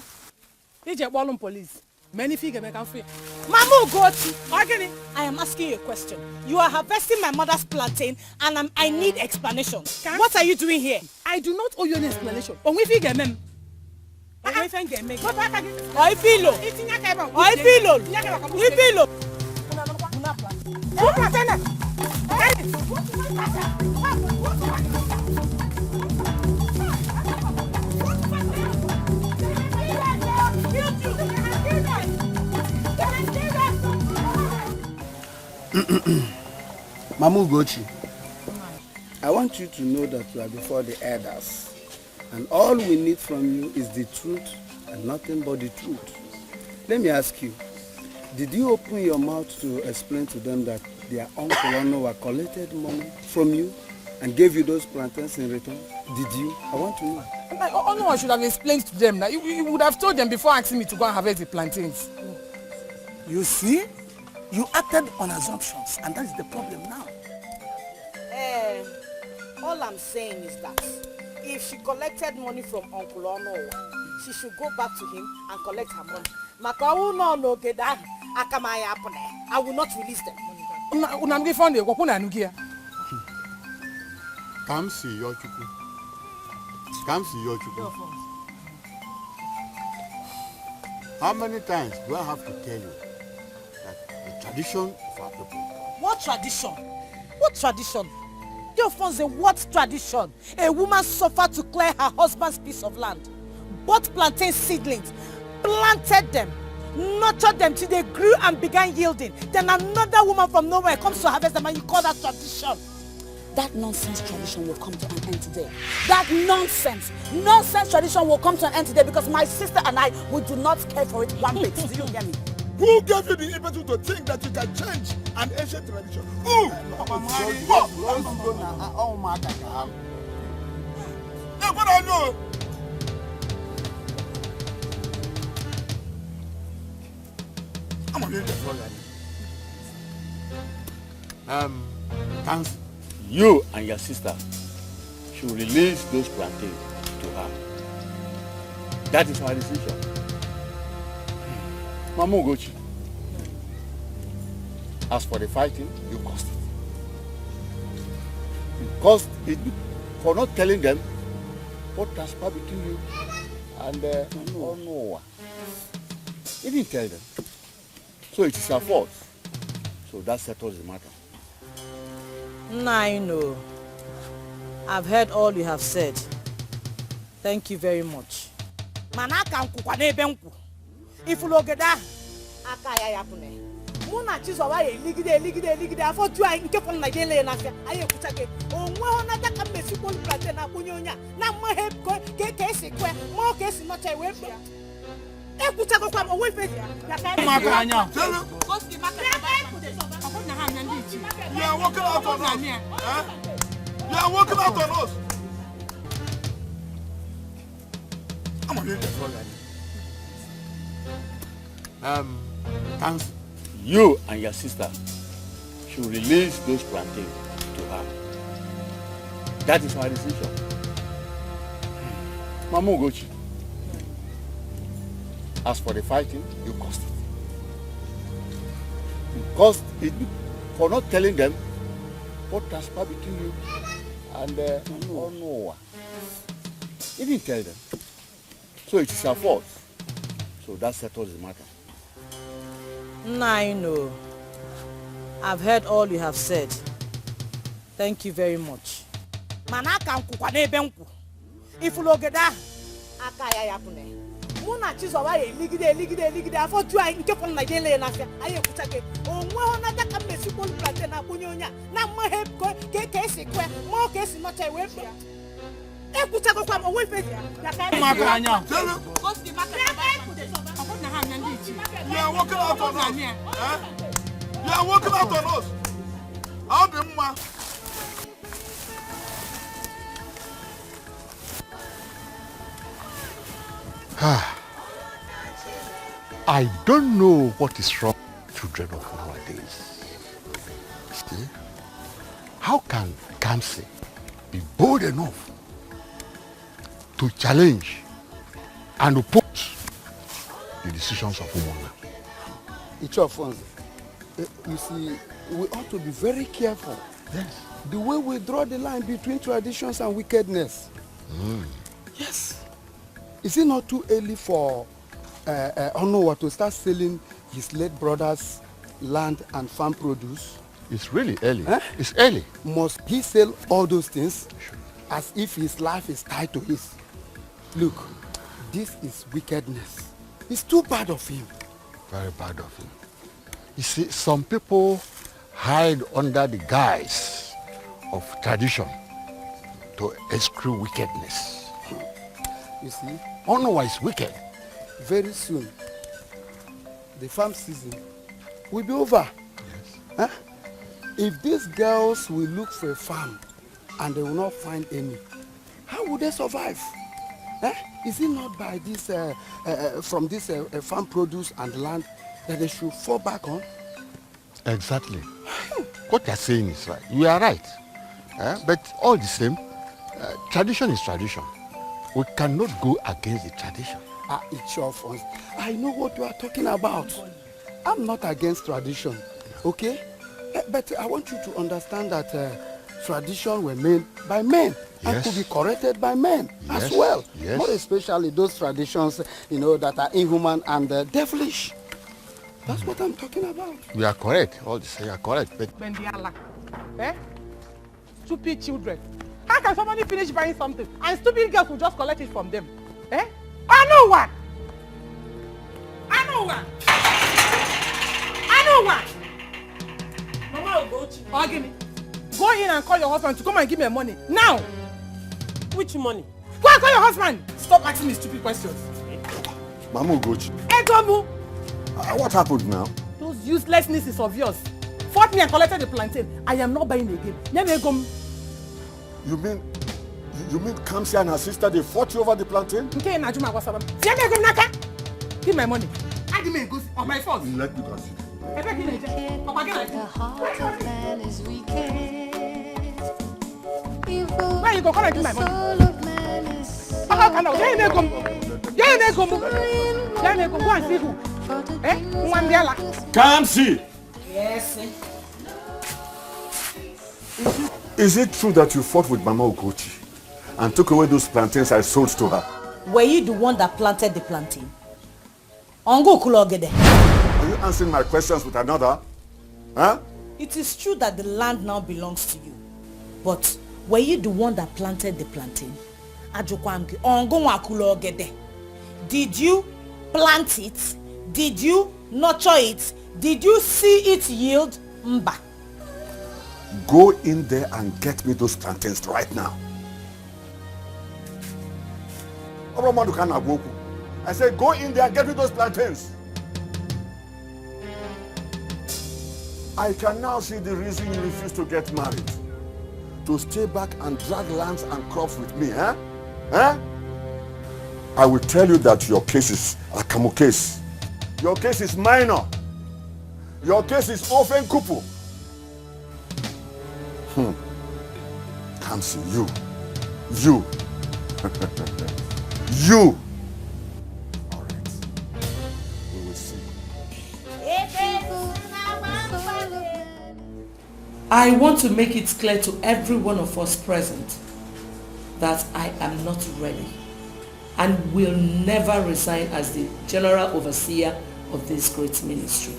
He's a ballroom police. Many figure make free. Mama Ugochi, I am asking you a question. You are harvesting my mother's plantain and I need explanation. What are you doing here? I do not owe you an explanation. But we figure mem. I feel Mama Ugochi, I want you to know that you are before the elders, and all we need from you is the truth and nothing but the truth. Let me ask you, did you open your mouth to explain to them that their uncle Ono collected money from you and gave you those plantains in return? Did you? I want to know. No one should have explained to them. You would have told them before asking me to go and harvest the plantains. You see? You acted on assumptions, and that's the problem now. All I'm saying is that if she collected money from Uncle Ono, she should go back to him and collect her money. I will not release them. Come see your Chukwu. Come see your Chukwu. How many times do I have to tell you that the tradition of our people? What tradition? What tradition? Your phone's a what tradition? A woman suffered to clear her husband's piece of land. bought plantain seedlings, planted them, nurtured them till they grew and began yielding. Then another woman from nowhere comes to harvest them and you call that tradition. That nonsense tradition will come to an end today. That nonsense tradition will come to an end today because my sister and I, we do not care for it one bit. Do you hear me? Who gave you the impetus to think that you can change an ancient tradition? Who? What I know. I'm going to Counsel, you and your sister should release those plantains to her. That is our decision. Mama Ugochi, as for the fighting, you caused it. You caused it for not telling them what transpired between you and Noah. You didn't tell them. So it is her fault. So that settles the matter. Now I know. I've heard all you have said. Thank you very much. Manaka nkukwa n'ebe nkwu. Ifulogeda aka ya yapune. Muna chizowa ye ligide afọ ju ai nke fọ na gele na afia. Aye kuchake. Onwe ona daka mesi ko plate na kunyo nya. Na mo he ko ke esi kwe. Mo ke esi no che we. E kuchako kwa mo we face. Ya ka maka anya. Koski maka. You are walking out on us. You are walking out on us. I'm going to Counsel, you and your sister should release those plantains to her. That is our decision. Mama Ugochi, as for the fighting, you caused it. You caused it for not telling them what transpired between you and Noah. You didn't tell them. So it is her fault. So that settles the matter. Now I know. I've heard all you have said. Thank you very much. Manaka nkukwa n'ebe nkwu. Ifulogeda aka ya yapune. Muna chizowa ye ligide afọ ju ai nke fọ na gele na afia. Aye kuchake. Onwe ona daka mesi ko plate na kunyo nya. Na mo he ko ke esi kwe. Mo ke esi no che we. E kuchako kwa mo we face. Ya ka maka anya. Koski maka. You are walking out on us. You are walking out on us. How the ma? I don't know what is wrong with children of nowadays. See, how can Kamsi be bold enough to challenge and oppose the decisions of women? Each of us, you see, we ought to be very careful. Yes. The way we draw the line between traditions and wickedness. Yes. Is it not too early for Onowa to start selling his late brother's land and farm produce? It's really early. It's early. Must he sell all those things as if his life is tied to his? Look, this is wickedness. It's too bad of him. Very bad of him. You see, some people hide under the guise of tradition to exclude wickedness. You see? Onowa is wicked. Very soon, the farm season will be over. Yes. If these girls will look for a farm and they will not find any, how will they survive? Is it not by this, from this farm produce and land that they should fall back on? Exactly. What you're saying is right. You are right. But all the same, tradition is tradition. We cannot go against the tradition. Each of us. I know what you are talking about. I'm not against tradition, okay? But I want you to understand that tradition were made by men and could be corrected by men as well. Yes. More especially those traditions, that are inhuman and devilish. That's what I'm talking about. You are correct. All this, you are correct. But stupid children. How can somebody finish buying something and stupid girls will just collect it from them? I know what. Mama will go to you. Give me. Go in and call your husband to come and give me money. Now! Which money? Go and call your husband! Stop asking me stupid questions. Mama Ugochi. Egomu! What happened now? Those uselessnesses of yours fought me and collected the plantain. I am not buying again. You mean Kamsi and her sister, they fought you over the plantain? Give my money. I give me a goose on my phone. Let me go see. The heart of man is wicked. Where you go? Come and give my money. Go and see who. Kamsi! Yes. Is it true that you fought with Mama Ugochi and took away those plantains I sold to her? Were you the one that planted the plantain? Ongo Kulogede. Are you answering my questions with another? Huh? It is true that the land now belongs to you. But were you the one that planted the plantain? Ajokwamki, Ongo Kulogede. Did you plant it? Did you nurture it? Did you see it yield? Mba. Go in there and get me those plantains right now. I said go in there and get me those plantains. I can now see the reason you refuse to get married. To stay back and drag lands and crops with me, huh? Huh? I will tell you that your case is a Kamu case. Your case is minor. Your case is orphan kupu. Kamsi, you. You. All right. We will see. I want to make it clear to every one of us present that I am not ready and will never resign as the general overseer of this great ministry.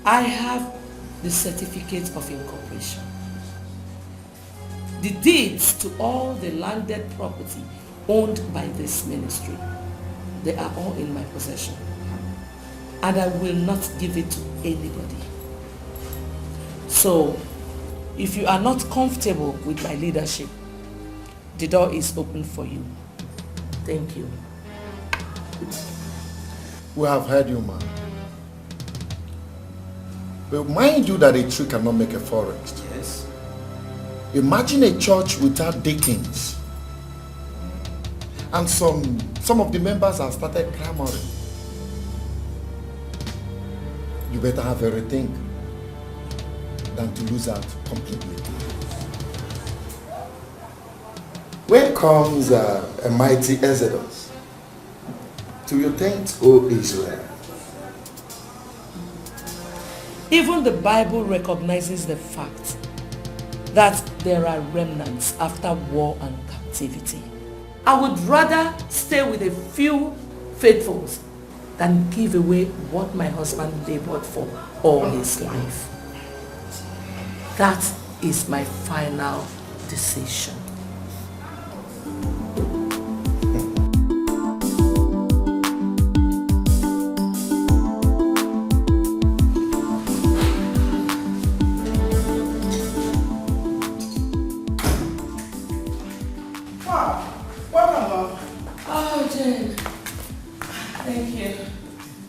I have the certificate of incorporation, the deeds to all the landed property owned by this ministry. They are all in my possession, and I will not give it to anybody. So, if you are not comfortable with my leadership, the door is open for you. Thank you. We have heard you, man. But mind you that a tree cannot make a forest. Yes. Imagine a church without deacons. And some of the members have started clamoring. You better have everything than to lose out completely. When comes a mighty exodus to your tent, O Israel? Even the Bible recognizes the fact that there are remnants after war and captivity. I would rather stay with a few faithfuls than give away what my husband labored for all his life. That is my final decision.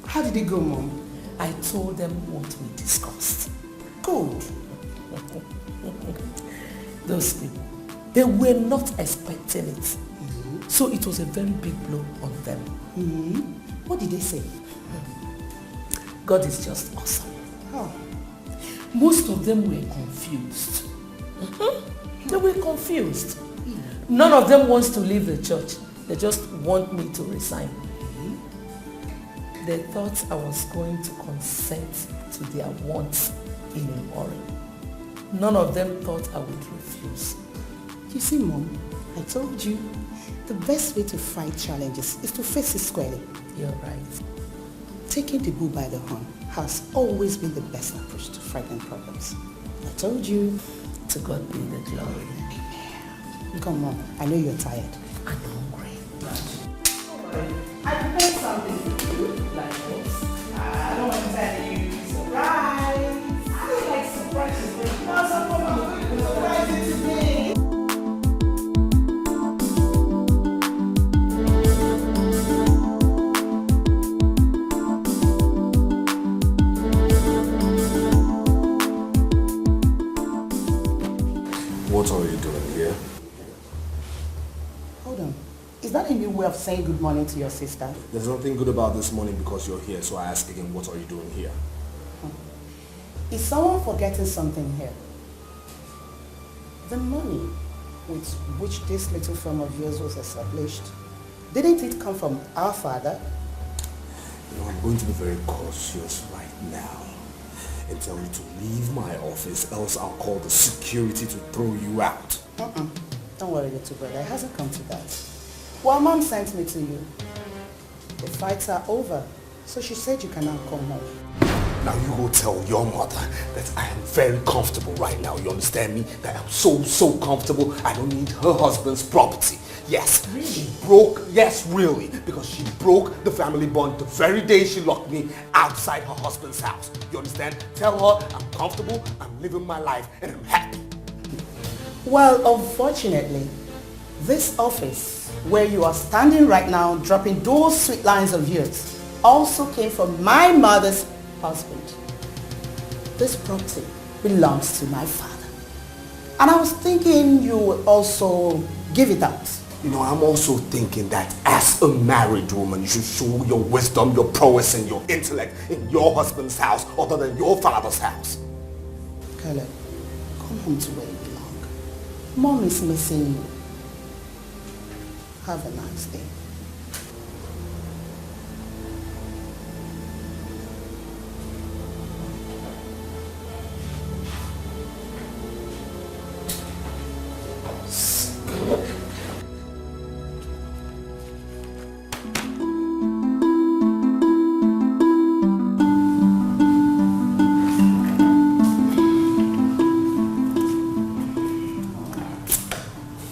How did it go, Mom? I told them what we discussed. Good. Those people, they were not expecting it. So it was a very big blow on them. What did they say? God is just awesome. Oh. Most of them were confused. They were confused. None of them wants to leave the church. They just want me to resign. They thought I was going to consent to their wants in a hurry. None of them thought I would refuse. You see, Mom, I told you, the best way to fight challenges is to face it squarely. You're right. Taking the bull by the horn has always been the best approach to fighting problems. I told you. To God be the glory. Come on, I know you're tired. and hungry. I prepared something for you, like this. I don't want to tell you, surprise. I like surprises. What's up, Mama? Surprise it today. What are you doing here? Hold on. Is that a new way of saying good morning to your sister? There's nothing good about this morning because you're here, so I ask again, what are you doing here? Is someone forgetting something here? The money with which this little firm of yours was established, didn't it come from our father? You know, I'm going to be very cautious right now and tell you to leave my office, else I'll call the security to throw you out. Don't worry, little brother. It hasn't come to that. Well, Mom sent me to you. The fights are over, so she said you can now come home. Now you go tell your mother that I am very comfortable right now. You understand me? That I'm so comfortable. I don't need her husband's property. Yes, really? She broke, yes, really, because she broke the family bond the very day she locked me outside her husband's house. You understand? Tell her I'm comfortable, I'm living my life, and I'm happy. Well, unfortunately, this office where you are standing right now dropping those sweet lines of yours also came from my mother's husband. This property belongs to my father. And I was thinking you would also give it out. You know, I'm also thinking that as a married woman, you should show your wisdom, your prowess, and your intellect in your husband's house other than your father's house. Caleb, come home to where you belong. Mom is missing you. Have a nice day.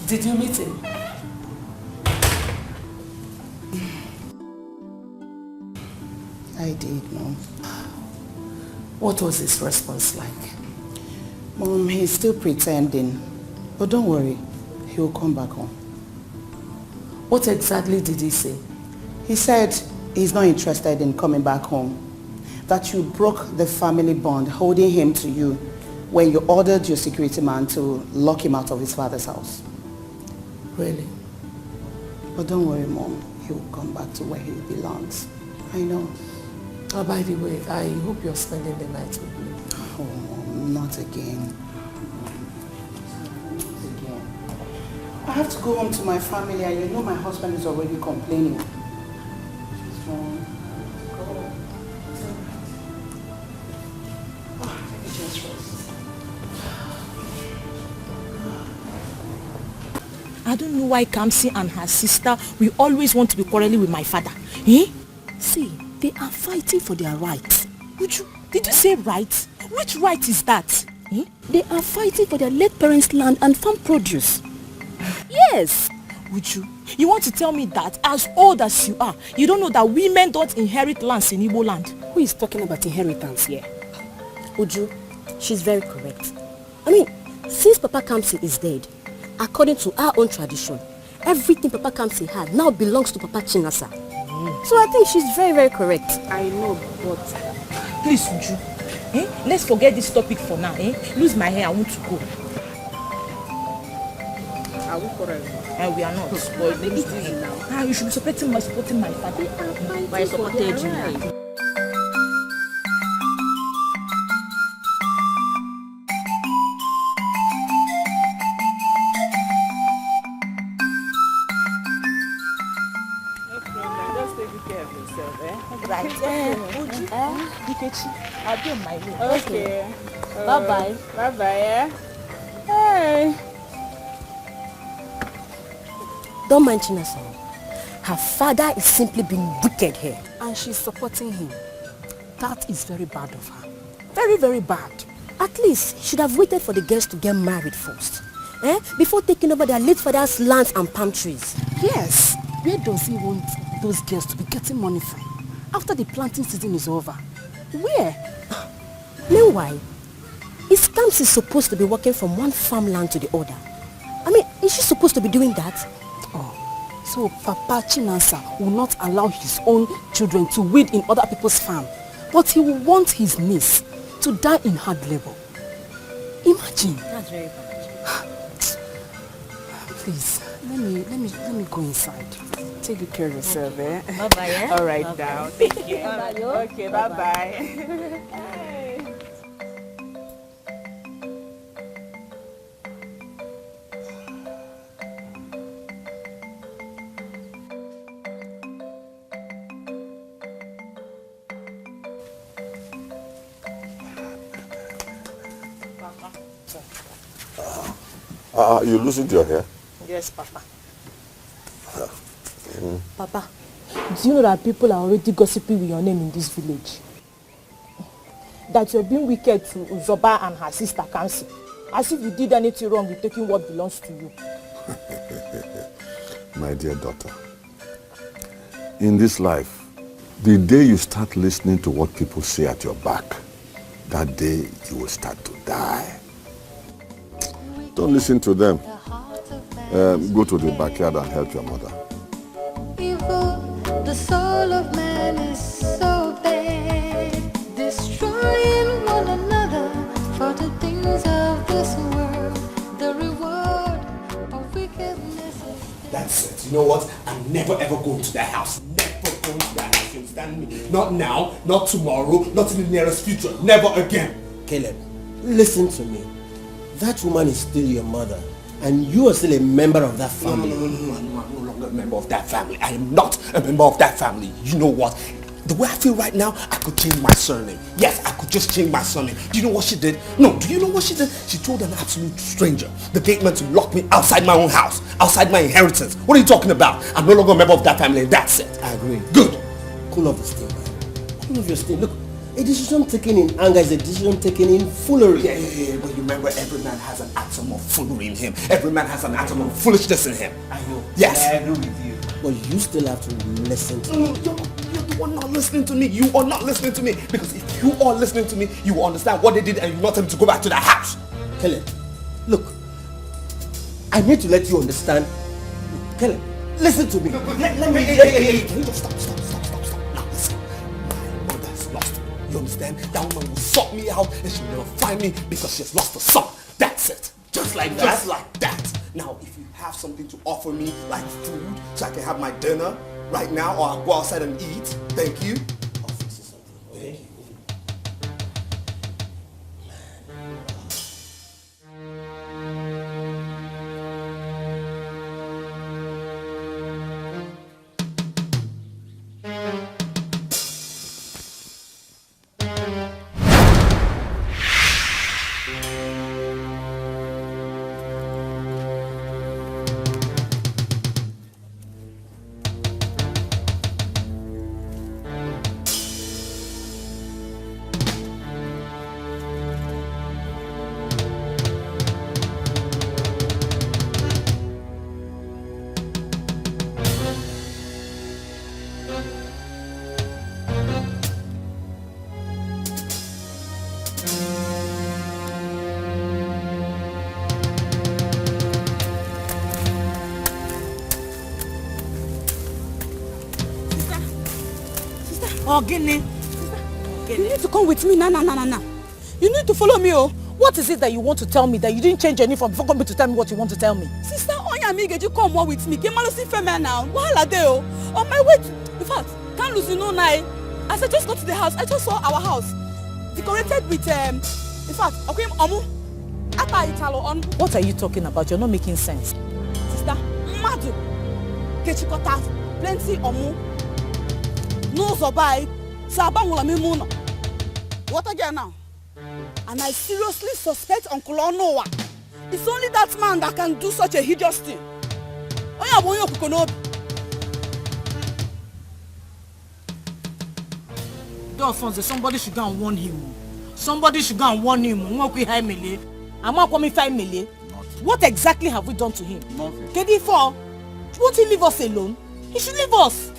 Did you meet him? I did, Mom. What was his response like? Mom, he's still pretending. But don't worry, he'll come back home. What exactly did he say? He said he's not interested in coming back home. That you broke the family bond holding him to you when you ordered your security man to lock him out of his father's house. Really? But don't worry, Mom. He will come back to where he belongs. I know. Oh, by the way, I hope you're spending the night with me. Oh, Mom, not again. Not again. I have to go home to my family, and you know my husband is already complaining. So, go. Let me just rest. I don't know why Kamsi and her sister will always want to be quarreling with my father. Eh? See, they are fighting for their rights. Did you say right? Which right is that? Eh? They are fighting for their late parents' land and farm produce. Yes. You want to tell me that as old as you are, you don't know that women don't inherit lands in Igbo land? Who is talking about inheritance here? Uju, she's very correct. I mean, since Papa Kamsi is dead, according to our own tradition, everything Papa Kamsi had now belongs to Papa Chinasa. So I think she's very, very correct. I know, but please, Uju, let's forget this topic for now. Lose my hair, I want to go. Are we correct? We are not. But maybe now. You should be supporting my father. I supported you now. Right. Uju, Dikechi, I'll be on my way. Okay. Bye-bye. Bye-bye, Hey. Don't mind Chinasa. Her father is simply being wicked here. And she's supporting him. That is very bad of her. Very, very bad. At least, she should have waited for the girls to get married first. before taking over their late father's lands and palm trees. Yes. Where does he want those girls to be getting money from after the planting season is over? Where? Meanwhile, his camps is supposed to be working from one farmland to the other. I mean, is she supposed to be doing that? So Papa Chinasa will not allow his own children to weed in other people's farm, but he will want his niece to die in hard labor. Imagine. That's very bad. Please, let me go inside. Take good care of yourself, eh? Bye-bye, eh? All right, Bye-bye. now. Thank you. Bye-bye. Okay, bye-bye. You loosened your hair? Yes, Papa. Papa, do you know that people are already gossiping with your name in this village? That you're being wicked to Uzoba and her sister Kamsi. As if you did anything wrong with taking what belongs to you. My dear daughter, in this life, the day you start listening to what people say at your back, that day you will start to die. Don't listen to them. Go to the backyard and help your mother. Evil, the soul of man is so bad, destroying one another for the things of this world. The reward of wickedness is That's it. You know what? I'm never ever going to that house. Never going to that house. You understand me? Not now, not tomorrow, not in the nearest future. Never again. Caleb, listen to me. That woman is still your mother, and you are still a member of that family. No, I'm no longer a member of that family. I am not a member of that family. You know what? The way I feel right now, I could change my surname. Yes, I could just change my surname. Do you know what she did? No, do you know what she did? She told an absolute stranger, the gateman, to lock me outside my own house, outside my inheritance. What are you talking about? I'm no longer a member of that family, and that's it. I agree. Good. Cool off the steam, man. Cool off your steam. Look, a decision taken in anger is a decision taken in foolery. Yeah, but you remember, every man has an atom of foolery in him. Every man has an atom of foolishness in him. I know. Yes. I agree with you. But you still have to listen to me. You're the one not listening to me. You are not listening to me. Because if you are listening to me, you will understand what they did and you want them to go back to that house. Caleb, look, I need to let you understand. Look, Caleb, listen to me. Let me. Hey, can you just stop. Now listen. My mother's lost. You understand? That woman will sort me out and she'll never find me because she's lost her son. That's it. Just like that. Just like that. Now, if you have something to offer me, like food, so I can have my dinner right now, or I'll go outside and eat, thank you. I'll fix you something. Okay? Ogini. You need to come with me now. You need to follow me, oh. What is it that you want to tell me that you didn't change your uniform before coming to tell me what you want to tell me? Sister, you come more with me. Get see female now. Wahala dey oh. On my way to, in fact, can't lose no night. As I just got to the house, I just saw our house decorated with in fact, okay, Italo on. What are you talking about? You're not making sense. Sister, Madu, Kechikota, plenty omu. No survive. Sabangula mimuno. What again now? And I seriously suspect Uncle Onowa. It's only that man that can do such a hideous thing. Alfonso, somebody should go and warn him. Somebody should go and warn him. I'm not coming 5 million. What exactly have we done to him? Nothing. Kedifo, won't he leave us alone? He should leave us.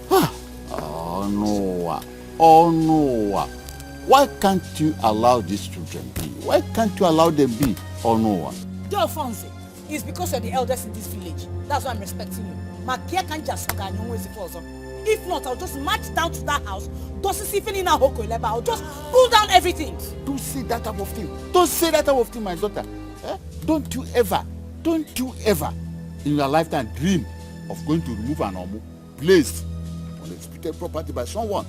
Oh no. Oh no. Why can't you allow these children be? Why can't you allow them be? Oh no. Delphonse, it's because you're the eldest in this village. That's why I'm respecting you. If not, I'll just march down to that house. I'll just pull down everything. Don't say that type of thing. Don't say that type of thing, my daughter. Eh? Don't you ever in your lifetime dream of going to remove an omu placed on expected property by someone.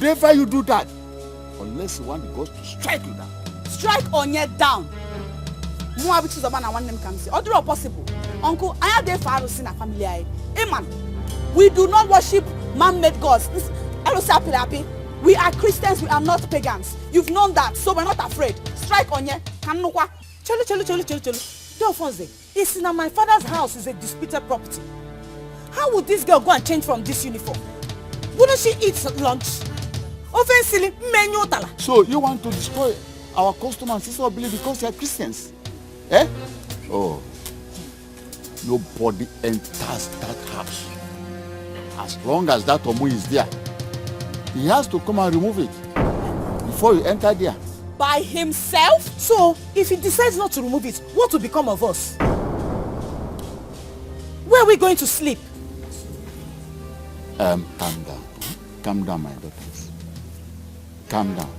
Never you do that. Unless you want the ghost to strike you down. Strike Onye down. Moabitu Zabana one name can see. Other possible. Uncle, I have the Pharaohs in a family. Amen. We do not worship man-made gods. We are Christians, we are not pagans. You've known that, so we're not afraid. Strike Onye. Kanukwa. Chelu. Delphonse, it's in my father's house is a disputed property. How would this girl go and change from this uniform? Wouldn't she eat lunch? So you want to destroy our customers instead of believe because they are Christians? Eh? Oh. Nobody enters that house. As long as that omu is there, he has to come and remove it before you enter there. By himself? So, if he decides not to remove it, what will become of us? Where are we going to sleep? Calm down. Calm down, my daughters. Calm down.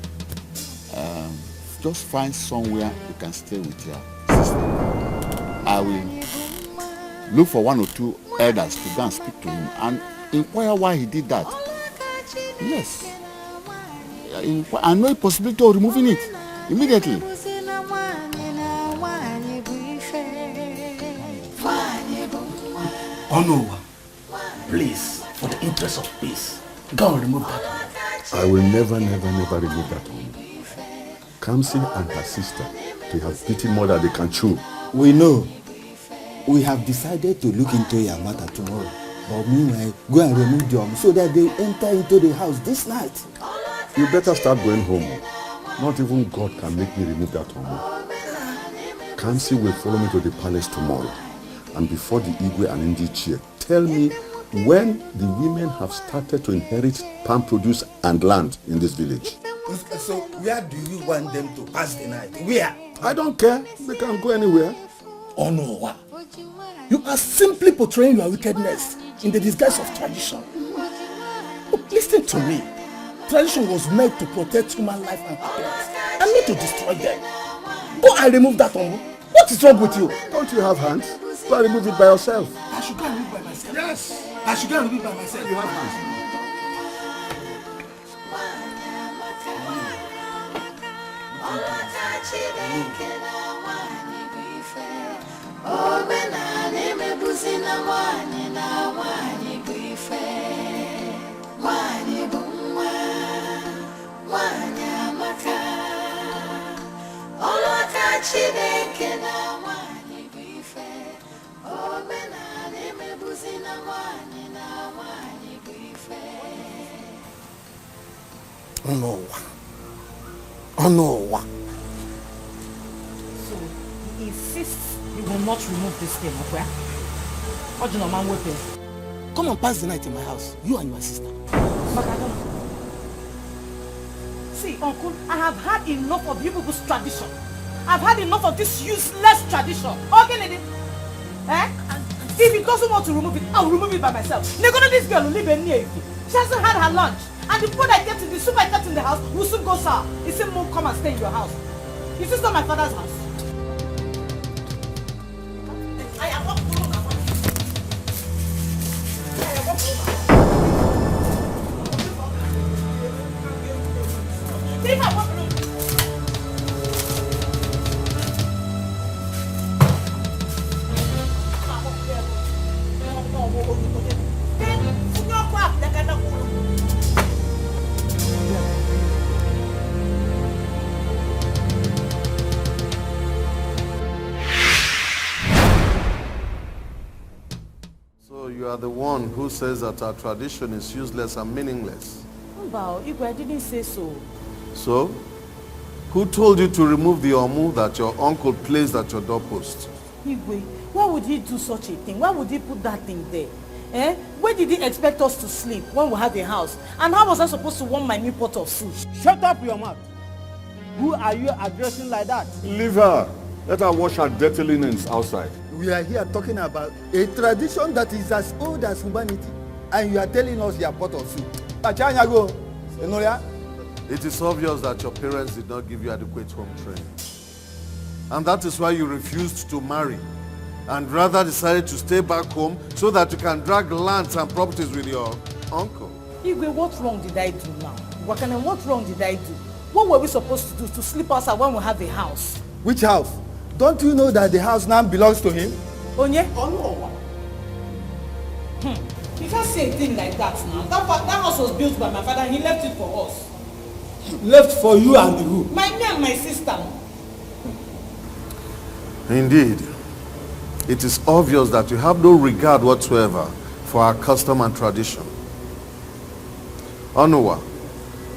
Just find somewhere you can stay with your sister. I will look for 1 or 2 elders to go and speak to him and inquire why he did that. Yes. I know a possibility of removing it immediately. Oh no. Please, for the interest of peace, go and remove that. I will never remove that one. Kamsi and her sister, they have beaten more than they can chew. We know. We have decided to look into your matter tomorrow. But meanwhile, go and remove them so that they enter into the house this night. You better start going home. Not even God can make me remove that one. Kamsi will follow me to the palace tomorrow. And before the Igwe and Ndi cheer, tell me when the women have started to inherit palm produce and land in this village. So where do you want them to pass the night? Where? I don't care. They can go anywhere. Oh no. You are simply portraying your wickedness in the disguise of tradition. Look, listen to me. Tradition was meant to protect human life and happiness, and not to destroy them. Go and remove that one. What is wrong with you? Don't you have hands? Go and remove it by yourself. I should go and remove it by myself. Yes. I should go and remove it by myself. You have hands. Oh no. So, he insists you will not remove this thing, okay? What do you know, man, weapon? Come and pass the night in my house, you and your sister. See, Uncle, I have had enough of you people's tradition. I've had enough of this useless tradition. Okay, lady? Eh? If he doesn't want to remove it, I'll remove it by myself. This girl will live in near you. She hasn't had her lunch. And the food I kept in the soup I kept in the house will soon go sour. He said, Mom, come and stay in your house. Is this not my father's house? I am not going to You are the one who says that our tradition is useless and meaningless. Igwe, I didn't say so. So, Who told you to remove the omu that your uncle placed at your doorpost? Igwe, why would he do such a thing? Why would he put that thing there? Eh? Where did he expect us to sleep when we had a house? And how was I supposed to warm my new pot of food? Shut up your mouth. Who are you addressing like that? Leave her. Let her wash her dirty linens outside. We are here talking about a tradition that is as old as humanity, and you are telling us your pot of soup. It is obvious that your parents did not give you adequate home training. And that is why you refused to marry and rather decided to stay back home so that you can drag lands and properties with your uncle. Igwe, what wrong did I do now? Wakane, what wrong did I do? What were we supposed to do? To sleep outside when we have a house? Which house? Don't you know that the house now belongs to him? Onye? You can't say a thing like that now. That house was built by my father and he left it for us. Left for you and who? Me and my sister. Indeed, it is obvious that you have no regard whatsoever for our custom and tradition. Onuwa,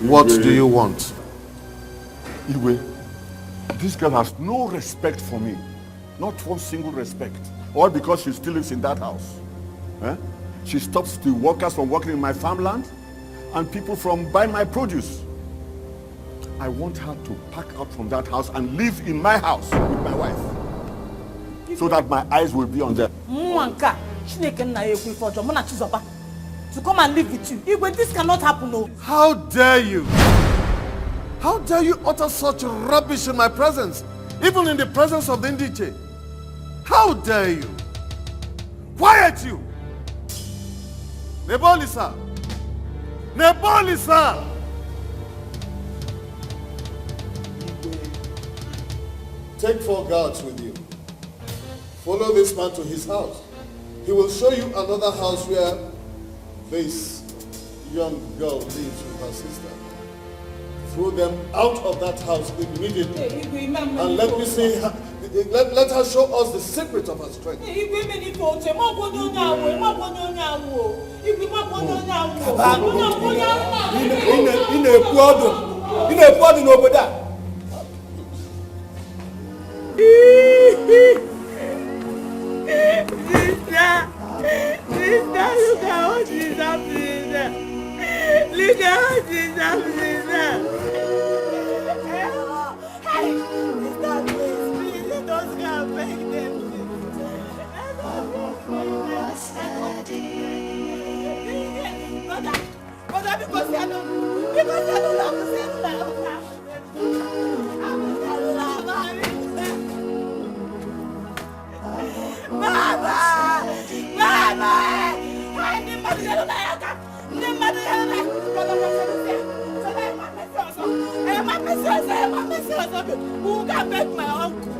what do you want? Iwe, this girl has no respect for me. Not one single respect. All because she still lives in that house. Eh? She stops the workers from working in my farmland and people from buying my produce. I want her to pack out from that house and live in my house with my wife. So that my eyes will be on them. To come and live with you. Igwe, this cannot happen, no. How dare you? How dare you utter such rubbish in my presence? Even in the presence of the Dikeh. How dare you? Quiet you! Nebolisa! Nebolisa! Take 4 guards with you. Follow this man to his house. He will show you another house where this young girl lives with her sister. Throw them out of that house immediately. And let me see her, let her show us the secret of her strength. Sister, look at what is happening there. Look at what is happening there. Hey, sister, please, don't go and beg them. Brother, because you don't love Mama! Mama! I need my little Nayaka! Who can beg my uncle?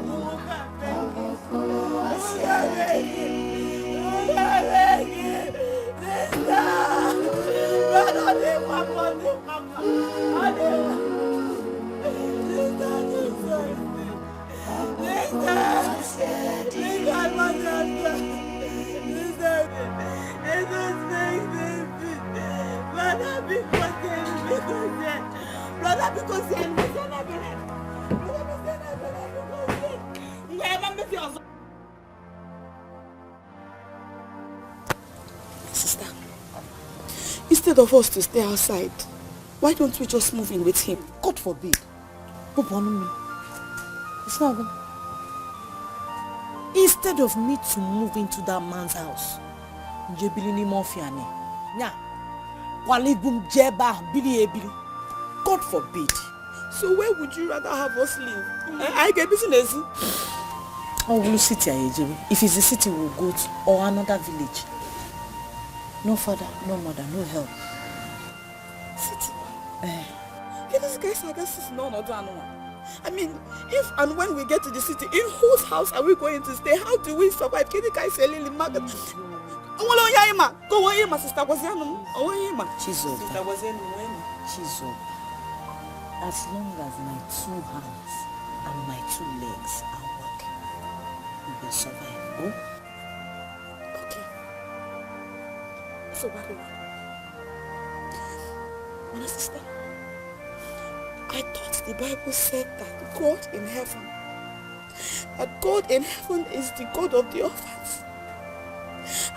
Who can beg me? Brother, because sister, instead of us to stay outside, why don't we just move in with him? God forbid. It's not going. Instead of me to move into that man's house, God forbid. So where would you rather have us live? I get business. Oh, we'll sit here, Ejebi. If it's a city, we'll go to or another village. No father, no mother, no help. City? This guy is no. I mean, if and when we get to the city, in whose house are we going to stay? How do we survive? Can you guys say Lily Market? Go away, my sister was Chizo. As long as my 2 hands and my 2 legs are working, we will survive. Oh? Okay. So what do you want? My sister, I thought the Bible said that God in heaven is the God of the orphans.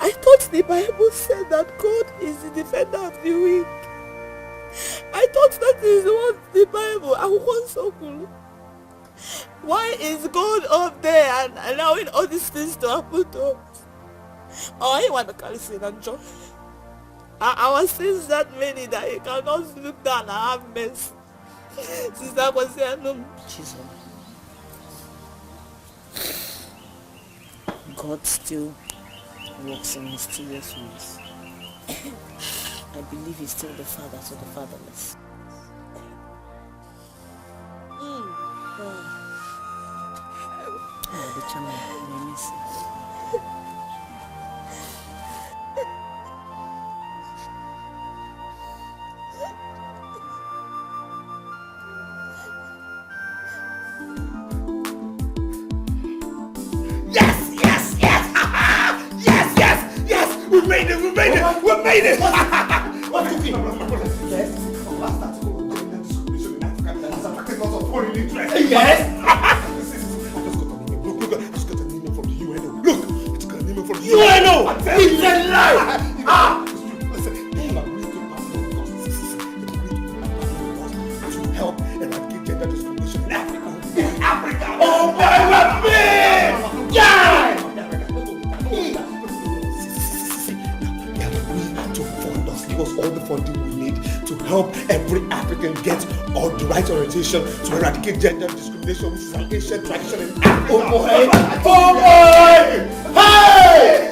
I thought the Bible said that God is the defender of the weak. I thought that is what the Bible. I was so cool. Why is God up there and allowing all these things to happen to us? Oh, I want to carry sin and joy. Our sins that many that you cannot look down and have mercy. Sister was saying, no. Jesus. God still works in mysterious ways. I believe he's still the father to the fatherless. Oh, the channel, I miss it. We made it! What's cooking? Yes. Yes. I just got an email from the UNO. Look, it's got an email from the UNO. It's a lie. Listen, they have agreed to help eradicate gender discrimination in Africa. Oh my God! Yeah! Give us all the funding we need to help every African get all the right orientation to eradicate gender discrimination, which is an ancient tradition in Africa. Oh boy! Oh boy! Hey!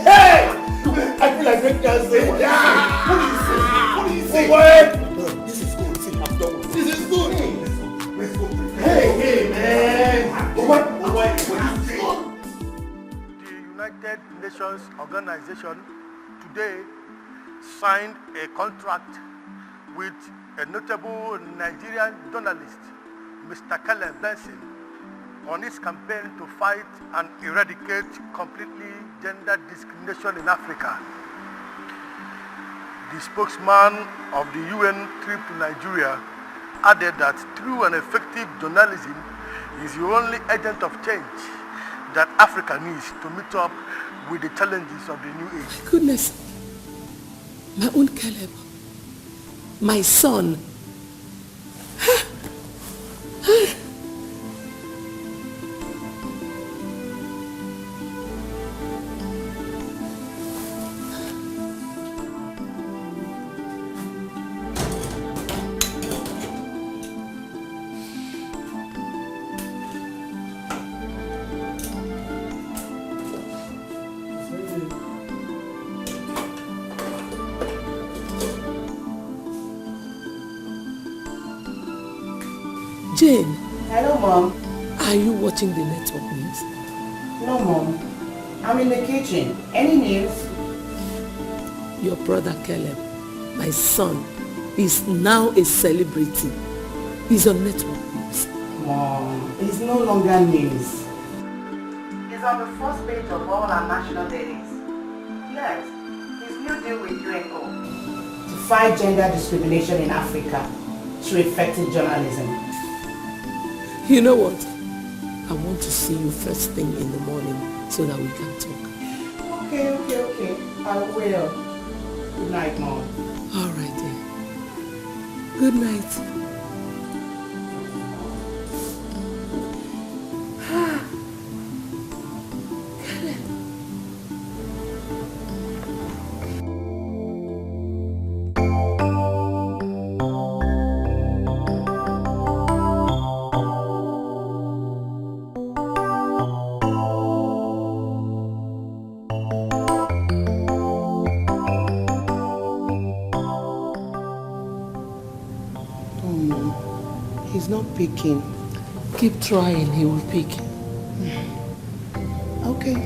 I feel like breaking down saying, what do you say? This is good. See, I'm done with this. This is good. Let's go. Hey, man! What? The United Nations Organization today signed a contract with a notable Nigerian journalist, Mr. Caleb Benson, on his campaign to fight and eradicate completely gender discrimination in Africa. The spokesman of the UN trip to Nigeria added that through an effective journalism is the only agent of change that Africa needs to meet up with the challenges of the new age. Goodness. My own Caleb, my son. Jane. Hello, Mom. Are you watching the network news? No, Mom. I'm in the kitchen. Any news? Your brother Caleb, my son, is now a celebrity. He's on network news. Mom, it's no longer news. It's on the first page of all our national dailies. Yes, his new deal with UNO to fight gender discrimination in Africa through effective journalism. You know what? I want to see you first thing in the morning so that we can talk. Okay. I will. Good night, Mom. All right, dear. Good night. Not picking. Keep trying, he will pick. Okay.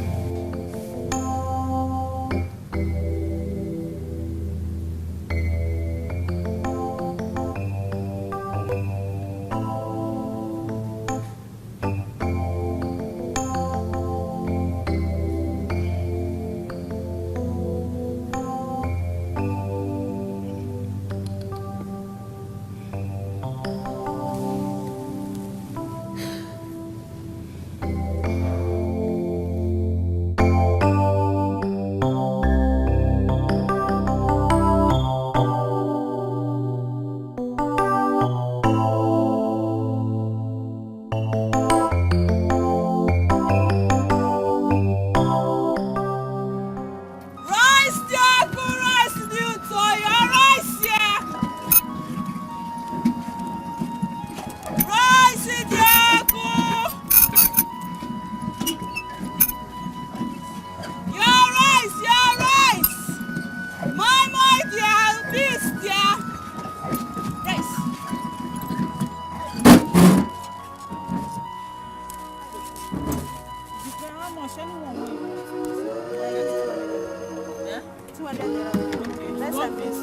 Let's have this.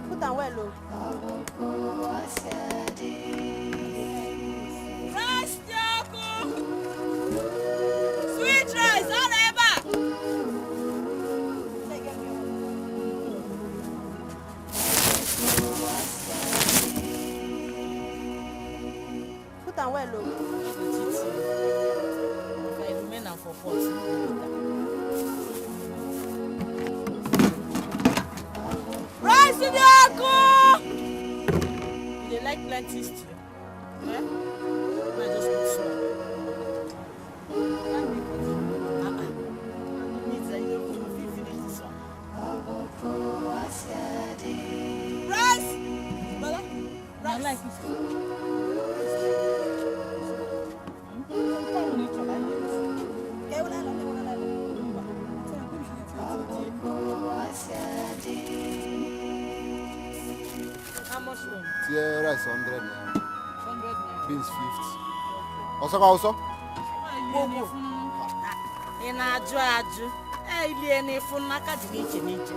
Put on well, look. Rice, sweet rice, all ever. Put on well, look. If I remain and for pot. Rice in the alcohol. They like plenty stew. Eh? I just put some. Rice! Brother? Rice. I like it. How much one? Tier rice 100 naira. 100 naira. Beans 50. Also. Ị na-ajụ ajụ. Ilie n'efu n'aka dị n'iche n'iche.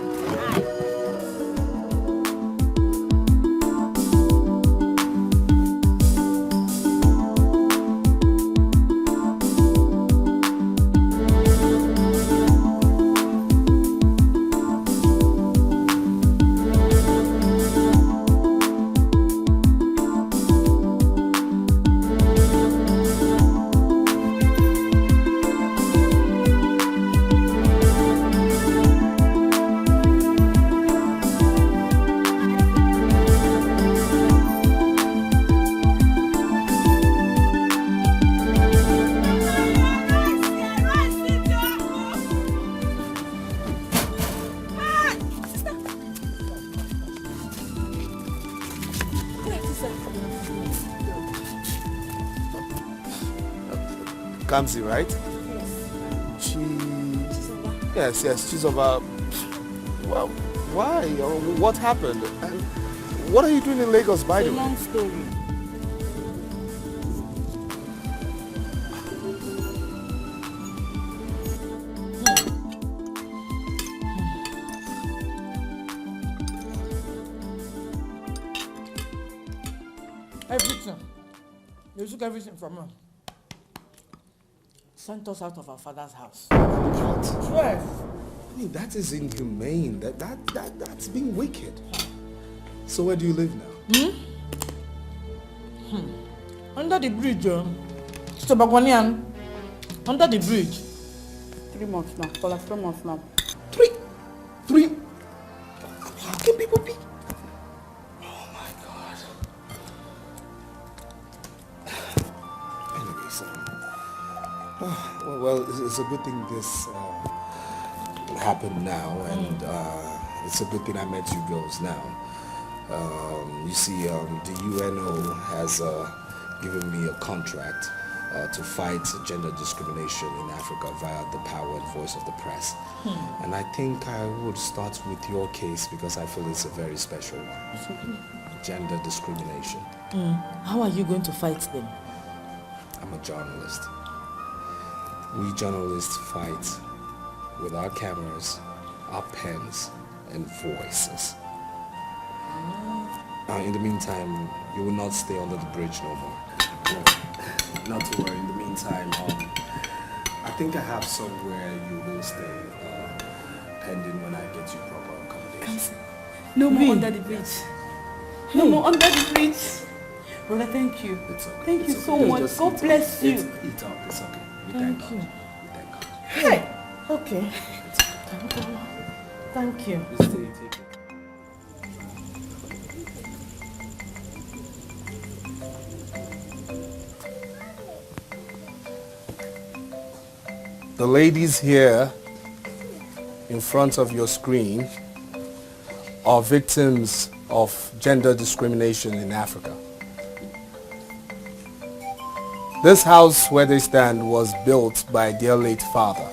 Kamsi, right? Yes. She's over. Well, why? What happened? What are you doing in Lagos, by the way? Long story. Everything. They took everything from her. Sent us out of our father's house. What? Yes. I mean, that is inhumane. That's being wicked. So where do you live now? Under the bridge, Sister Bagwanian. Under the bridge. 3 months now. For like 3 months now. Three? How can people be? Oh my God. Anyway, so... well, it's a good thing this happened now, and it's a good thing I met you girls now. You see, the UNO has given me a contract to fight gender discrimination in Africa via the power and voice of the press. And I think I would start with your case because I feel it's a very special one. Gender discrimination. How are you going to fight them? I'm a journalist. We journalists fight with our cameras, our pens, and voices. In the meantime, you will not stay under the bridge no more. Not to worry. In the meantime, I think I have somewhere you will stay, pending when I get you proper accommodation. No more under the bridge. No more under the bridge. Brother, thank you. It's okay. Thank you It's so okay. much. Just God eat bless up. you. Eat up. It's okay. We Thank thank you. God. We thank God. Hey. Okay. Thank you. You stay, take it. The ladies here in front of your screen are victims of gender discrimination in Africa. This house where they stand was built by their late father.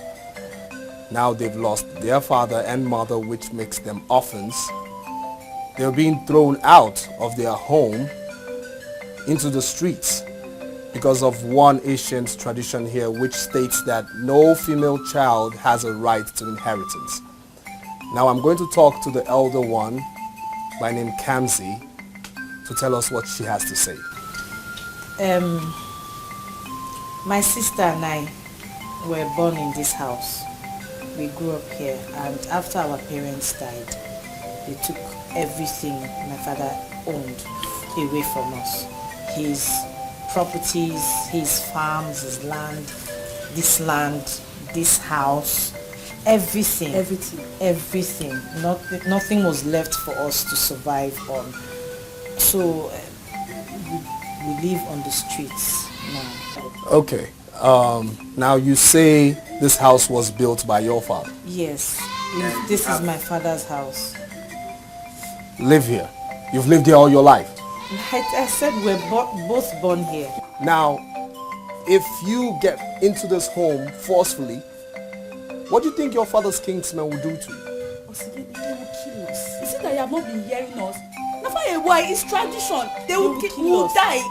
Now they've lost their father and mother, which makes them orphans. They're being thrown out of their home into the streets. because of one ancient tradition here which states that no female child has a right to inheritance. Now I'm going to talk to the elder one by name Kamsi to tell us what she has to say. My sister and I were born in this house. We grew up here, and after our parents died, they took everything my father owned away from us. His properties, his farms, his land, this house, everything. Nothing was left for us to survive on. So we live on the streets now. Okay. Now you say this house was built by your father? Yes. This is my father's house. Live here? You've lived here all your life? Like I said, we're both born here. Now, if you get into this home forcefully, what do you think your father's kingsmen will do to you? They will kill us. Is it that you have not been hearing us? Why? It's tradition. They will kill us. Die.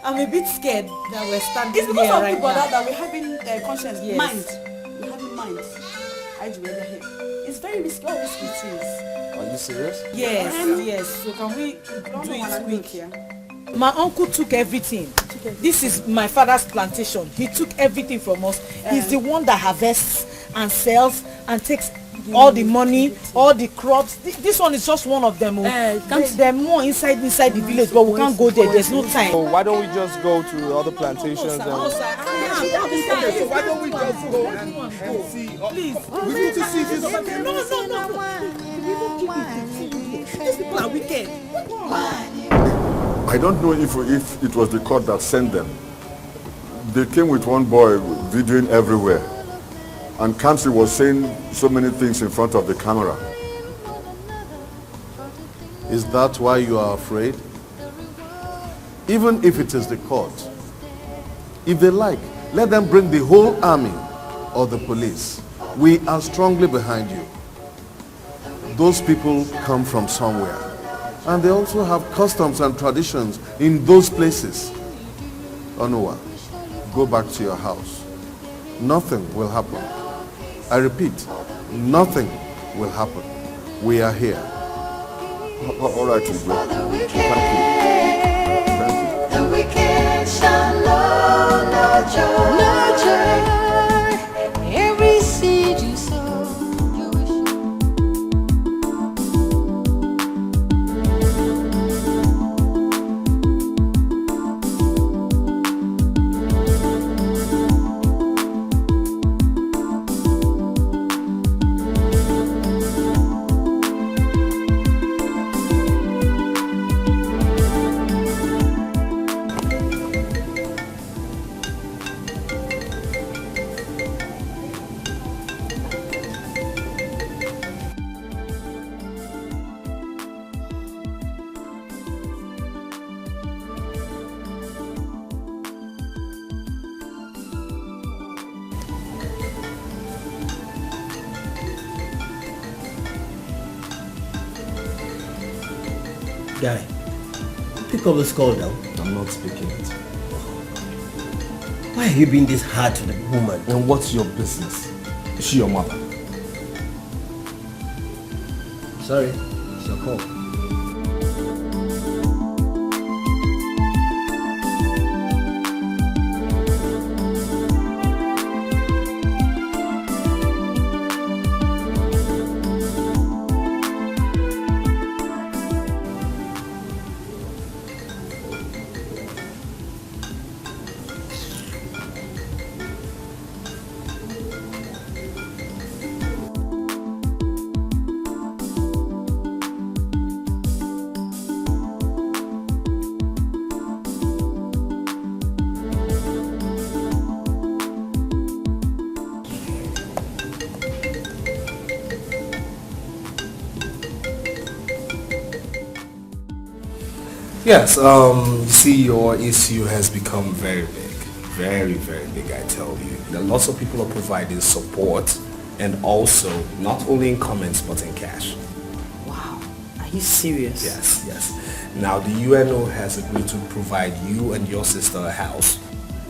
I'm a bit scared that we're standing here right now. It's because of people that we're having conscience, mind. We're having minds. It's very risky. How risky it is. Are you serious? Yes. So can we do it quick here? My uncle took everything. This is my father's plantation. He took everything from us. He's the one that harvests and sells and takes all the money, all the crops. This one is just one of them. They're more inside the village, but we can't go there. There's no time. So why don't we just go to other plantations and... So why don't we just go and see? Please. We need to see this. No. These people are wicked. I don't know if it was the court that sent them. They came with one boy videoing everywhere. And Kamsi was saying so many things in front of the camera. Is that why you are afraid? Even if it is the court, if they like, let them bring the whole army or the police. We are strongly behind you. Those people come from somewhere. And they also have customs and traditions in those places. Onuwa, go back to your house. Nothing will happen. I repeat, nothing will happen. We are here. All right, Igwe. Thank you. The wicked shall know no joy. Every seed you sow. Guy, pick up this call now. I'm not speaking it. Why are you being this hard to the woman? And what's your business? Is she your mother? Sorry, it's your call. Yes, you see, your issue has become very big. Very, very big, I tell you. There are lots of people are providing support, and also not only in comments but in cash. Wow, are you serious? Yes. Now the UNO has agreed to provide you and your sister a house.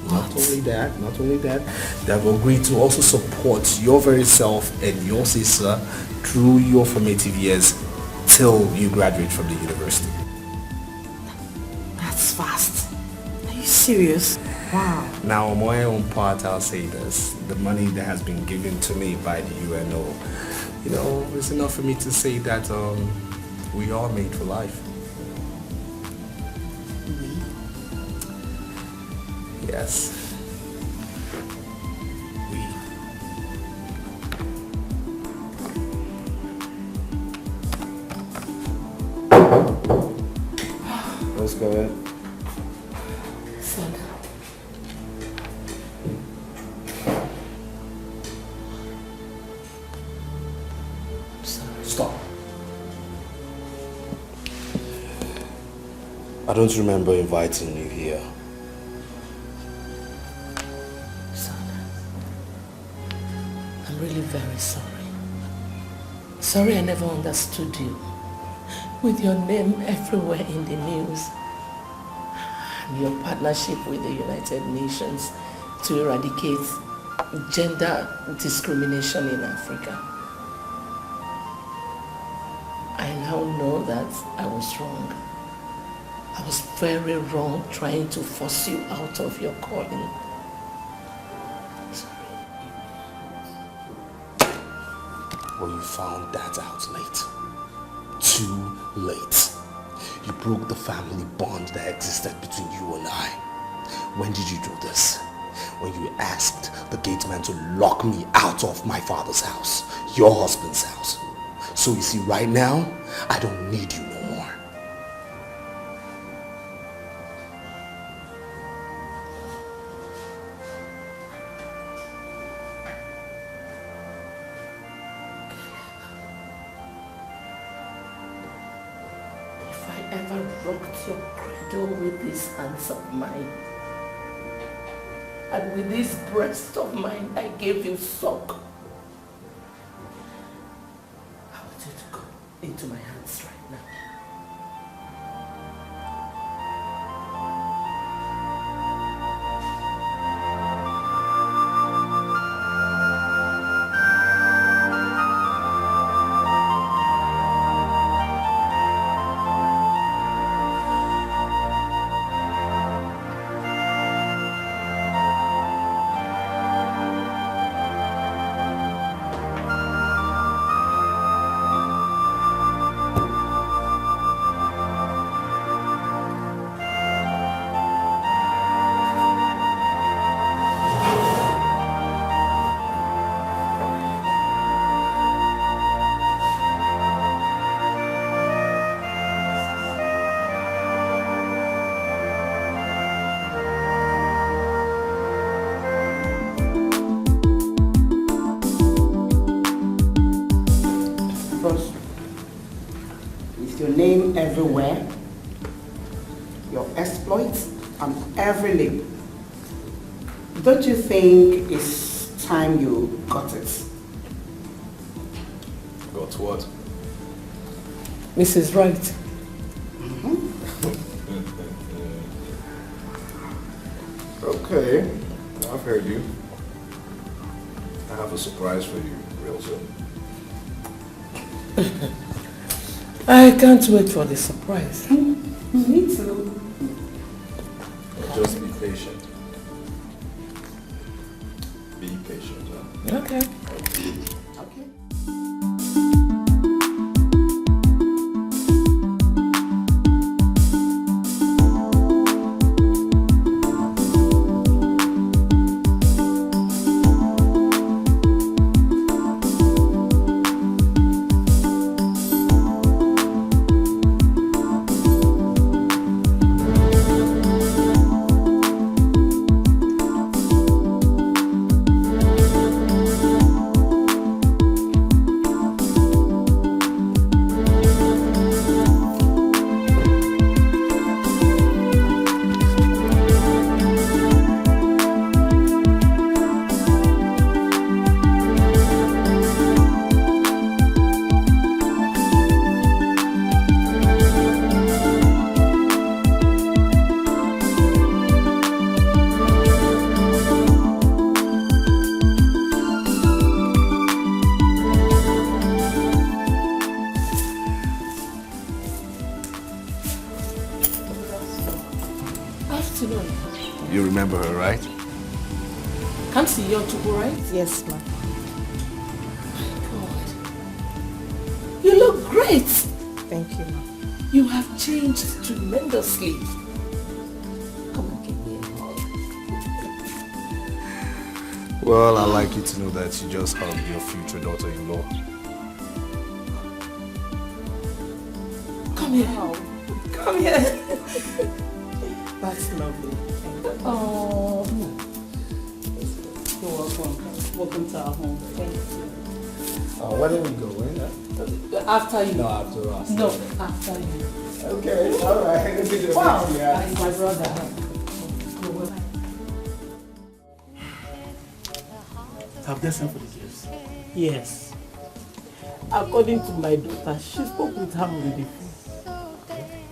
Not only that, they have agreed to also support your very self and your sister through your formative years till you graduate from the university. That's fast. Are you serious? Wow. Now on my own part, I'll say this. The money that has been given to me by the UNO, it's enough for me to say that we are made for life. Yes. Let's go ahead. Son. Stop. I don't remember inviting you here. I'm really very sorry. Sorry I never understood you. With your name everywhere in the news. And your partnership with the United Nations to eradicate gender discrimination in Africa. I now know that I was wrong. I was very wrong trying to force you out of your calling. Well, you found that out late. Too late. You broke the family bond that existed between you and I. When did you do this? When you asked the gateman to lock me out of my father's house, your husband's house. So you see, right now, I don't need you no more. If I ever rocked your cradle with these hands of mine, and with this breast of mine I gave you suck, I want you to go into my hands right now. Name everywhere, your exploits on every lip. Don't you think it's time you got it? Got what? Mrs. Wright. Okay, I've heard you. I have a surprise for you real soon. I can't wait for the surprise. Me too. Just be patient. Be patient, huh? Okay. afternoon. You remember her, right? Chioma Chukwuka, right? Yes, ma'am. You look great. Thank you, ma'am. You have changed tremendously. Come and give me a hug. Well, I'd like you to know that you just hugged your future daughter-in-law. Come here. Come here. That's lovely. Thank you. Oh. You're welcome. Welcome to our home. Thank you. Where did we go? After you. No, after us. No, after you. Okay, all right. Wow, that's my brother. Have they sent for the gifts? Yes. According to my daughter, she spoke with her on the phone.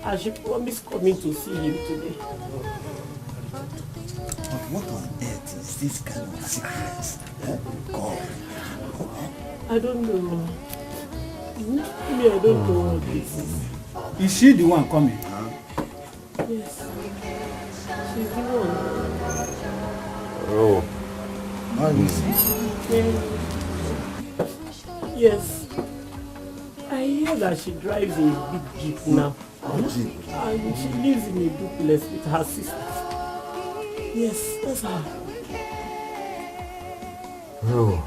And she promised coming to see him today. But what on earth is this kind of sickness? God. I don't know. Me, I don't know what this is. Is she the one coming? Yes. She's the one. Oh. Yes. I hear that she drives a big jeep now. And she lives in a duplex with her sister. Yes, that's her. Oh.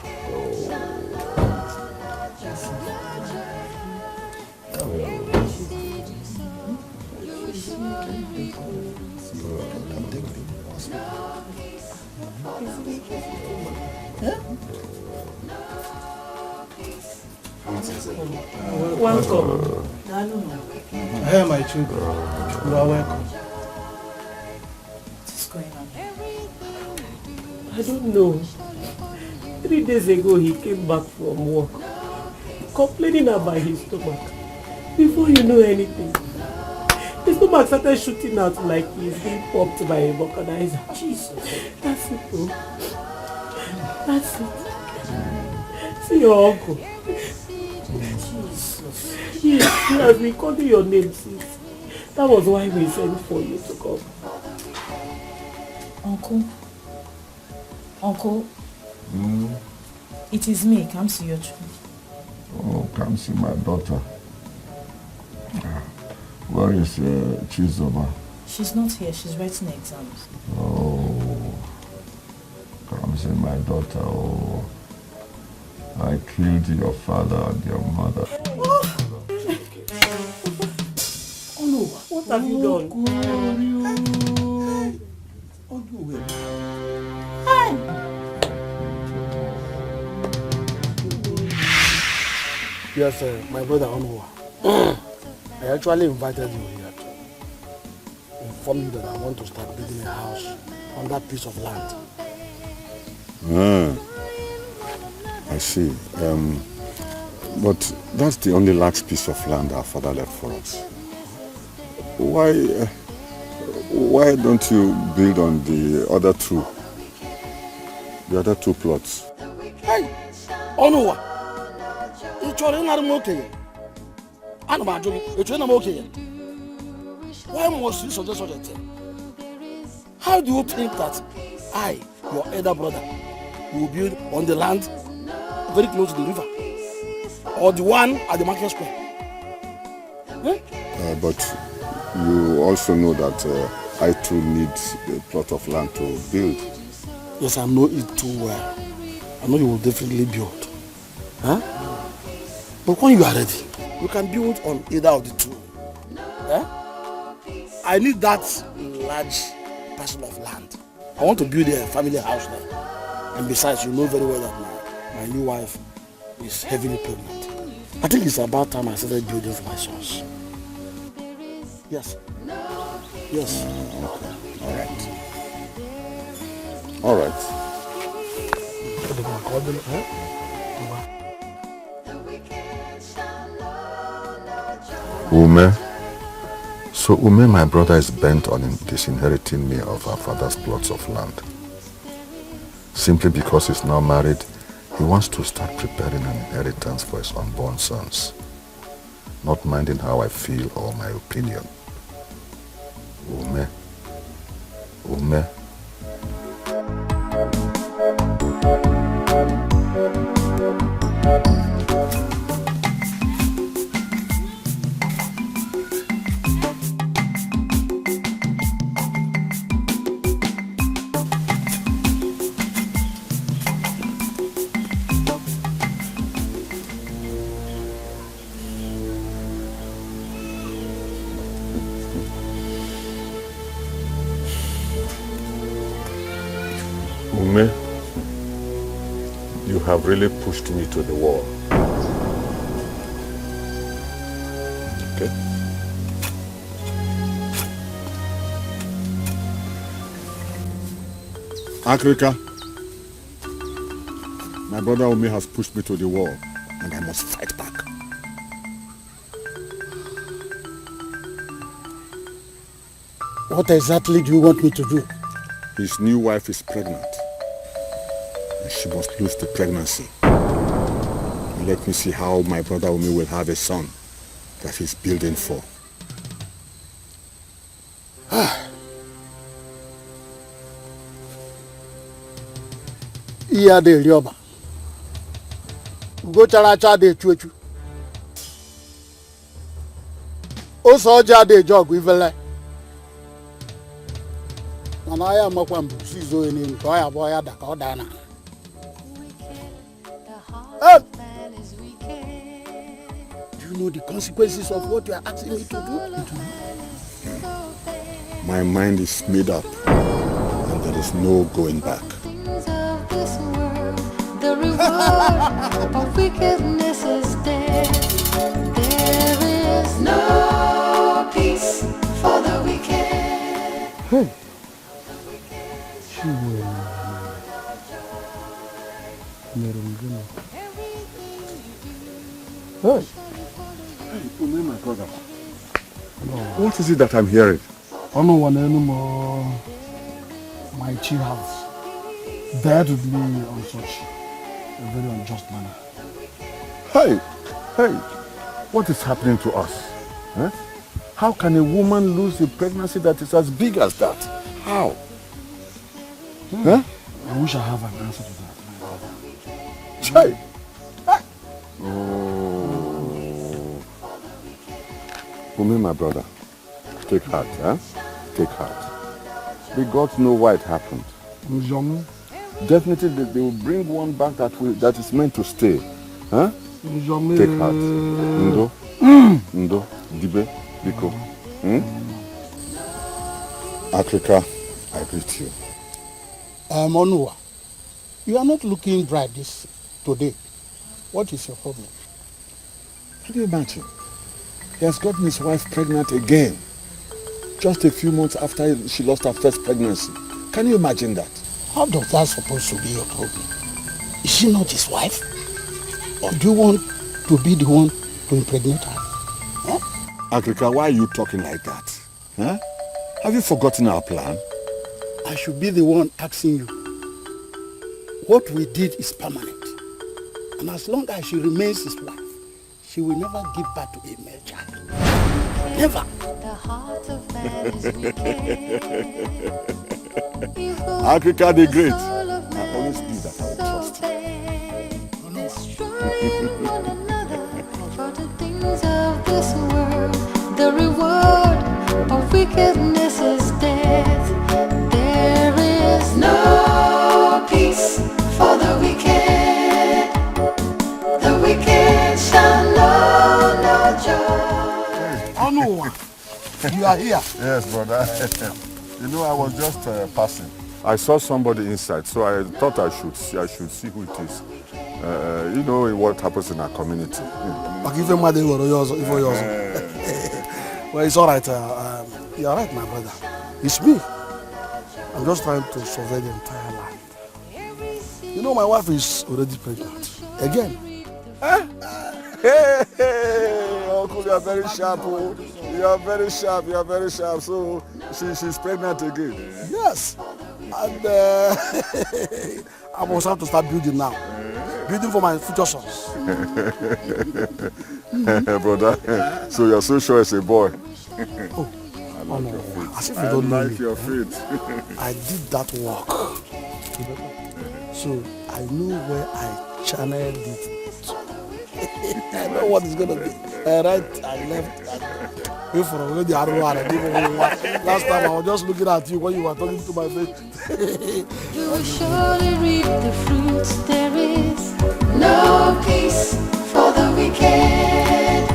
Welcome. Hey, my children. You are welcome. What is going on? I don't know. 3 days ago, he came back from work, complaining about his stomach. Before you know anything, his stomach started shooting out like he's being popped by a vulcanizer. Jesus. That's it, bro. That's it. See your uncle. He has been calling your name since. That was why we sent for you to come. Uncle, it is me, Kamsi Yochu. Oh, come see my daughter. Where is Chizoba? She's not here, she's writing exams. Oh, come see my daughter. Oh, I killed your father and your mother. Oh no, what have you done? Yes, my brother Onuwa. I actually invited you here to inform you that I want to start building a house on that piece of land. I see. But that's the only last piece of land our father left for us. Why don't you build on the other two plots? Hey, Onuwa, it's your okay. Why must you suggest such a thing? How do you think that I, your elder brother, will build on the land very close to the river? Or the one at the market square? But you also know that I too need a plot of land to build. Yes, I know it too well. I know you will definitely build. Huh? But when you are ready, you can build on either of the two. I need that large parcel of land. I want to build a family house there. And besides, you know very well that my new wife is heavily pregnant. I think it's about time I started building for my sons. Yes. Yes. Okay. All right. Ume. So Ume, my brother, is bent on disinheriting me of our father's plots of land. Simply because he's now married, he wants to start preparing an inheritance for his unborn sons, not minding how I feel or my opinion. Ume, Ume. Ume, you have really pushed me to the wall. Okay? Africa, my brother Ume has pushed me to the wall and I must fight back. What exactly do you want me to do? His new wife is pregnant. And she must lose the pregnancy. And let me see how my brother Ume will have a son that he's building for. Iya de rioba. Ugo characha de chuechu. Osoja de jog ivele. Mana ya makwa mbusi zo eni nto ya boya da ka odana. Do you know the consequences of what you are asking me to do? My mind is made up and there is no going back. The reward of wickedness is dead. There is no peace for the wicked. Hey. Hey, Ume, my brother. What is it that I'm hearing? I don't want anymore. My chief house dared with me on such a very unjust manner. Hey, what is happening to us? Huh? How can a woman lose a pregnancy that is as big as that? How? Huh? I wish I have an answer to that, my brother. Hey. Oh. Ume, my brother, take heart, huh? Take heart. The gods know why it happened. Definitely they will bring one back that is meant to stay. Huh? Take heart. Ndo? Ndo? Dibe? Biko? Africa, I greet you. Onua, you are not looking bright today. What is your problem? Can you imagine? He has gotten his wife pregnant again. Just a few months after she lost her first pregnancy. Can you imagine that? How does that supposed to be your problem? Is she not his wife? Or do you want to be the one to impregnate her? Huh? Africa, why are you talking like that? Huh? Have you forgotten our plan? I should be the one asking you. What we did is permanent. And as long as she remains his wife, she will never give birth to a male child. Never. The heart of man is wicked. Africa the Great. I always knew that I would trust you. Destroying one another for the things of this world. The reward of wickedness is death. There is no peace for the wicked. The wicked shall know no joy. Onua, you are here. Yes, brother. You know, I was just passing. I saw somebody inside, so I thought I should see who it is. You know what happens in our community. Well, it's all right. You're right, my brother. It's me. I'm just trying to survey the entire land. You know, my wife is already pregnant. Again. Hey, Uncle, you are very sharp. Oh. You are very sharp. So she's pregnant again. Yes. And I must have to start building now. Building for my future sons. Brother, so you're so sure it's a boy. Oh, Oh no, as if you I don't know like me. your feet. I did that work. So I know where I channeled it. I know what it's gonna be. Right, I left. Wait for already. I don't know. I didn't even know. Last time I was just looking at you when you were talking to my face. You will surely reap the fruits. There is no peace for the wicked.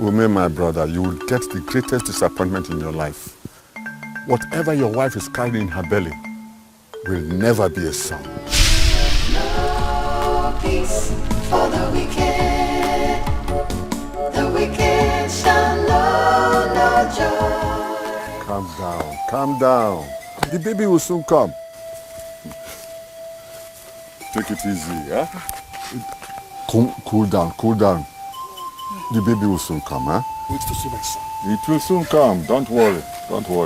Ume, my brother, you will get the greatest disappointment in your life. Whatever your wife is carrying in her belly will never be a son. No peace for the wicked. The wicked shall know no joy. Calm down. The baby will soon come. Take it easy, eh? Cool down. The baby will soon come, huh? Wait to see my son. It will soon come. Don't worry,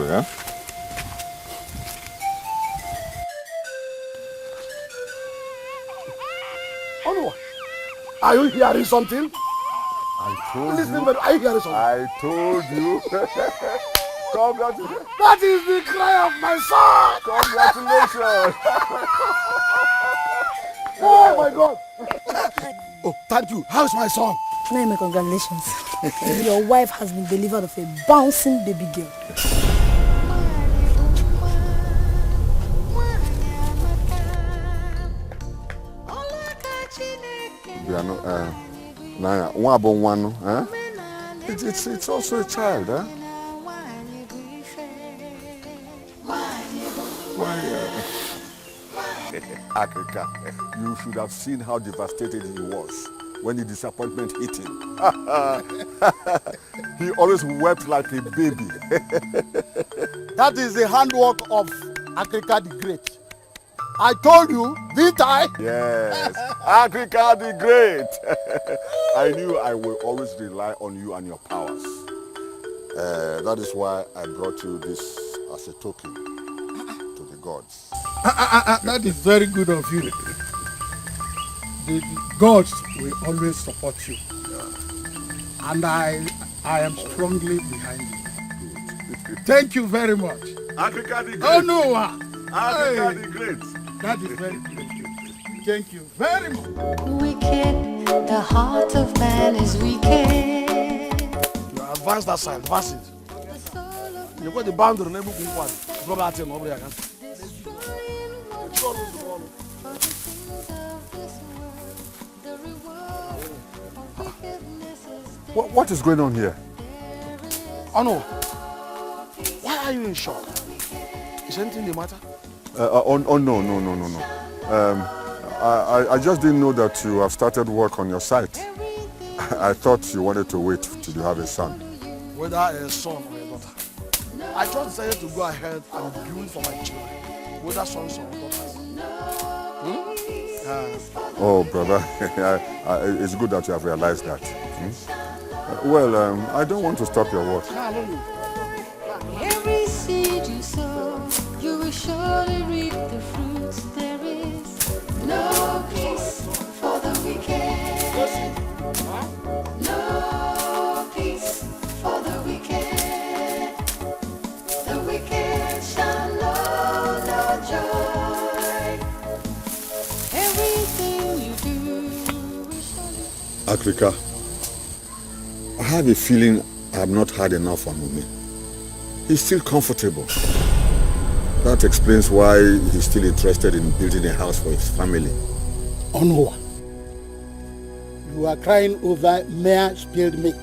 eh? Oh no. Are you hearing something? I told Listen, you. but are you hearing something? I told you. Congratulations. That is the cry of my son. Congratulations. Oh my God. Oh, thank you. How's my son? Naime, congratulations. Your wife has been delivered of a bouncing baby girl. We are not, one, huh? It's also a child, huh? Africa, you should have seen how devastated he was when the disappointment hit him. He always wept like a baby. That is the handwork of Africa the Great. I told you, didn't I? Yes, Africa the Great. I knew I will always rely on you and your powers. That is why I brought you this as a token to the gods. That is very good of you. The gods will always support you. And I am strongly behind you. Thank you very much. Africa the Great. Oh no! Africa the Great. That is very good. Thank you very much. Wicked, the heart of man is wicked. You advance that side, advance it. You got the boundary, never go one. Drop that thing over there. What is going on here? Oh no. Why are you in shock? Is anything the matter? No. I just didn't know that you have started work on your site. I thought you wanted to wait till you have a son. Whether a son or a daughter. I just decided to go ahead and build for my children. Whether sons or daughters. Oh, brother, it's good that you have realized that. Well, I don't want to stop your work. Every seed you sow, you will surely reap the fruits. There is no peace for the wicked. No peace for the wicked. The wicked shall know no joy. Everything you do will surely... Africa, I have a feeling I have not had enough from Umi. He's still comfortable. That explains why he's still interested in building a house for his family. Onwa, you are crying over mere spilled milk.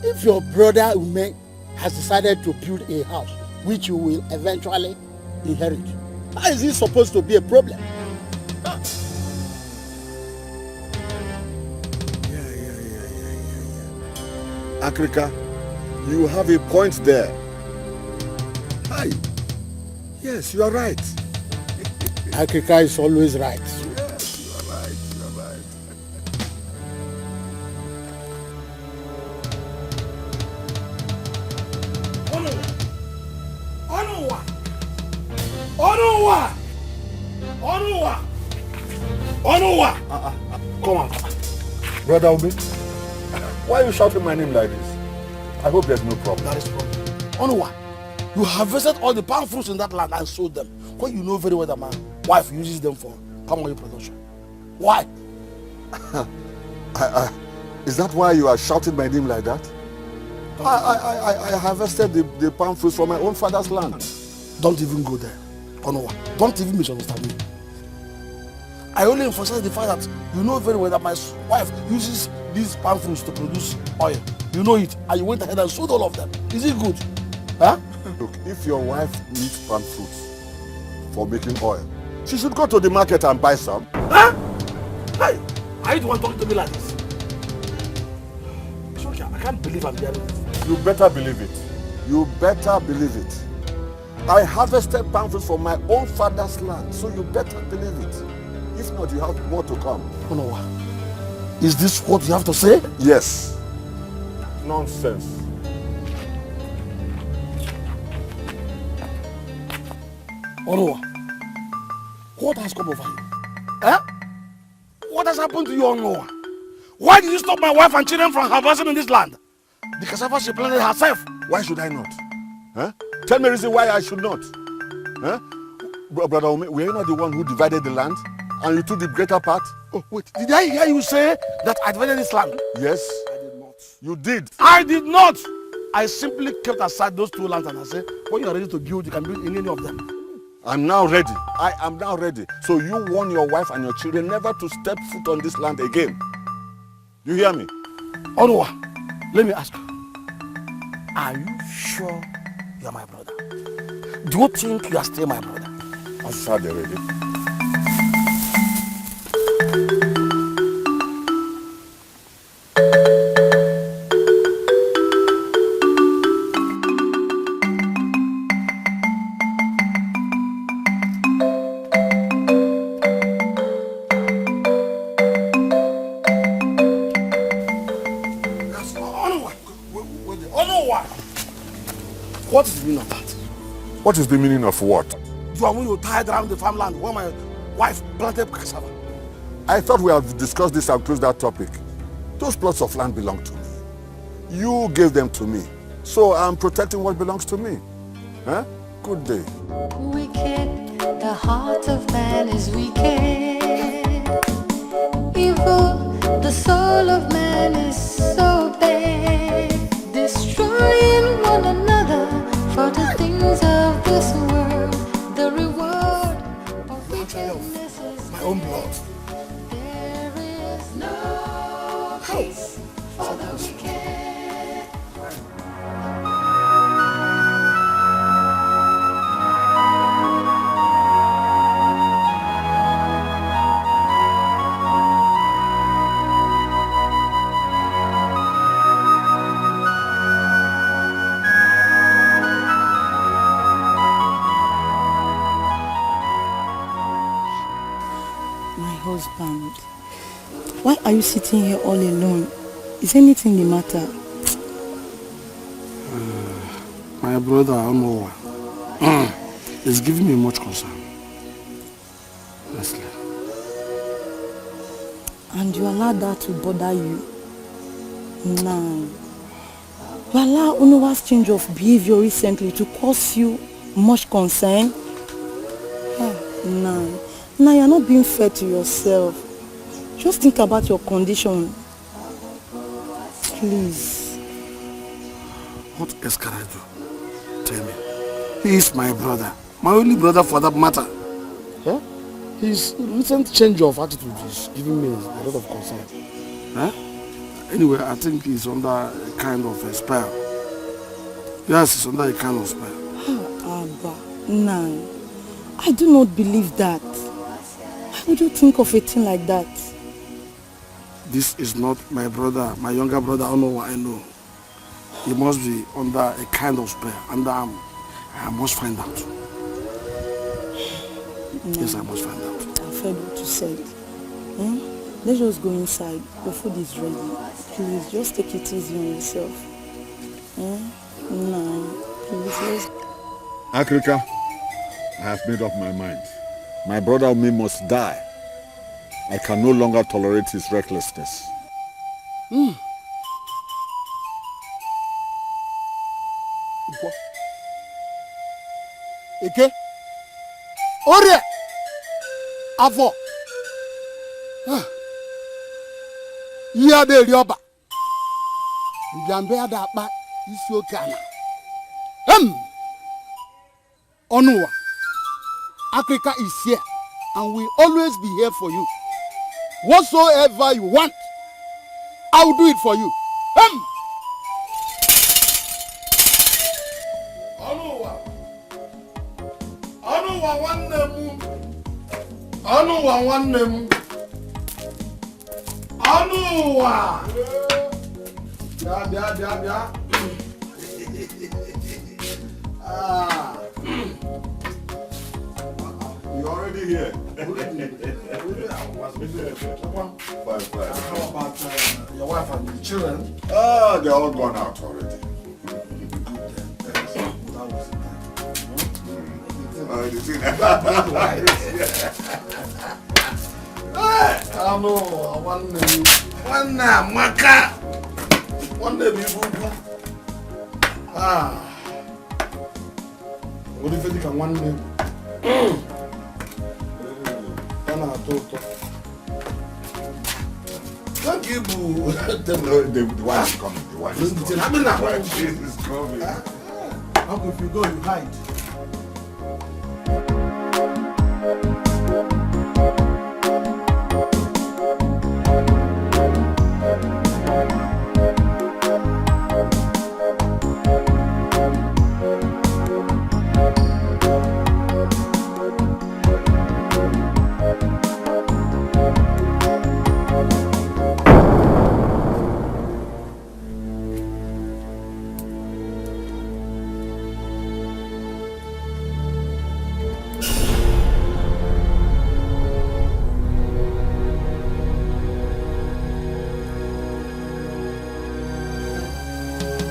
If your brother Ume has decided to build a house which you will eventually inherit, how is it supposed to be a problem? Africa, you have a point there. Hi. Yes, you are right. Africa is always right. Yes, you are right. Onwa. Onuwa! Come on. Brother Obi, why are you shouting my name like this? I hope there's no problem. That is problem. Onuwa, you harvested all the palm fruits in that land and sold them. When you know very well that my wife uses them for palm oil production. Why? Is that why you are shouting my name like that? I harvested the palm fruits from my own father's land. Don't even go there. Onuwa, don't even misunderstand me. I only emphasize the fact that you know very well that my wife uses these palm fruits to produce oil. You know it, and you went ahead and sold all of them. Is it good? Huh? Look, if your wife needs palm fruits for making oil, she should go to the market and buy some. Huh? Hey, are you the one talking to me like this? It's okay, I can't believe I'm hearing this. You better believe it. You better believe it. I harvested palm fruits from my own father's land, so you better believe it. If not, you have more to come. Onuwa, is this what you have to say? Yes. Nonsense. Onuwa, what has come over you? Eh? What has happened to you, Onuwa? Why did you stop my wife and children from harvesting in this land? The cassava she planted herself. Why should I not? Huh? Tell me a reason why I should not. Huh? Brother Ome, were you not the one who divided the land? And you took the greater part? Oh, wait. Did I hear you say that I divided this land? Yes. I did not. You did. I did not. I simply kept aside those two lands and I said, when you are ready to build, you can build in any of them. I'm now ready. I am now ready. So you warn your wife and your children never to step foot on this land again. You hear me? Onuwa, let me ask you. Are you sure you are my brother? Do you think you are still my brother? I'm sad already. What is the meaning of that? What is the meaning of what? You are when you tied around the farmland where my wife planted cassava. I thought we had discussed this and closed that topic. Those plots of land belong to me. You gave them to me. So I'm protecting what belongs to me. Huh? Good day. Wicked, the heart of man is wicked. Evil, the soul of man is so bad. Destroying one another for the things of this world. The reward of wickedness is my own blood. There is no peace for the wicked. Husband, why are you sitting here all alone? Is anything the matter? My brother Onuwa is giving me much concern. Honestly. And you allow that to bother you? No. You allow Onuwa's change of behavior recently to cause you much concern? No. Now you're not being fair to yourself. Just think about your condition. Please. What else can I do? Tell me. He is my brother. My only brother for that matter. Huh? His recent change of attitude is giving me a lot of concern. Huh? Anyway, I think he's under a kind of a spell. Yes, he's under a kind of spell. Abba, no. I do not believe that. Why would you think of a thing like that? This is not my brother, my younger brother. I don't know what I know. He must be under a kind of spell, and I must find out. No. Yes, I must find out. I've heard what you said. Let's just go inside. The food is ready. Please, just take it easy on yourself. No, please, let's... Africa, I have made up my mind. My brother Omi must die. I can no longer tolerate his recklessness. Eke, Orie, Avo, ihe bụ eri ọba, mbịambịa ada akpa isi oke ala. Ọnụwa, Africa is here and will always be here for you. Whatsoever you want, I will do it for you. Ọnụwa nwanne m. Ọnụwa nwanne m. Ọnụwa. Bịa. You're already here. Fine. How about your wife and the children? They're all gone out already. You see that? Nwanne amaka. Nwanne bụ ibu ugwu. What if you can one name? Thank you, boo. The wife is coming. The wife is coming. The wife is coming. How if you go, you hide?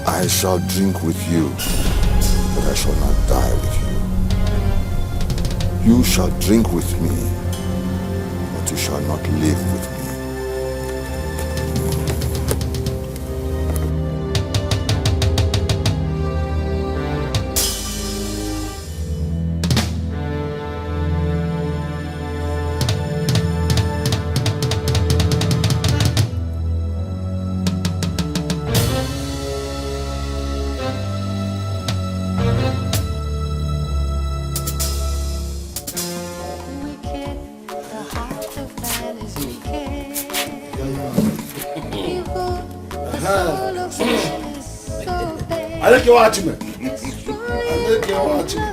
I shall drink with you, but I shall not die with you. You shall drink with me, but you shall not live with me. I think you're watching me. I think you're watching me.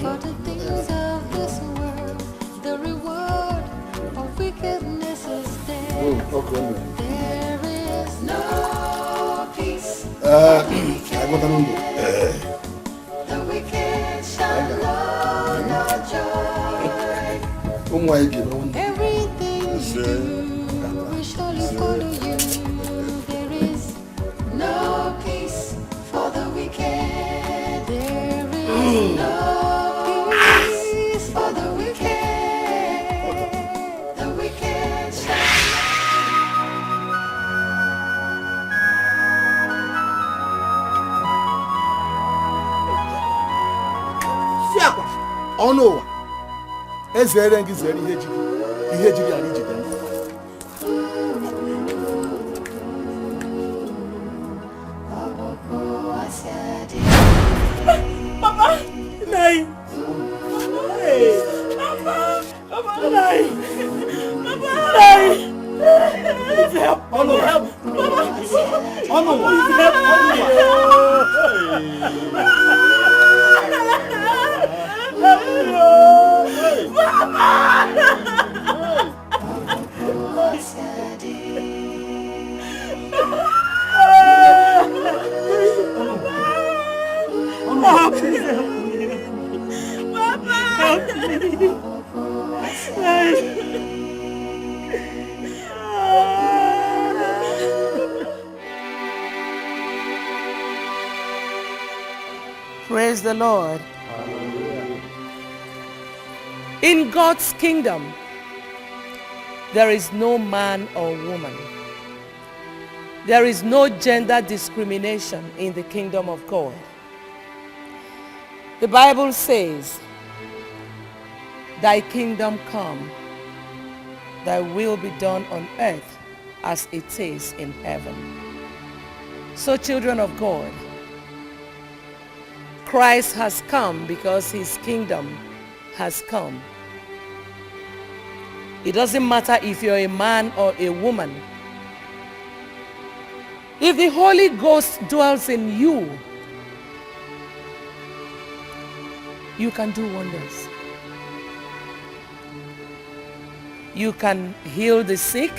For the things of this world, the reward of wickedness is there. There is no peace. I got a number. The wicked shall know no joy. Everything you do will surely follow you. There is no peace for the wicked. There is no peace for the wicked. The wicked shall. Fiakwa, ọnụ ụwa, ezere gị zere ihe jiri ara ijide ndụ. Papa, nai. Hey, Papa, nai. Papa, nai. Please help. Help. Papa. Please Praise the Lord. In God's kingdom, there is no man or woman. There is no gender discrimination in the kingdom of God. The Bible says, thy kingdom come, thy will be done on earth as it is in heaven. So children of God, Christ has come because his kingdom has come. It doesn't matter if you're a man or a woman. If the Holy Ghost dwells in you, you can do wonders. You can heal the sick,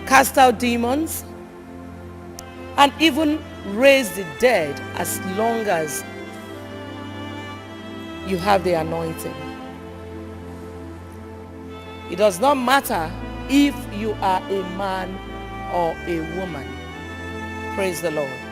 cast out demons, and even raise the dead as long as you have the anointing. It does not matter if you are a man or a woman. Praise the Lord.